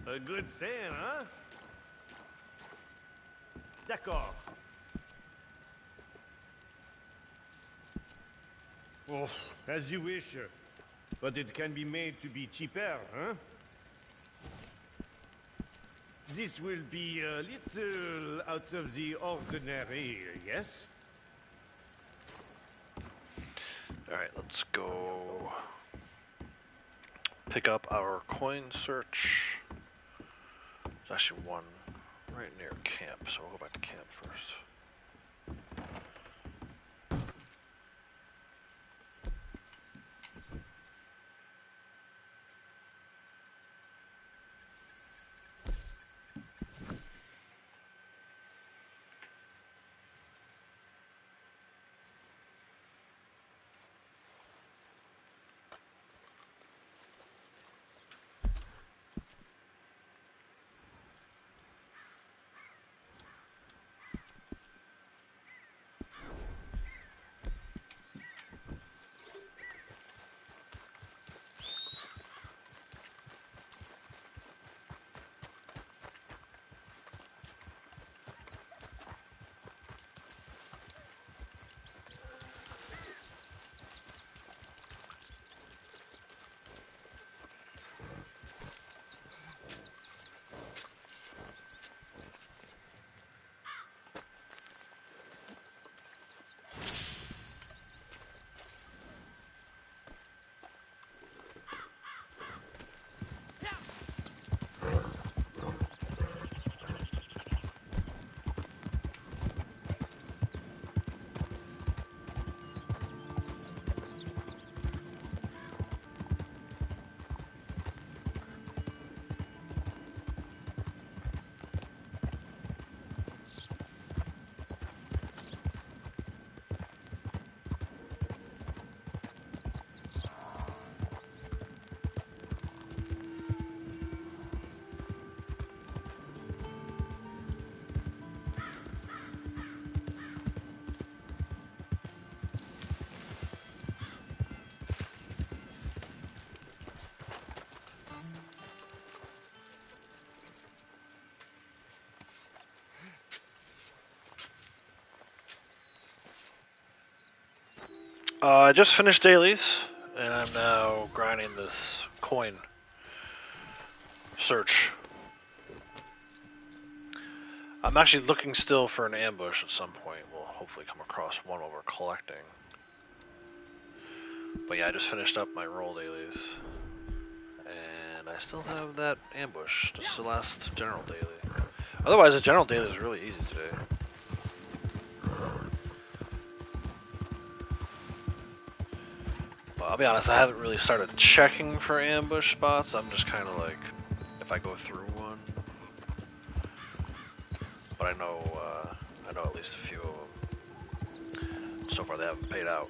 A good saying, huh? D'accord. Oh, as you wish. But it can be made to be cheaper, huh? This will be a little out of the ordinary, yes? Alright, let's go pick up our coin search. There's actually one right near camp, so we'll go back to camp first. I just finished dailies, and I'm now grinding this coin search. I'm actually looking still for an ambush at some point. We'll hopefully come across one while we're collecting. But yeah, I just finished up my roll dailies. And I still have that ambush. This is the last general daily. Otherwise, the general daily is really easy today. Well, I'll be honest, I haven't really started checking for ambush spots. I'm just kind of like, if I go through one. But I know at least a few of them. So far, they haven't paid out.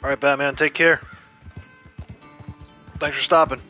All right, Batman, take care. Thanks for stopping.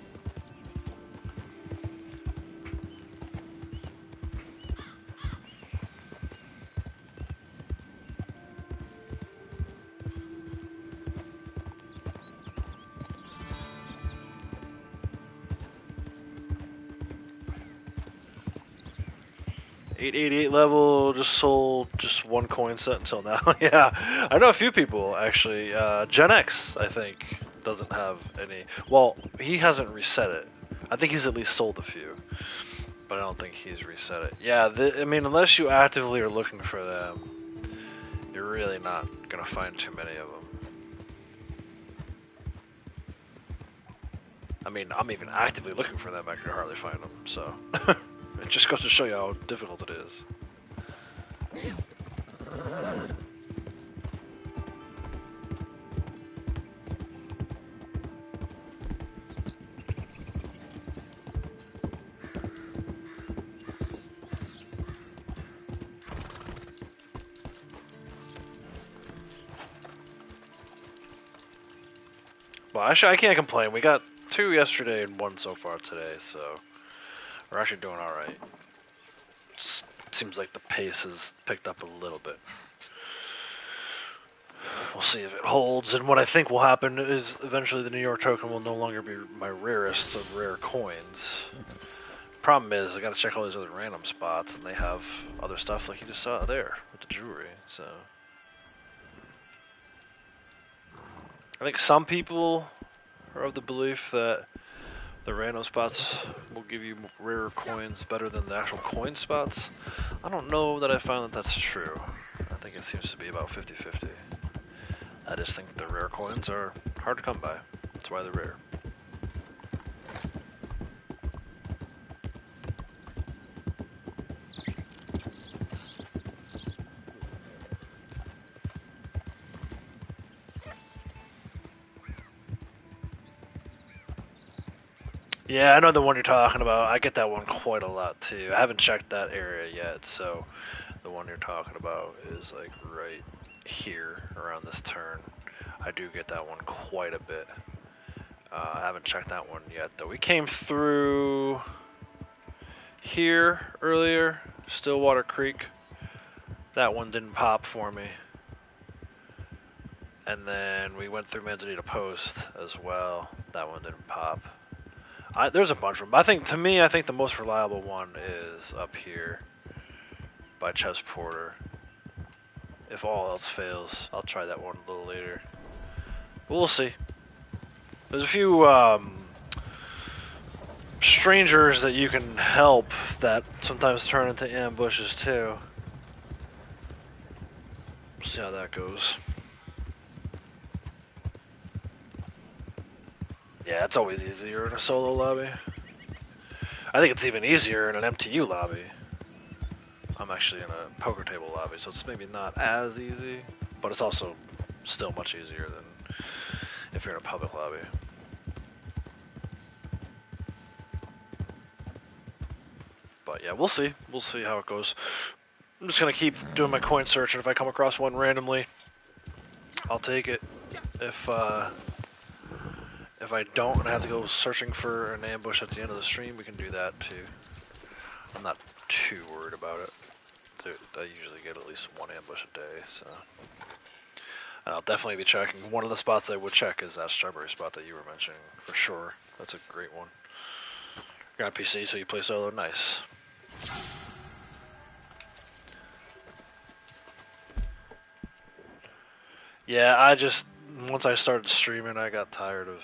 $888 level, just sold just one coin set until now. Yeah, I know a few people actually. Gen X, I think, doesn't have any. Well, he hasn't reset it. I think he's at least sold a few, but I don't think he's reset it. Yeah, I mean, unless you actively are looking for them, you're really not gonna find too many of them. I mean, I'm even actively looking for them. I can hardly find them. So it just goes to show you how difficult it is. Well, actually, I can't complain. We got 2 yesterday and 1 so far today, so we're actually doing all right. Seems like the pace has picked up a little bit. We'll see if it holds, and what I think will happen is eventually the New York token will no longer be my rarest of rare coins. Problem is, I gotta check all these other random spots, and they have other stuff like you just saw there with the jewelry, so... I think some people are of the belief that the random spots will give you rarer coins better than the actual coin spots. I don't know that I found that that's true. I think it seems to be about 50-50. I just think the rare coins are hard to come by. That's why they're rare. Yeah, I know the one you're talking about. I get that one quite a lot too. I haven't checked that area yet, so the one you're talking about is like right here around this turn. I do get that one quite a bit. I haven't checked that one yet though. We came through here earlier, Stillwater Creek. That one didn't pop for me. And then we went through Manzanita Post as well. That one didn't pop. There's a bunch of them. I think the most reliable one is up here by Chess Porter. If all else fails, I'll try that one a little later. But we'll see. There's a few strangers that you can help that sometimes turn into ambushes too. See how that goes. Yeah, it's always easier in a solo lobby. I think it's even easier in an MTU lobby. I'm actually in a poker table lobby, so it's maybe not as easy, but it's also still much easier than if you're in a public lobby. But yeah, we'll see. We'll see how it goes. I'm just gonna keep doing my coin search, and if I come across one randomly, I'll take it. If I don't and I have to go searching for an ambush at the end of the stream, we can do that too. I'm not too worried about it. I usually get at least one ambush a day, so. And I'll definitely be checking. One of the spots I would check is that strawberry spot that you were mentioning, for sure. That's a great one. You're on PC, so you play solo? Nice. Yeah, once I started streaming, I got tired of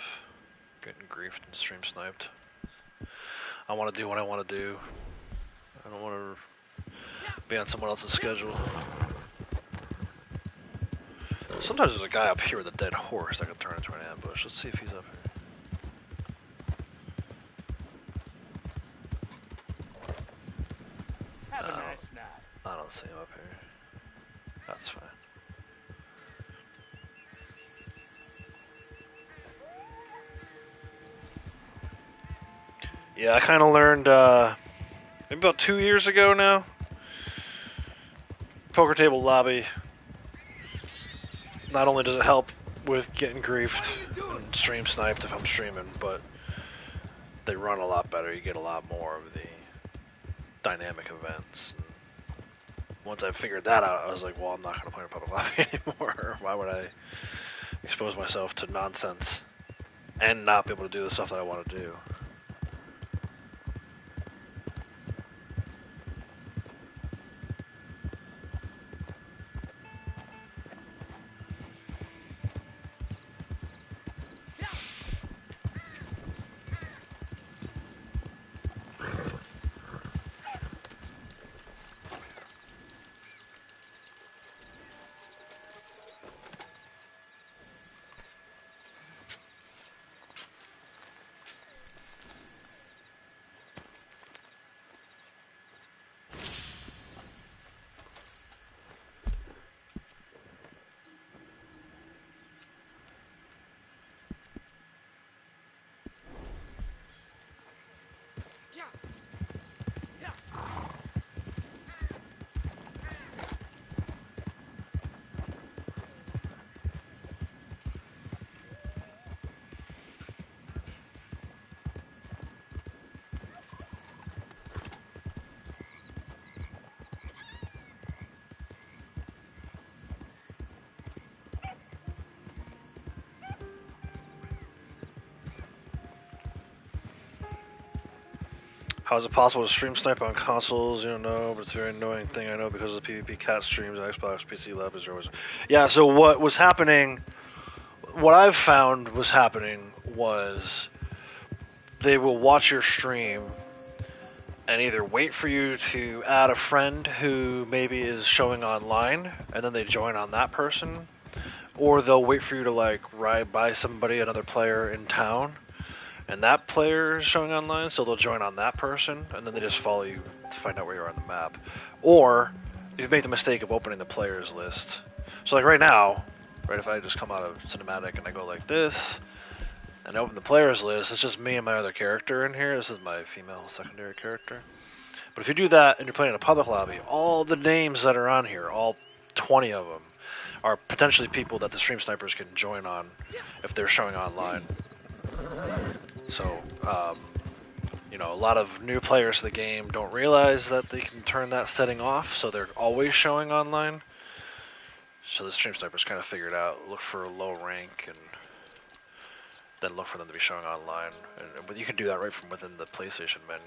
getting griefed and stream sniped. I want to do what I want to do. I don't want to be on someone else's schedule. Sometimes there's a guy up here with a dead horse that can turn into an ambush. Let's see if he's up here. Have a nice night. I don't see him up here. That's fine. Yeah, I kind of learned maybe about 2 years ago now. Poker table lobby. Not only does it help with getting griefed and stream sniped if I'm streaming, but they run a lot better. You get a lot more of the dynamic events. Once I figured that out, I was like, well, I'm not going to play in public lobby anymore. Why would I expose myself to nonsense and not be able to do the stuff that I want to do? How is it possible to stream snipe on consoles? You don't know, but it's a very annoying thing I know because of the PvP cat streams, Xbox, PC levels, always. Yeah, so what was happening, what I've found was happening was they will watch your stream and either wait for you to add a friend who maybe is showing online, and then they join on that person, or they'll wait for you to like ride by somebody, another player in town, and that player is showing online, so they'll join on that person, and then they just follow you to find out where you are on the map. Or you've made the mistake of opening the players list. So like right now, right, if I just come out of cinematic and I go like this, and I open the players list, it's just me and my other character in here. This is my female secondary character. But if you do that and you're playing in a public lobby, all the names that are on here, all 20 of them, are potentially people that the stream snipers can join on if they're showing online. So, you know, a lot of new players to the game don't realize that they can turn that setting off, so they're always showing online. So the stream snipers kind of figured out, look for a low rank, and then look for them to be showing online. But you can do that right from within the PlayStation menu.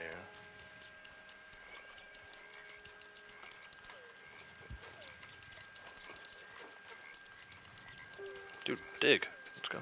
Dude, dig. Let's go.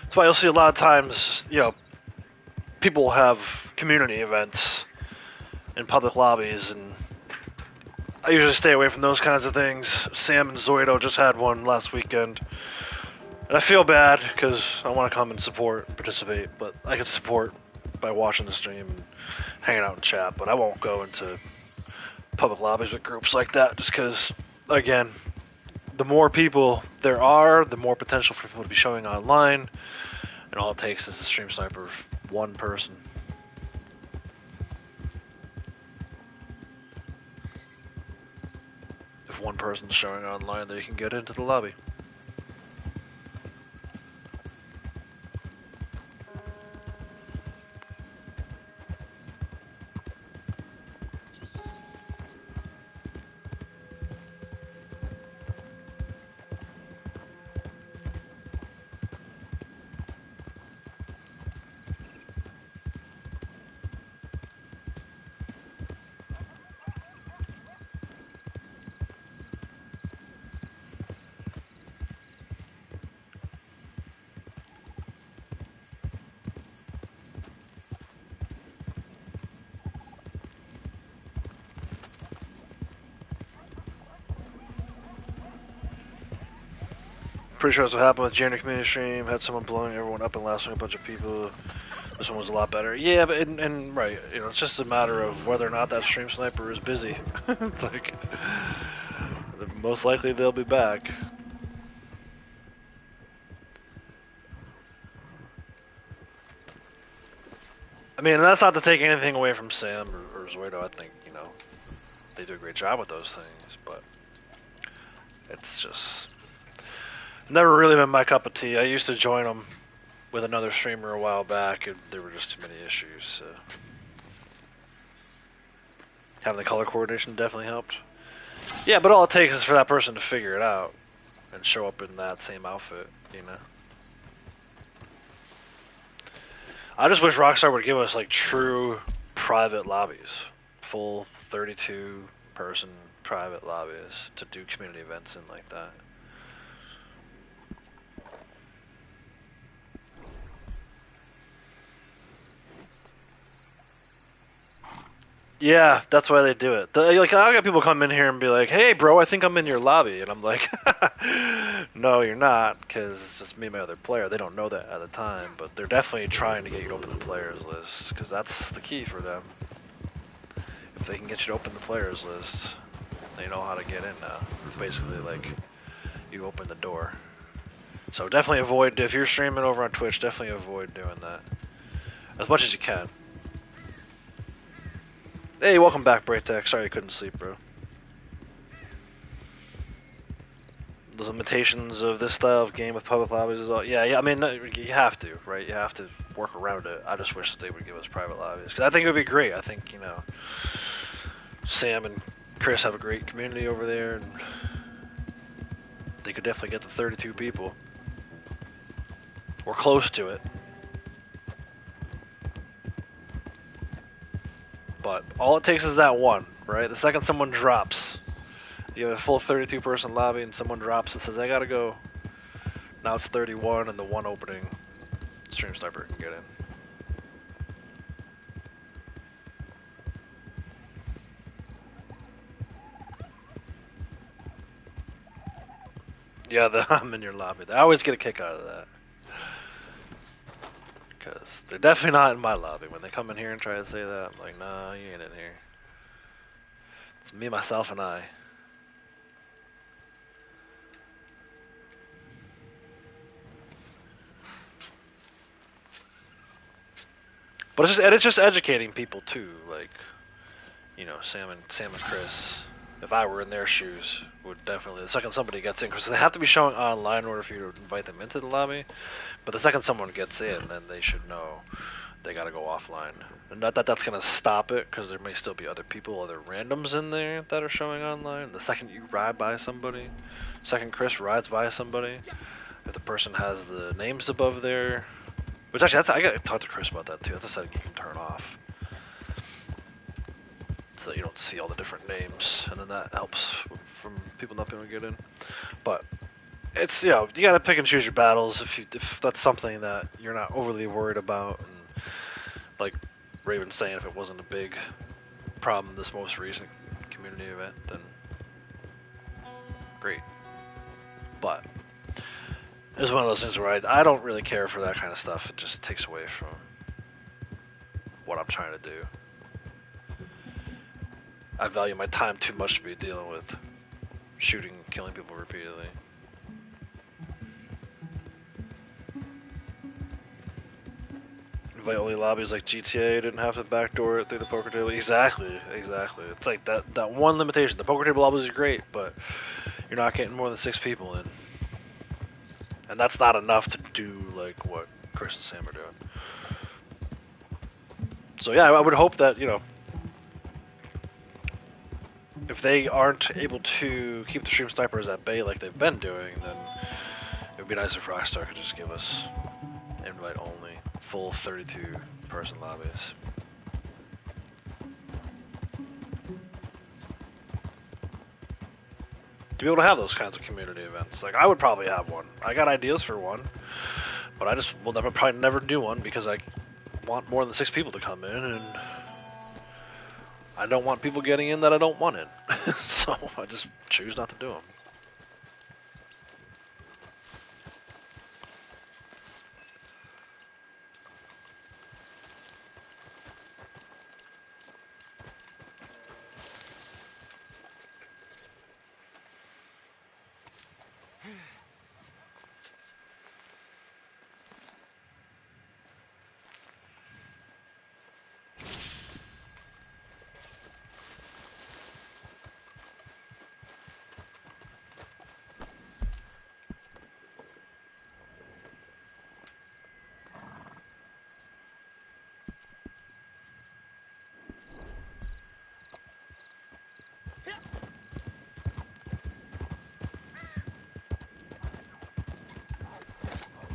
That's why you'll see a lot of times, you know, people have community events in public lobbies, and I usually stay away from those kinds of things. Sam and Zoido just had one last weekend, and I feel bad because I want to come and support, participate, but I can support by watching the stream and hanging out in chat, but I won't go into public lobbies with groups like that just because, again, the more people there are, the more potential for people to be showing online, and all it takes is a stream sniper of one person. If one person's showing online, they can get into the lobby. Pretty sure that's what happened with January community stream. Had someone blowing everyone up and lasting a bunch of people. This one was a lot better. Yeah, but and right, you know, it's just a matter of whether or not that stream sniper is busy. Like, most likely they'll be back. I mean, and that's not to take anything away from Sam or Zoido. I think, you know, they do a great job with those things, but it's just never really been my cup of tea. I used to join them with another streamer a while back, and there were just too many issues. So having the color coordination definitely helped. Yeah, but all it takes is for that person to figure it out and show up in that same outfit, you know. I just wish Rockstar would give us like true private lobbies, full 32-person private lobbies to do community events in like that. Yeah, that's why they do it. Like, I got people come in here and be like, "Hey, bro, I think I'm in your lobby," and I'm like, "No, you're not," because it's just me and my other player. They don't know that at the time, but they're definitely trying to get you to open the players list because that's the key for them. If they can get you to open the players list, they know how to get in now. It's basically like you open the door. So definitely avoid, if you're streaming over on Twitch, definitely avoid doing that. As much as you can. Hey, welcome back, Braytech. Sorry you couldn't sleep, bro. The limitations of this style of game with public lobbies is all... Yeah, I mean, you have to, right? You have to work around it. I just wish that they would give us private lobbies. Because I think it would be great. I think, you know, Sam and Chris have a great community over there, and they could definitely get to 32 people. Or close to it. But all it takes is that one, right? The second someone drops, you have a full 32-person lobby, and someone drops and says, I gotta go. Now it's 31, and the one opening, Stream Sniper can get in. Yeah, I'm in your lobby. I always get a kick out of that. Because they're definitely not in my lobby. When they come in here and try to say that, I'm like, nah, you ain't in here. It's me, myself, and I. But it's just educating people too, like, you know, Sam and Chris. If I were in their shoes, would definitely, the second somebody gets in, because they have to be showing online in order for you to invite them into the lobby. But the second someone gets in, then they should know they got to go offline. And not that that's going to stop it, because there may still be other people, other randoms in there that are showing online. The second you ride by somebody, second Chris rides by somebody, if the person has the names above there, which actually, I got to talk to Chris about that too. That's a setting you can turn off, so that you don't see all the different names, and then that helps from people not being able to get in. But it's, you know, you got to pick and choose your battles if that's something that you're not overly worried about. And like Raven's saying, if it wasn't a big problem this most recent community event, then great. But it's one of those things where I don't really care for that kind of stuff. It just takes away from what I'm trying to do. I value my time too much to be dealing with shooting, killing people repeatedly. Invite only lobbies like GTA, didn't have to backdoor it through the poker table. Exactly. It's like that one limitation. The poker table lobbies are great, but you're not getting more than 6 people in. And that's not enough to do like what Chris and Sam are doing. So yeah, I would hope that, you know, if they aren't able to keep the stream snipers at bay like they've been doing, then it would be nice if Rockstar could just give us invite only full 32-person lobbies. To be able to have those kinds of community events. Like, I would probably have one. I got ideas for one, but I just will probably never do one because I want more than 6 people to come in, and I don't want people getting in that I don't want in. So I just choose not to do them.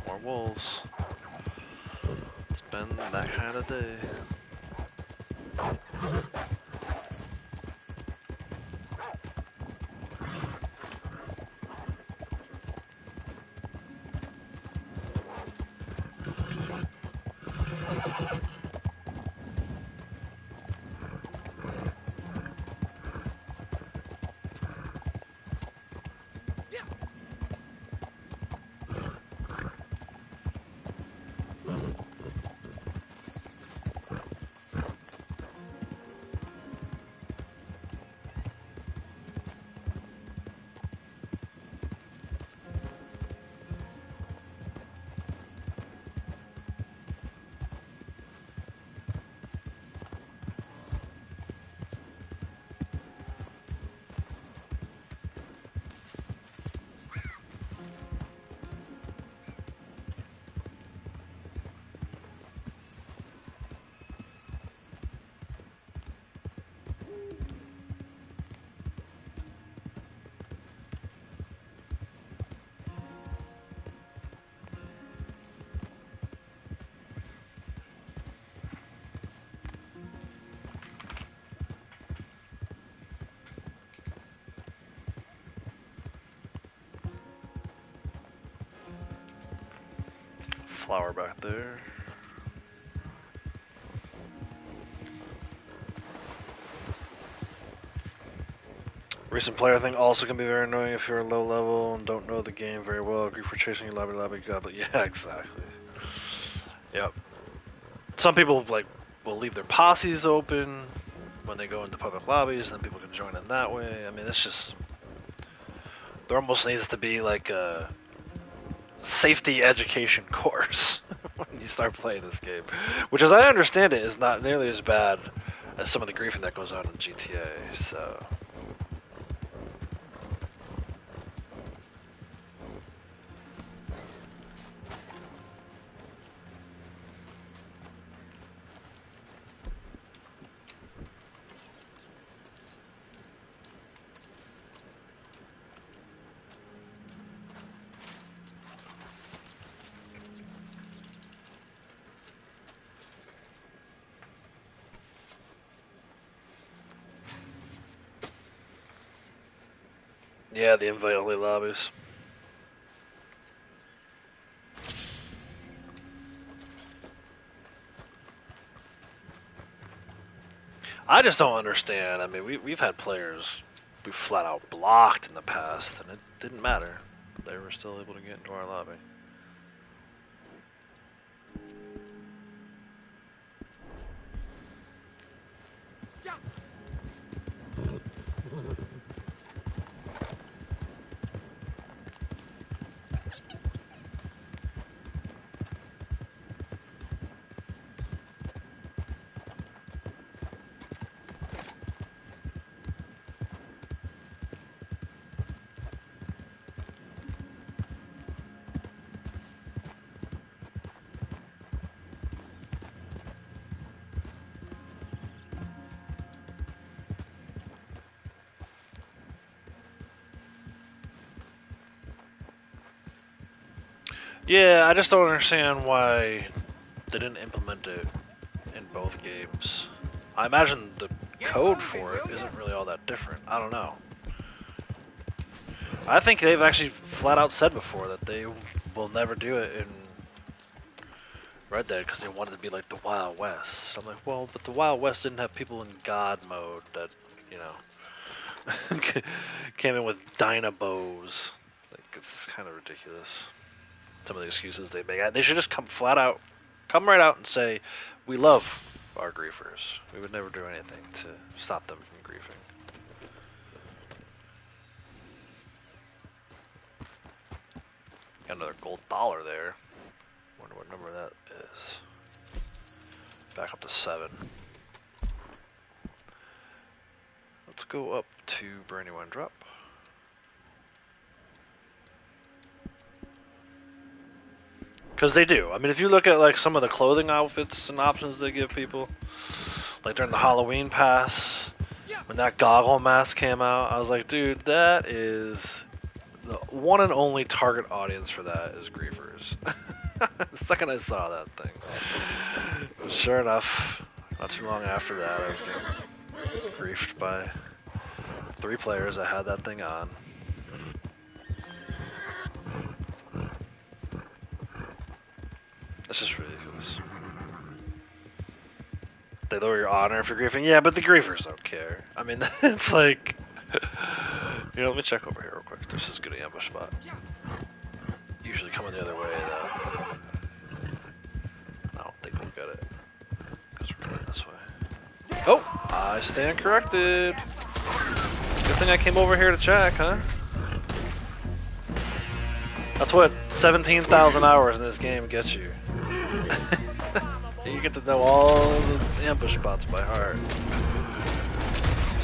More wolves. It's been that kind of day. flower back there. Recent player thing also can be very annoying if you're low level and don't know the game very well. Agree for chasing you, lobby, goblet. Yeah, exactly. Yep. Some people like will leave their posses open when they go into public lobbies, and then people can join in that way. I mean, it's just there almost needs to be like a safety education course when you start playing this game, which, as I understand it, is not nearly as bad as some of the griefing that goes on in GTA. So. Yeah, the invite-only lobbies. I just don't understand. I mean, we've had players we flat out blocked in the past, and it didn't matter. They were still able to get into our lobby. Yeah, I just don't understand why they didn't implement it in both games. I imagine the code for it isn't really all that different. I don't know. I think they've actually flat out said before that they will never do it in Red Dead because they wanted to be like the Wild West. I'm like, well, but the Wild West didn't have people in God mode that, you know, came in with dynamos. Like, it's kind of ridiculous. Some of the excuses they make. They should just come right out and say, we love our griefers. We would never do anything to stop them from griefing. Got another gold dollar there. Wonder what number that is. Back up to 7. Let's go up to Brandywine Drop. Because they do. I mean, if you look at like some of the clothing outfits and options they give people, like during the Halloween pass, when that goggle mask came out, I was like, dude, that is the one and only target audience for that is griefers. The second I saw that thing, sure enough, not too long after that, I was getting griefed by 3 players that had that thing on. It's just ridiculous. They lower your honor if you're griefing. Yeah, but the griefers don't care. I mean, it's like... You know, let me check over here real quick. This is a good ambush spot. Usually coming the other way, though. I don't think we'll get it. Because we're coming this way. Oh! I stand corrected! Good thing I came over here to check, huh? That's what 17,000 hours in this game gets you. You get to know all the ambush spots by heart,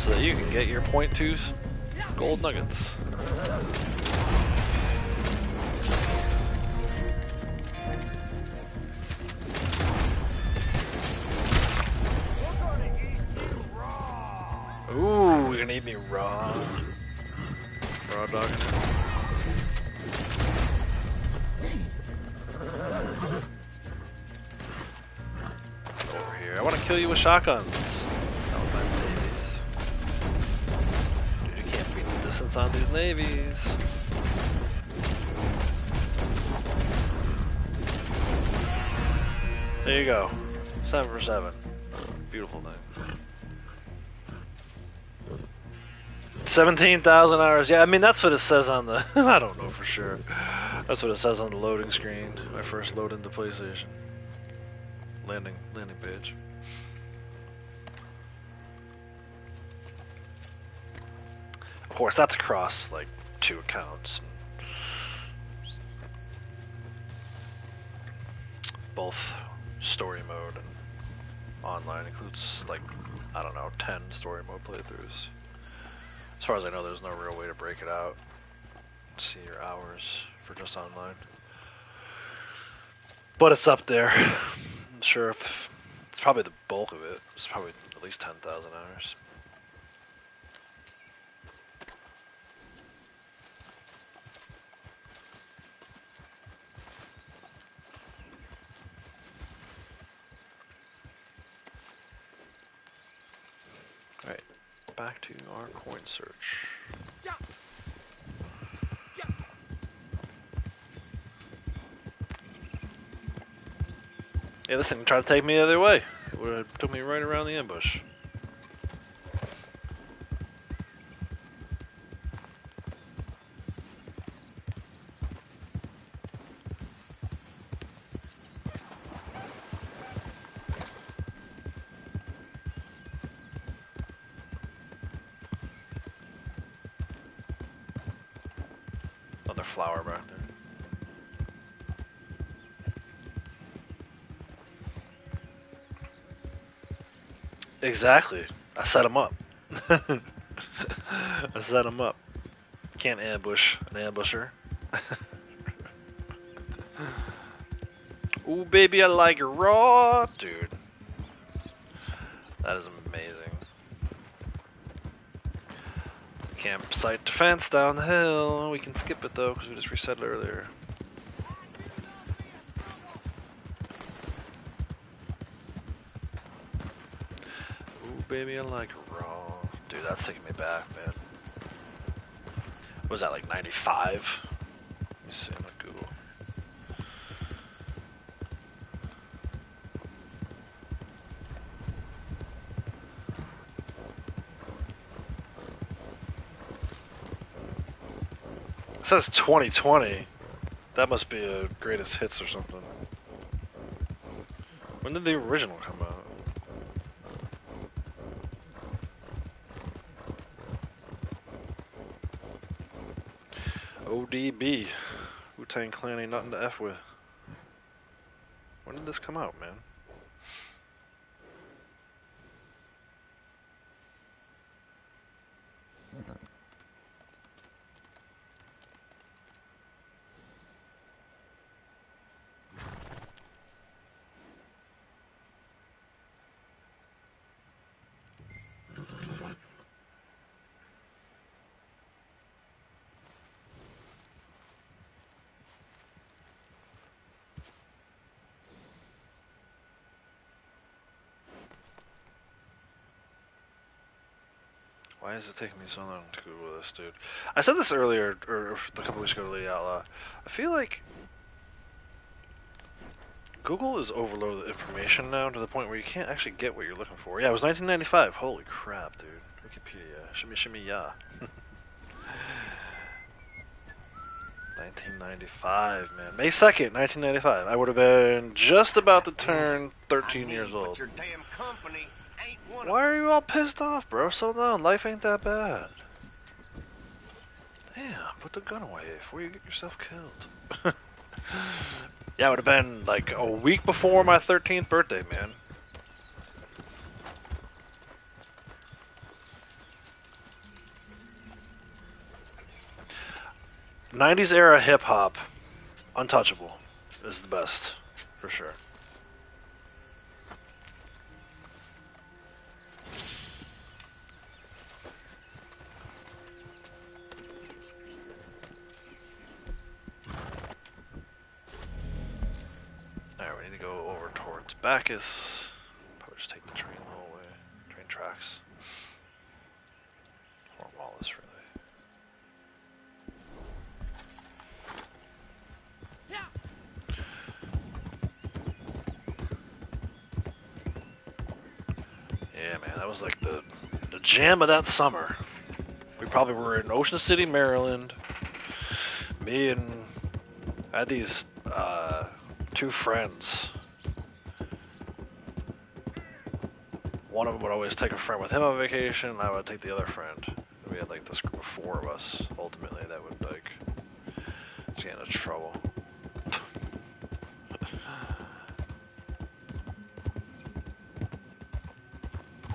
so that you can get your .2 gold nuggets. Ooh, you're gonna eat me raw. Raw dog. Over here. I want to kill you with shotguns. That was my navies. Dude, you can't beat the distance on these navies. There you go. 7 for 7. Beautiful thing. 17,000 hours. Yeah, I mean, that's what it says on the... I don't know for sure. That's what it says on the loading screen. When I first load into PlayStation. Landing page. Of course, that's across, like, 2 accounts. Both story mode and online includes, like, I don't know, 10 story mode playthroughs. As far as I know, there's no real way to break it out. See your hours for just online. But it's up there. I'm sure if it's probably the bulk of it. It's probably at least 10,000 hours. Alright, back to our coin search. Yeah, this thing tried to take me the other way. It would have took me right around the ambush. Another flower back there. Exactly. I set him up. I set him up. Can't ambush an ambusher. Ooh, baby, I like it raw. Dude. That is amazing. Campsite defense down the hill. We can skip it though, because we just reset it earlier. Ooh, baby, I like it raw. Dude, that's taking me back, man. What was that, like 95? Let me see, I'm gonna Google. It says 2020. That must be a greatest hits or something. When did the original come out? ODB. Wu-Tang Clan ain't nothing to F with. When did this come out, man? Why is it taking me so long to Google this, dude? I said this earlier, or a couple weeks ago to Lady Outlaw. I feel like Google is overloaded with information now to the point where you can't actually get what you're looking for. Yeah, it was 1995. Holy crap, dude. Wikipedia. Shimmy, shimmy, yeah. 1995, man. May 2nd, 1995. I would have been just about to turn 13 years old. But your damn company ain't one of... Why are you all pissed off, bro? Settle down. Life ain't that bad. Damn, put the gun away before you get yourself killed. Yeah, it would have been like a week before my 13th birthday, man. '90s era hip hop, untouchable, is the best, for sure. Alright, we need to go over towards Bacchus. Probably just take the train the whole way. Train tracks. Or Wallace, really. Yeah, man, that was like the jam of that summer. We probably were in Ocean City, Maryland. Me and I had these two friends. One of them would always take a friend with him on vacation, and I would take the other friend. And we had like this group of 4 of us, ultimately, that would like get into trouble.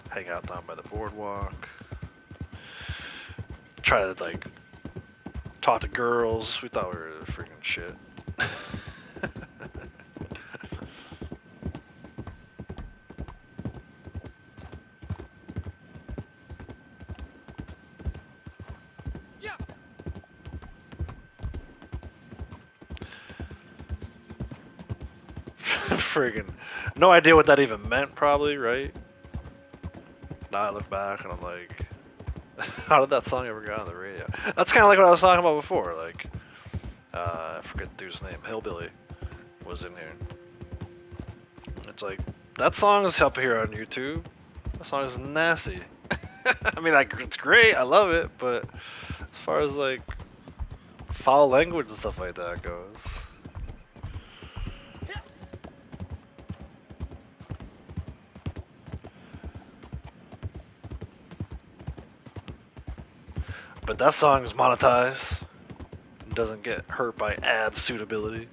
Hang out down by the boardwalk. Try to like talk to girls. We thought we were the freaking shit. Friggin' no idea what that even meant, probably, right? Now I look back and I'm like, how did that song ever get on the radio? That's kind of like what I was talking about before. Like, I forget the dude's name. Hillbilly was in here. It's like, that song is up here on YouTube. That song is nasty. I mean, like, it's great. I love it. But as far as like foul language and stuff like that goes, but that song is monetized. It doesn't get hurt by ad suitability.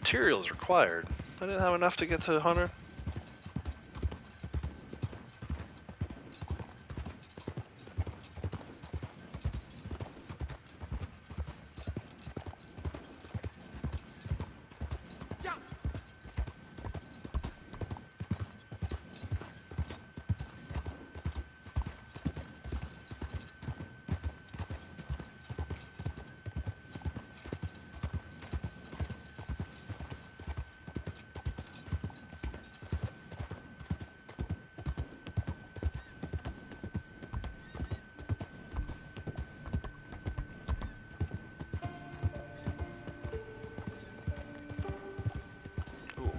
Materials required. I didn't have enough to get to Hunter.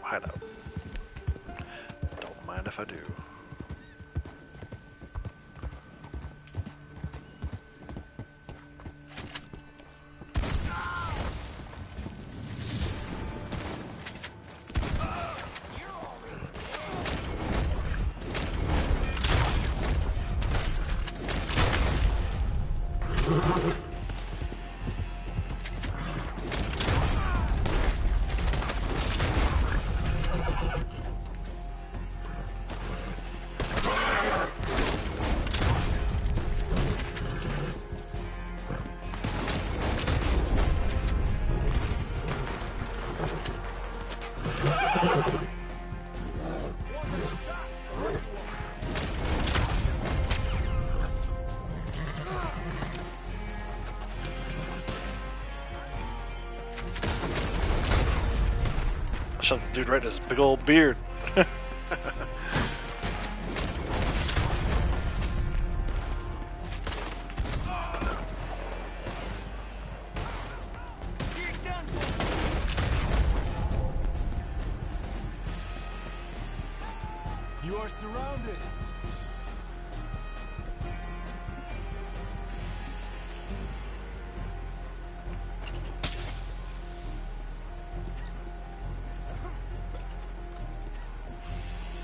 Hideout. Don't mind if I do. Shot the dude right in his big old beard. You are surrounded.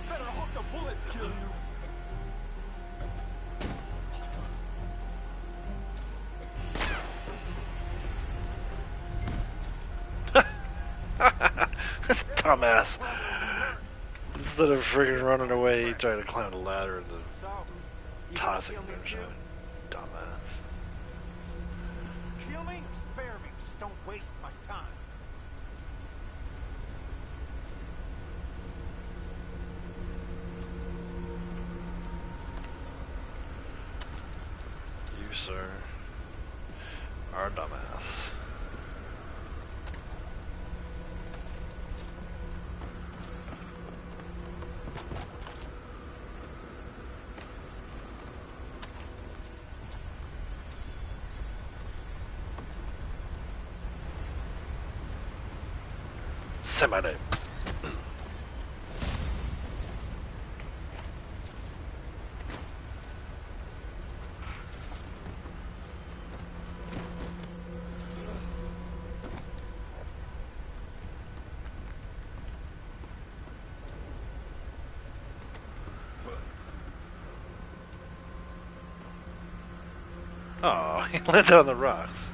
Better hope the bullets kill you. This dumbass. Instead of friggin' running away, he tried to climb the ladder and the tossing moonshine. Dumbass. Kill me or spare me. Just don't waste my time. sir. Our dumbass. Say my name. Oh, he landed on the rocks.